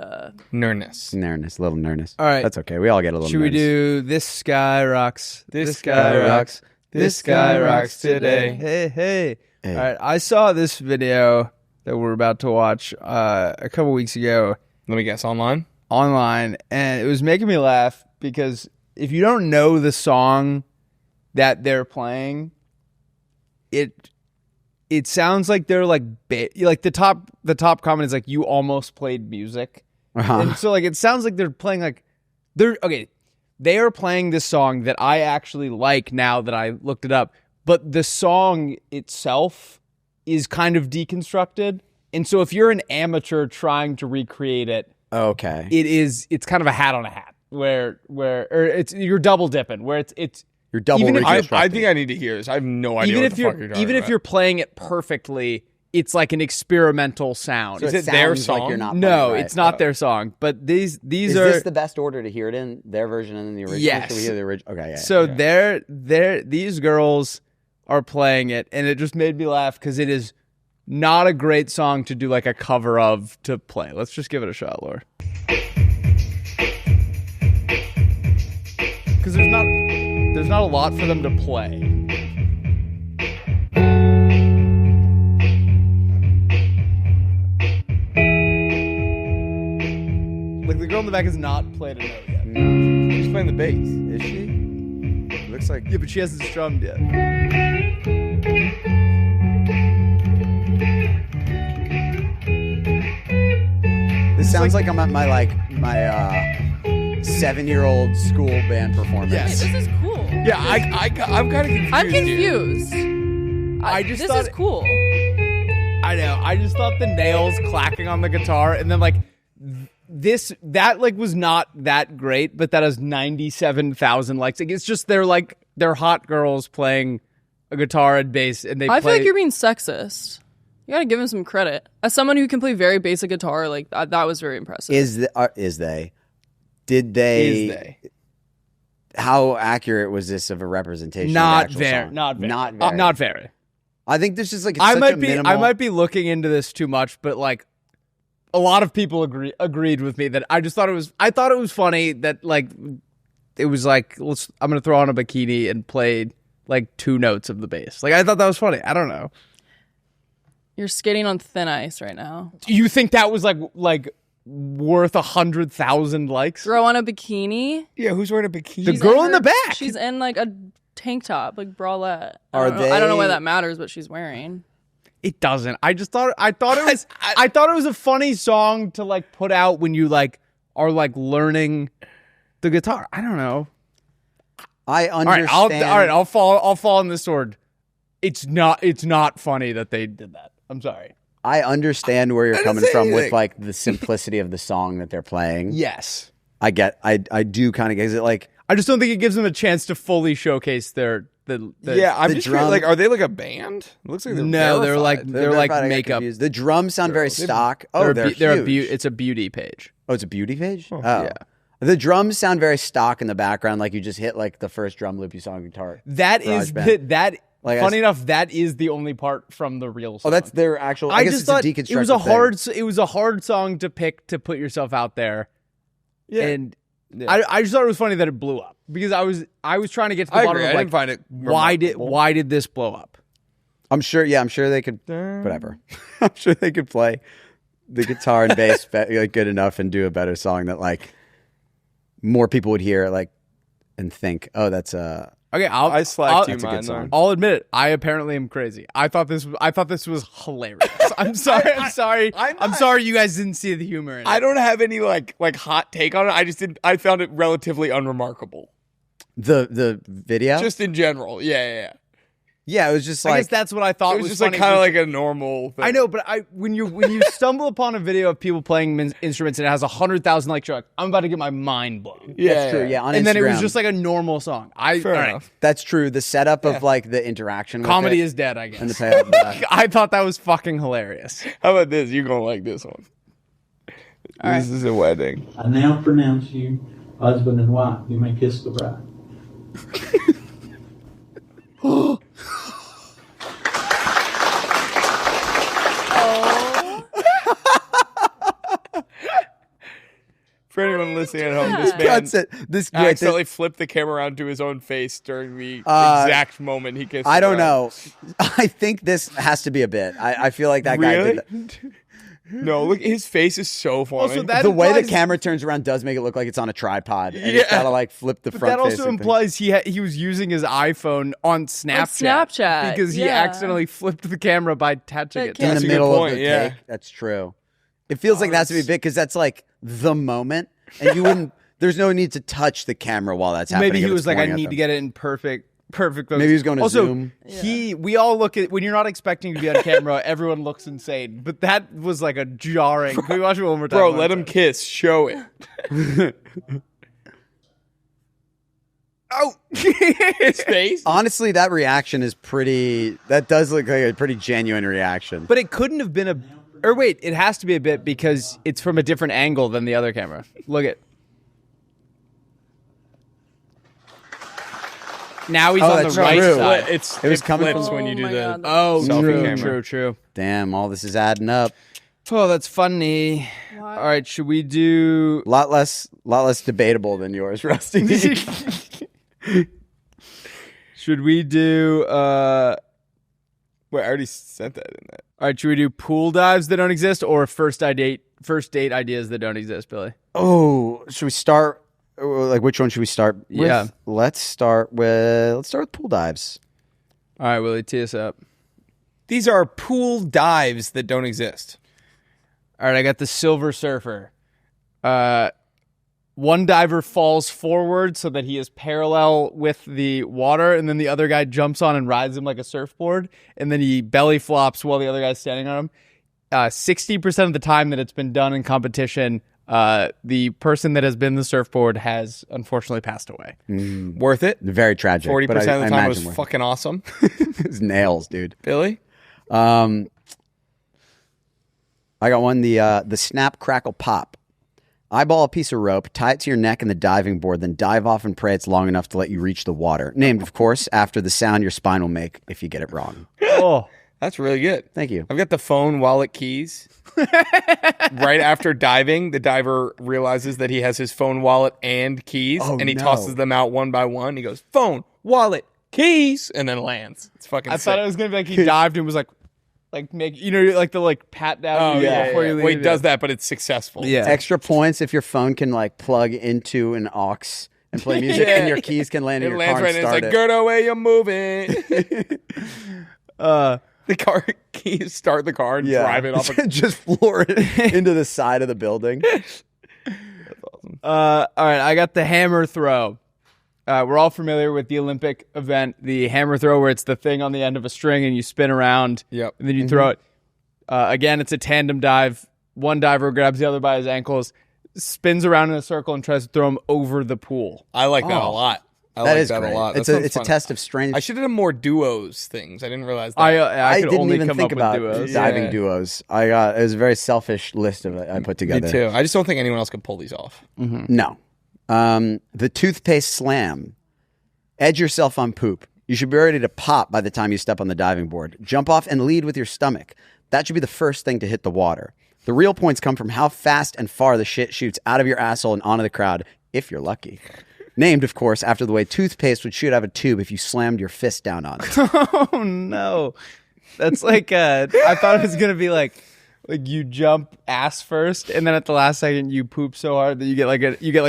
Nerness. Nervous, a little nervous. All right. That's okay. We all get a little Should nervous. we do This Sky Rocks? This Sky Rocks. This Sky Rocks today. Hey. All right. I saw this video that we're about to watch a couple weeks ago Let me guess, online? online, and it was making me laugh because if you don't know the song that they're playing, it sounds like they're like the top comment is like, you almost played music. And so like it sounds like they're playing like they are playing this song that I actually like now that I looked it up, but the song itself is kind of deconstructed. And so if you're an amateur trying to recreate it, Okay. it's kind of a hat on a hat where it's you're double dipping where it's You're double even if- reconstructing. I think I need to hear this. I have no idea even what if the you're fuck you're talking even if about. you're playing it perfectly, it's like an experimental sound. So Is it their sounds like song? you're not No, playing, right? it's not their song, but these Is are this the best order to hear it in? Their version and then the original? Yes. Should we hear the original? Okay, yeah. so these girls are playing it, and it just made me laugh because it is not a great song to do like a cover of to play. Let's just give it a shot, Laura. Because there's not a lot for them to play. Like the girl in the back has not played a note yet. She's playing the bass. Is she? Looks like. Yeah, but she hasn't strummed yet. This sounds like I'm at my 7-year-old school band performance. Yes. This is cool. Yeah, I'm kind of confused. I'm here. confused. I just this thought is cool. I know. I just thought the nails clacking on the guitar, and then like that was not that great, but that has 97,000 likes. Like, it's just they're hot girls playing a guitar and bass, and they. I feel play, like you're being sexist. You gotta give him some credit. As someone who can play very basic guitar, like that was very impressive. Did they? Is they? How accurate was this of a representation? Not of the actual very. song? Not very. Not very. Not very. I think this is like. It's I such might a be. minimal... I might be looking into this too much, but like. A lot of people agreed with me that I just thought it was. I thought it was funny that like it was like I'm gonna throw on a bikini and play like 2 notes of the bass. Like I thought that was funny. I don't know. You're skating on thin ice right now. Do you think that was like worth 100,000 likes? Throw on a bikini. Yeah, who's wearing a bikini? The girl in the back. She's in like a tank top, like bralette. Are I don't know why they- that matters, but she's wearing. It doesn't. I thought it was. I thought it was a funny song to like put out when you like are like learning the guitar. I don't know. I All right, understand. I'll fall on this sword. It's not funny that they did that. I'm sorry. I understand where you're didn't coming say from with anything. like the simplicity of the song that they're playing. Yes. I do kind of get it. Like I just don't think it gives them a chance to fully showcase their yeah, I'm the just drum- curious, like, are they like a band? It looks like they're No, they're like verified. they're like verified, I got makeup. confused. The drums sound very stock. They're Oh, they're huge. it's a beauty page. Oh, it's a beauty page? Oh, yeah. The drums sound very stock in the background, like you just hit like the first drum loop you saw on guitar. That is GarageBand. that. Like, funny enough, that is the only part from the real song. Oh, that's their actual. I guess just it's thought a it was a deconstructed thing. it was a hard song to pick to put yourself out there. Yeah. And Yeah. I just thought it was funny that it blew up because I was trying to get to the I bottom agree. of I like didn't find it why did this blow up? I'm sure. Yeah, I'm sure they could. Whatever. I'm sure they could play the guitar and bass like, good enough and do a better song that like more people would hear like and think, oh, that's a. Okay, I slacked you That's a good mine. song. I'll admit it. I apparently am crazy. I thought this was hilarious. I'm sorry. I'm sorry you guys didn't see the humor in it. I don't have any like hot take on it. I just did. I found it relatively unremarkable. The video. Just in general. Yeah. Yeah, it was just I like guess that's what I thought It was was just like funny. kind of like a normal thing. I know, but when you stumble upon a video of people playing instruments and it has 100,000 likes, you're like, I'm about to get my mind blown. that's true. Yeah, on And then it was Instagram. just like a normal song. Fair enough. That's true. The setup of like the interaction with Comedy it is dead, I guess. and the payoff. I thought that was fucking hilarious. How about this? You're going to like this one. This is a wedding. I now pronounce you husband and wife. You may kiss the bride. For anyone listening at home, this man Cuts it. This great. accidentally flipped the camera around to his own face during the exact moment he kissed I the don't bride. know. I think this has to be a bit. I feel like that guy Really? did that. No, look, his face is so funny. Also, that The way the implies- camera turns around does make it look like it's on a tripod. And Yeah. it's gotta like flip the But front that also facing thing. implies he was using his iPhone on Snapchat. Snapchat, Because he yeah. accidentally flipped the camera by touching That it. can't- in That's the a good middle point, of the yeah. take. That's true. It feels like that has to be big because that's like the moment, and you wouldn't. There's no need to touch the camera while that's happening. Maybe he if was it's like, I pointing at need them. to get it in perfect focus. Maybe he was going to also, Zoom. we all look at, when you're not expecting to be on camera, everyone looks insane. But that was like a jarring. Can we watch it one more time? Bro, let him kiss. Show it. Oh! His face. Honestly, that reaction is pretty. That does look like a pretty genuine reaction. But it couldn't have been a. Or wait, it has to be a bit because it's from a different angle than the other camera. Look at. Now he's on the that's right true. side. It was coming flips from- when you do Oh my the God, Oh, selfie true, camera. true. Damn, all this is adding up. Oh, that's funny. Why? All right, should we do? A lot less debatable than yours, Rusty. Should we do? Wait, I already sent that in that. All right, should we do pool dives that don't exist or first date ideas that don't exist, Billy? Oh, should we start? Like, which one should we start with? Yeah. Let's start with pool dives. All right, Willie, tee us up. These are pool dives that don't exist. All right, I got the Silver Surfer. One diver falls forward so that he is parallel with the water, and then the other guy jumps on and rides him like a surfboard, and then he belly flops while the other guy's standing on him. 60% of the time that it's been done in competition, the person that has been the surfboard has unfortunately passed away. Worth it. Very tragic. 40% but of the time imagine was worth fucking awesome. it. His nails, dude. Billy? I got one. The snap, crackle, pop. Eyeball a piece of rope, tie it to your neck in the diving board, then dive off and pray it's long enough to let you reach the water. Named, of course, after the sound your spine will make if you get it wrong. Oh, That's really good. Thank you. I've got the phone, wallet, keys. Right after diving, the diver realizes that he has his phone, wallet, and keys, Oh, and he no. tosses them out one by one. He goes, phone, wallet, keys, and then lands. It's fucking I sick. thought it was gonna be like he dived and was like make like the like pat down. Oh, yeah. before you leave. Well, he does that, but it's successful. Yeah. Extra points if your phone can like plug into an aux and play music, Yeah. and your keys can land in It your lands car right and in. It's start like, it. good away, you're moving. The car keys start the car and drive it off. Just floor it into the side of the building. All right, I got the hammer throw. We're all familiar with the Olympic event, the hammer throw, where it's the thing on the end of a string and you spin around. Yep. And then you throw it. Again, it's a tandem dive. One diver grabs the other by his ankles, spins around in a circle, and tries to throw him over the pool. I like that a lot. I That like is that great. a lot. That It's a sounds fun. test of strength. I should have done more duos things. I didn't realize that. I could didn't only even come think up about with duos. diving Yeah. duos. It was a very selfish list of I put together. Me too. I just don't think anyone else could pull these off. No. The toothpaste slam. Edge yourself on poop. You should be ready to pop by the time you step on the diving board. Jump off and lead with your stomach. That should be the first thing to hit the water. The real points come from how fast and far the shit shoots out of your asshole and onto the crowd, if you're lucky. Named, of course, after the way toothpaste would shoot out of a tube if you slammed your fist down on it. Oh no, that's like I thought it was gonna be like you jump ass first, and then at the last second you poop so hard that you get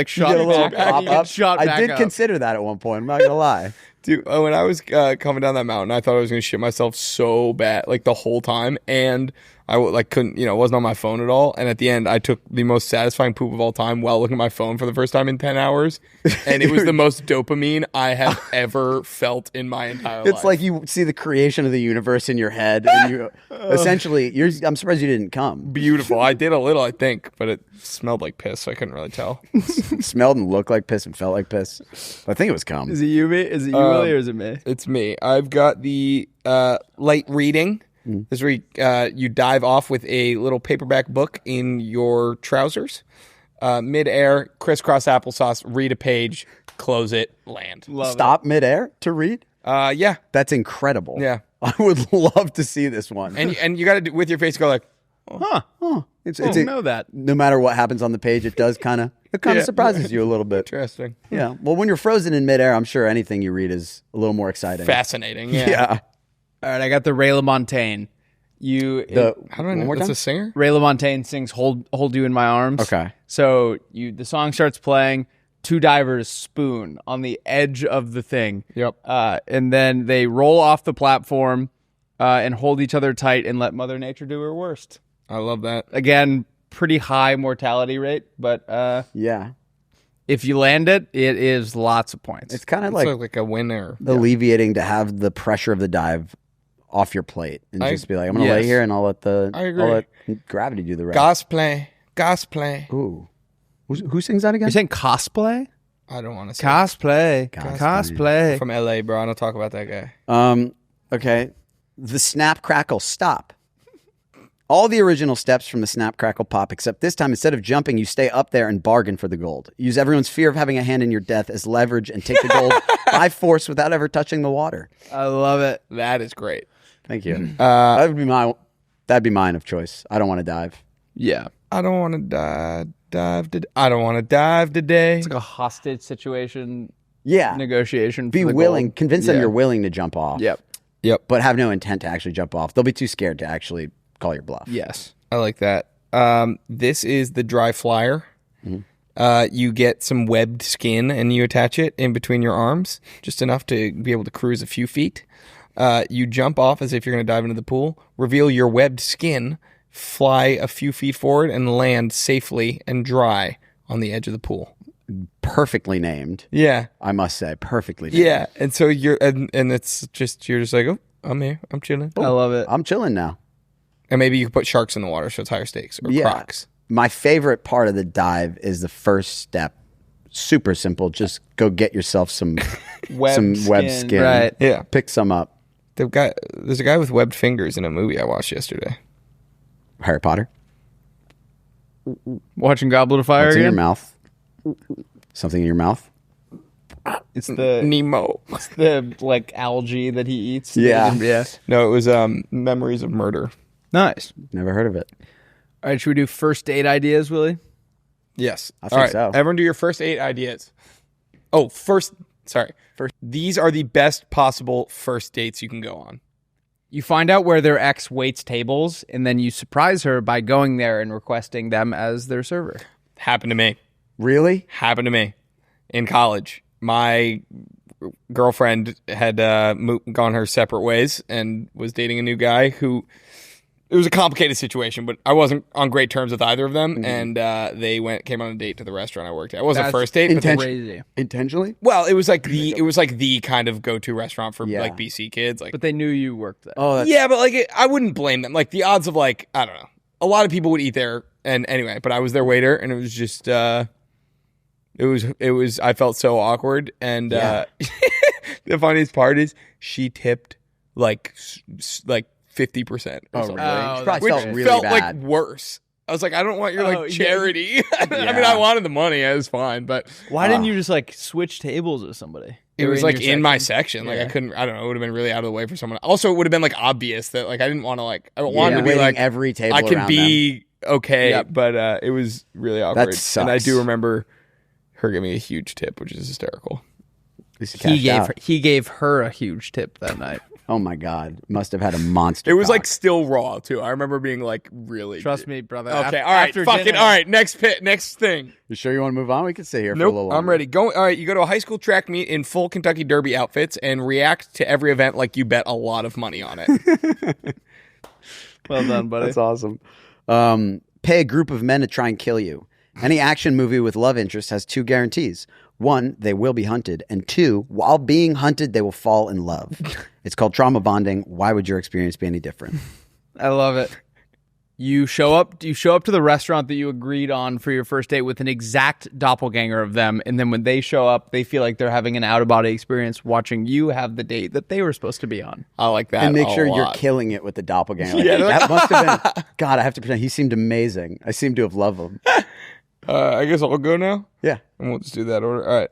shot Get a little back. pop You get up. shot I back did up. consider that at one point. I'm not gonna lie. Dude, when I was coming down that mountain, I thought I was going to shit myself so bad, like the whole time. And I couldn't, it wasn't on my phone at all. And at the end, I took the most satisfying poop of all time while looking at my phone for the first time in 10 hours. And it was the most dopamine I have ever felt in my entire life. It's like you see the creation of the universe in your head, and you essentially, I'm surprised you didn't come. Beautiful. I did a little, I think, but it smelled like piss, so I couldn't really tell. It smelled and looked like piss and felt like piss. I think it was cum. Is it you, me? Is it you, Willy, or is it me? It's me. I've got the light reading. This is where you dive off with a little paperback book in your trousers. Mid-air, crisscross applesauce, read a page, close it, land. Stop midair to read? Yeah. That's incredible. Yeah. I would love to see this one. And you got to, with your face, go like, It's know that. No matter what happens on the page, it does kind of surprises you a little bit. interesting. Yeah. Well, when you're frozen in midair, I'm sure anything you read is a little more exciting. Fascinating. Yeah. Yeah. All right, I got the Ray LaMontagne. How do I know? One more That's time? a singer? Ray LaMontagne sings "Hold You in My Arms." Okay. So the song starts playing. Two divers spoon on the edge of the thing. Yep. And then they roll off the platform and hold each other tight and let Mother Nature do her worst. I love that. Again, pretty high mortality rate, but Yeah. if you land it, it is lots of points. It's kind of It's like like a winner. alleviating to have the pressure of the dive off your plate and just be like, I'm going to lay yes. here and I'll let agree. gravity do the rest. Cosplay. Ooh. Who sings that again? You're saying cosplay? I don't want to say Cosplay. from LA, bro. I don't talk about that guy. Okay. The snap, crackle, stop. All the original steps from the snap, crackle, pop, except this time, instead of jumping, you stay up there and bargain for the gold. Use everyone's fear of having a hand in your death as leverage and take the gold by force without ever touching the water. I love it. That is great. Thank you. That'd be mine of choice. I don't want to dive. Yeah. I don't want to dive. I don't want to dive today. It's like a hostage situation Yeah. negotiation. Be for the willing. gold. Convince them Yeah. you're willing to jump off. Yep. But have no intent to actually jump off. They'll be too scared to actually call your bluff. Yes. I like that. This is the dry flyer. You get some webbed skin and you attach it in between your arms, just enough to be able to cruise a few feet. You jump off as if you're going to dive into the pool, reveal your webbed skin, fly a few feet forward, and land safely and dry on the edge of the pool. Perfectly named. Yeah. I must say. Perfectly named. Yeah. And so you're it's just, you're just like, oh, I'm here. I'm chilling. I love it. I'm chilling now. And maybe you could put sharks in the water so it's higher stakes, or crocs. My favorite part of the dive is the first step. Super simple. Just go get yourself some web skin. Right. Yeah. Pick some up. There's a guy with webbed fingers in a movie I watched yesterday. Harry Potter. Watching Goblet of Fire What's in your again? mouth? Something in your mouth? It's the Nemo. like algae that he eats. Yeah. Yeah. No, it was Memories of Murder. Nice. Never heard of it. All right, should we do first date ideas, Willy? Yes. I think so. Everyone do your first 8 ideas. Oh, first. These are the best possible first dates you can go on. You find out where their ex waits tables, and then you surprise her by going there and requesting them as their server. Happened to me. Really? Happened to me in college. My girlfriend had gone her separate ways and was dating a new guy who... It was a complicated situation, but I wasn't on great terms with either of them, and they came on a date to the restaurant I worked at. It wasn't a first date, but Crazy. Intentionally? well, it was like the kind of go-to restaurant for Yeah. like BC kids. Like, But they knew you worked there. Oh, that's, yeah, but like I wouldn't blame them. Like the odds of like I don't know, a lot of people would eat there, and anyway, but I was their waiter, and it was just it was. I felt so awkward, and the funniest part is she tipped like 50% or something. She probably felt really felt bad. like worse. I was like, I don't want your Oh, like yeah. charity. I mean, I wanted the money. It was fine, but Why didn't you just like switch tables with somebody? it Or was like your in my section. Like I couldn't. I don't know. It would have been really out of the way for someone. Also, it would have been like obvious that like I didn't want to like. I wanted to be waiting like every table I can around be okay, Yep. but it was really awkward. sucks. And I do remember her giving me a huge tip, which is hysterical. At least you cashed out. He gave her a huge tip that night. Oh my God. Must have had a monster. It was like cock. still raw too. I remember being like really. Trust me, brother. Okay, all right, fuck it. All right, next thing. You sure you want to move on? We can stay here for a little Nope, longer. I'm ready. All right, you go to a high school track meet in full Kentucky Derby outfits and react to every event like you bet a lot of money on it. Well done, buddy. That's awesome. Pay a group of men to try and kill you. Any action movie with love interest has 2 guarantees. 1, they will be hunted. And 2, while being hunted, they will fall in love. It's called trauma bonding. Why would your experience be any different? I love it. You show up to the restaurant that you agreed on for your first date with an exact doppelganger of them, and then when they show up, they feel like they're having an out-of-body experience watching you have the date that they were supposed to be on. I like that. And make a sure you're lot. killing it with the doppelganger. Like, that must have been... God, I have to pretend. He seemed amazing. I seem to have loved him. I guess I'll go now. Yeah. And we'll just do that order. All right.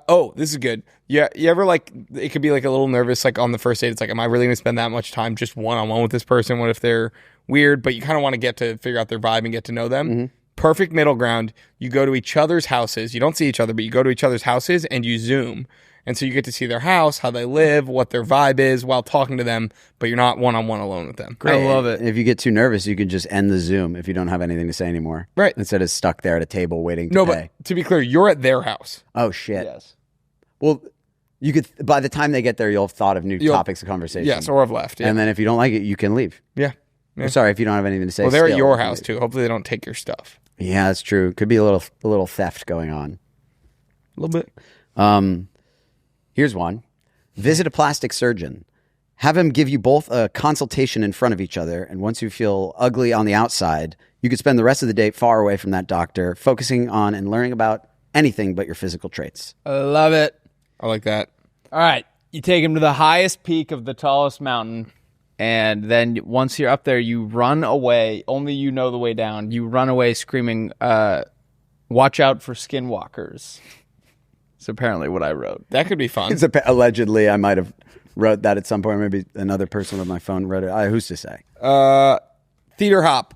Oh, this is good. Yeah, you ever like it could be like a little nervous like on the first date. It's like, am I really going to spend that much time just one-on-one with this person? What if they're weird? But you kind of want to get to figure out their vibe and get to know them. Mm-hmm. Perfect middle ground. You go to each other's houses. You don't see each other, but you go to each other's houses and you Zoom. And so you get to see their house, how they live, what their vibe is while talking to them, but you're not one-on-one alone with them. Great. I love it. If you get too nervous, you can just end the Zoom if you don't have anything to say anymore. Right. Instead of stuck there at a table waiting to pay. But to be clear, you're at their house. Oh, shit. Yes. Well, you could. By the time they get there, you'll have thought of new topics of conversation. Yes, or have left. Yeah. And then if you don't like it, you can leave. Yeah. I'm sorry, if you don't have anything to say. Well, they're at still, your house, too. Hopefully they don't take your stuff. Yeah, that's true. Could be a little theft going on. A little bit. Here's one. Visit a plastic surgeon. Have him give you both a consultation in front of each other, and once you feel ugly on the outside, you could spend the rest of the day far away from that doctor, focusing on and learning about anything but your physical traits. I love it. I like that. All right. You take him to the highest peak of the tallest mountain, and then once you're up there, you run away. Only you know the way down. You run away screaming, watch out for skinwalkers. It's apparently what I wrote. That could be fun. Allegedly, I might have wrote that at some point. Maybe another person with my phone wrote it. Who's to say? Theater hop.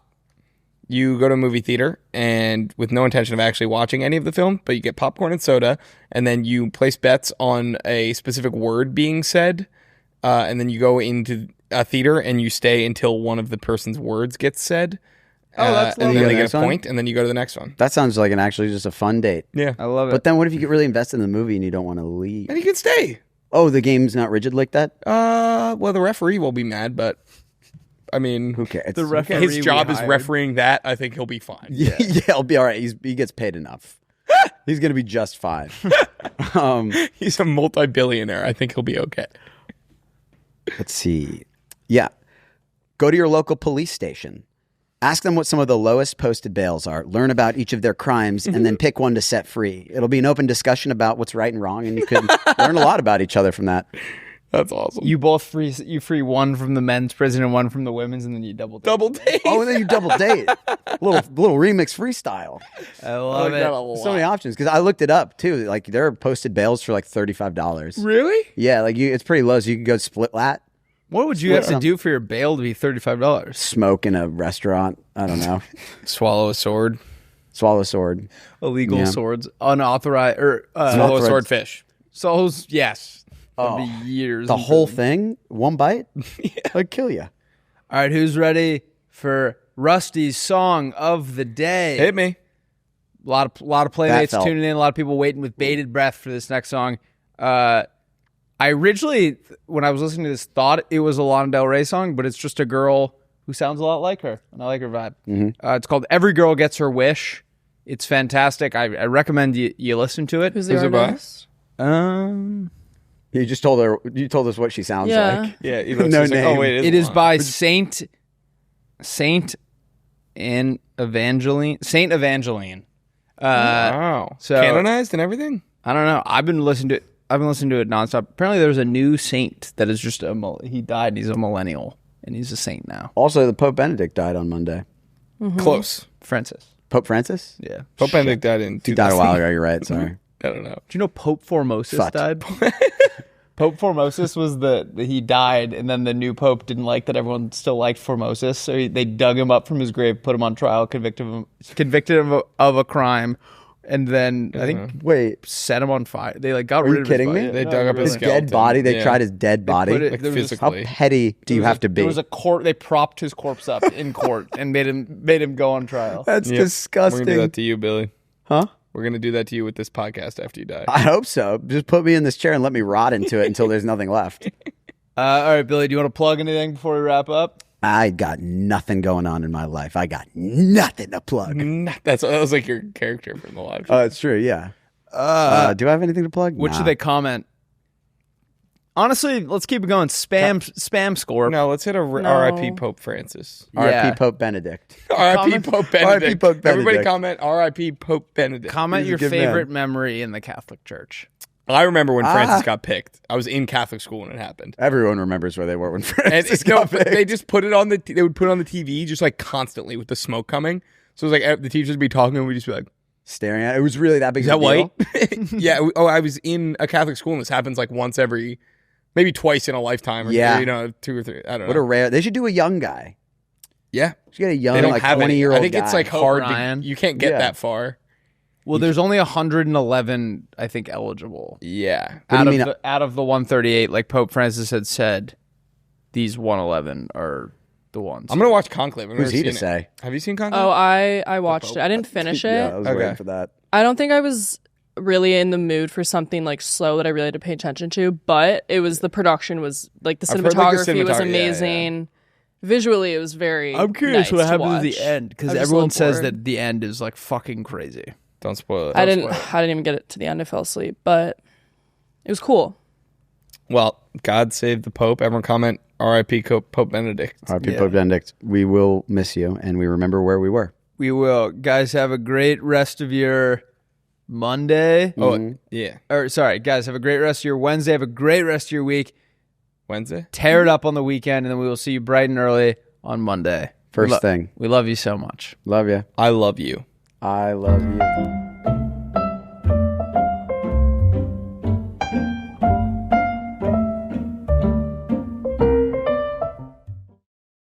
You go to a movie theater and with no intention of actually watching any of the film, but you get popcorn and soda, and then you place bets on a specific word being said, and then you go into a theater and you stay until one of the person's words gets said. Oh, that's and lovely. then they get a point, and then you go to the next one. That sounds like actually just a fun date. Yeah. I love it. But then what if you get really invested in the movie and you don't want to leave? And you can stay. Oh, the game's not rigid like that? Well, the referee will be mad, but I mean, Who cares? The referee his job we is hired. refereeing that. I think he'll be fine. Yeah, he'll be all right. He gets paid enough. He's going to be just fine. He's a multi-billionaire. I think he'll be okay. Let's see. Yeah. Go to your local police station. Ask them what some of the lowest posted bails are. Learn about each of their crimes and then pick one to set free. It'll be an open discussion about what's right and wrong, and you can learn a lot about each other from that. That's awesome. You both free one from the men's prison and one from the women's, and then you double date. Oh, and then you double date. little remix freestyle. I love it. So many options because I looked it up too. Like there are posted bails for like $35. Really? Yeah, like it's pretty low. So you can go split lat, What would you have to do for your bail to be $35? smoke in a restaurant. I don't know. Swallow a sword. Swallow a sword. Illegal swords, unauthorized, or Swallow a swordfish. souls. Yes, that'd be years. The in whole prison. thing, one bite, I'd kill you. All right, who's ready for Rusty's song of the day? Hit me. A lot of playmates felt- tuning in. A lot of people waiting with bated breath for this next song. I originally, when I was listening to this, thought it was a Lana Del Rey song, but it's just a girl who sounds a lot like her, and I like her vibe. It's called "Every Girl Gets Her Wish." It's fantastic. I recommend you listen to it. Who's the Who's it by? artist? You just told her. You told us what she sounds Yeah. like. Yeah. No name. Oh, wait. It is by Saint and Evangeline. Saint Evangeline. Wow. so- Canonized and everything? I don't know. I've been listening to it nonstop. Apparently, there's a new saint that is just he died. He's a millennial, and he's a saint now. Also, the Pope Benedict died on Monday. Close. Francis. Pope Francis? Yeah. Pope Benedict died in He died a while ago. You're right. Sorry. I don't know. Do you know Pope Formosus Fucked. died? Pope Formosus was he died, and then the new pope didn't like that everyone still liked Formosus, so they dug him up from his grave, put him on trial, convicted him of a crime, and then I think Wait. set him on fire. They got Are rid you of kidding his me? body. They No, dug up really. his His skeleton. dead body. They Yeah. tried his dead body. put it- Like there was a- How physically. petty do you have to be? There was a court. They propped his corpse up in court and made him go on trial. That's Yep. We're disgusting. going to do that to you, Billy. Huh? We're going to do that to you with this podcast after you die. I hope so. Just put me in this chair and let me rot into it until there's nothing left. All right, Billy, do you want to plug anything before we wrap up? I got nothing going on in my life. I got nothing to plug. That was like your character from the live show. Oh, it's true. Yeah. Do I have anything to plug? What Nah. should they comment? Honestly, let's keep it going. Spam score. No, let's hit a R.I.P. Pope Francis. Yeah. R.I.P. Pope Benedict. R.I.P. Pope Benedict. R.I.P. Pope Benedict. Everybody comment R.I.P. Pope Benedict. Comment He's a your good favorite man. memory in the Catholic Church. I remember when Francis got picked. I was in Catholic school when it happened. Everyone remembers where they were when And Francis got picked. they just put it on they would put it on the TV just like constantly with the smoke coming. So it was like the teachers would be talking and we'd just be like, Staring at it. It was really that big is of that a deal? white? Yeah. I was in a Catholic school and this happens like once every, maybe twice in a lifetime or Yeah. 2 or 3. I don't know. What a rare. They should do a young guy. Yeah. Should get a young, They don't like have 20-year-old I think it's guy. like Pope hard Ryan. you can't get Yeah. that far. Well, there's only 111, I think, eligible. Yeah. What do you mean? Out of the 138, like Pope Francis had said, these 111 are the ones. I'm gonna watch Conclave. I've Who's never he to seen it. say? Have you seen Conclave? Oh, I watched it. I didn't finish it. Yeah, I was Okay. waiting for that. I don't think I was really in the mood for something like slow that I really had to pay attention to, but it was the production was like the I've heard, like, the cinematography was cinematography- yeah, yeah. amazing. Visually, it was very. I'm curious nice what to happens at the watch. end because I was just a everyone little says bored. that the end is like fucking crazy. Don't spoil it. I didn't even get it to the end. I fell asleep, but it was cool. Well, God save the Pope. Everyone comment R.I.P. Pope Benedict. R.I.P. Yeah. Pope Benedict. We will miss you, and we remember where we were. We will, guys. Have a great rest of your Monday. Oh, yeah. Or sorry, guys. Have a great rest of your Wednesday. Have a great rest of your week. Wednesday? Tear it up on the weekend, and then we will see you bright and early on Monday. First thing. We love you so much. Love you. I love you. I love you.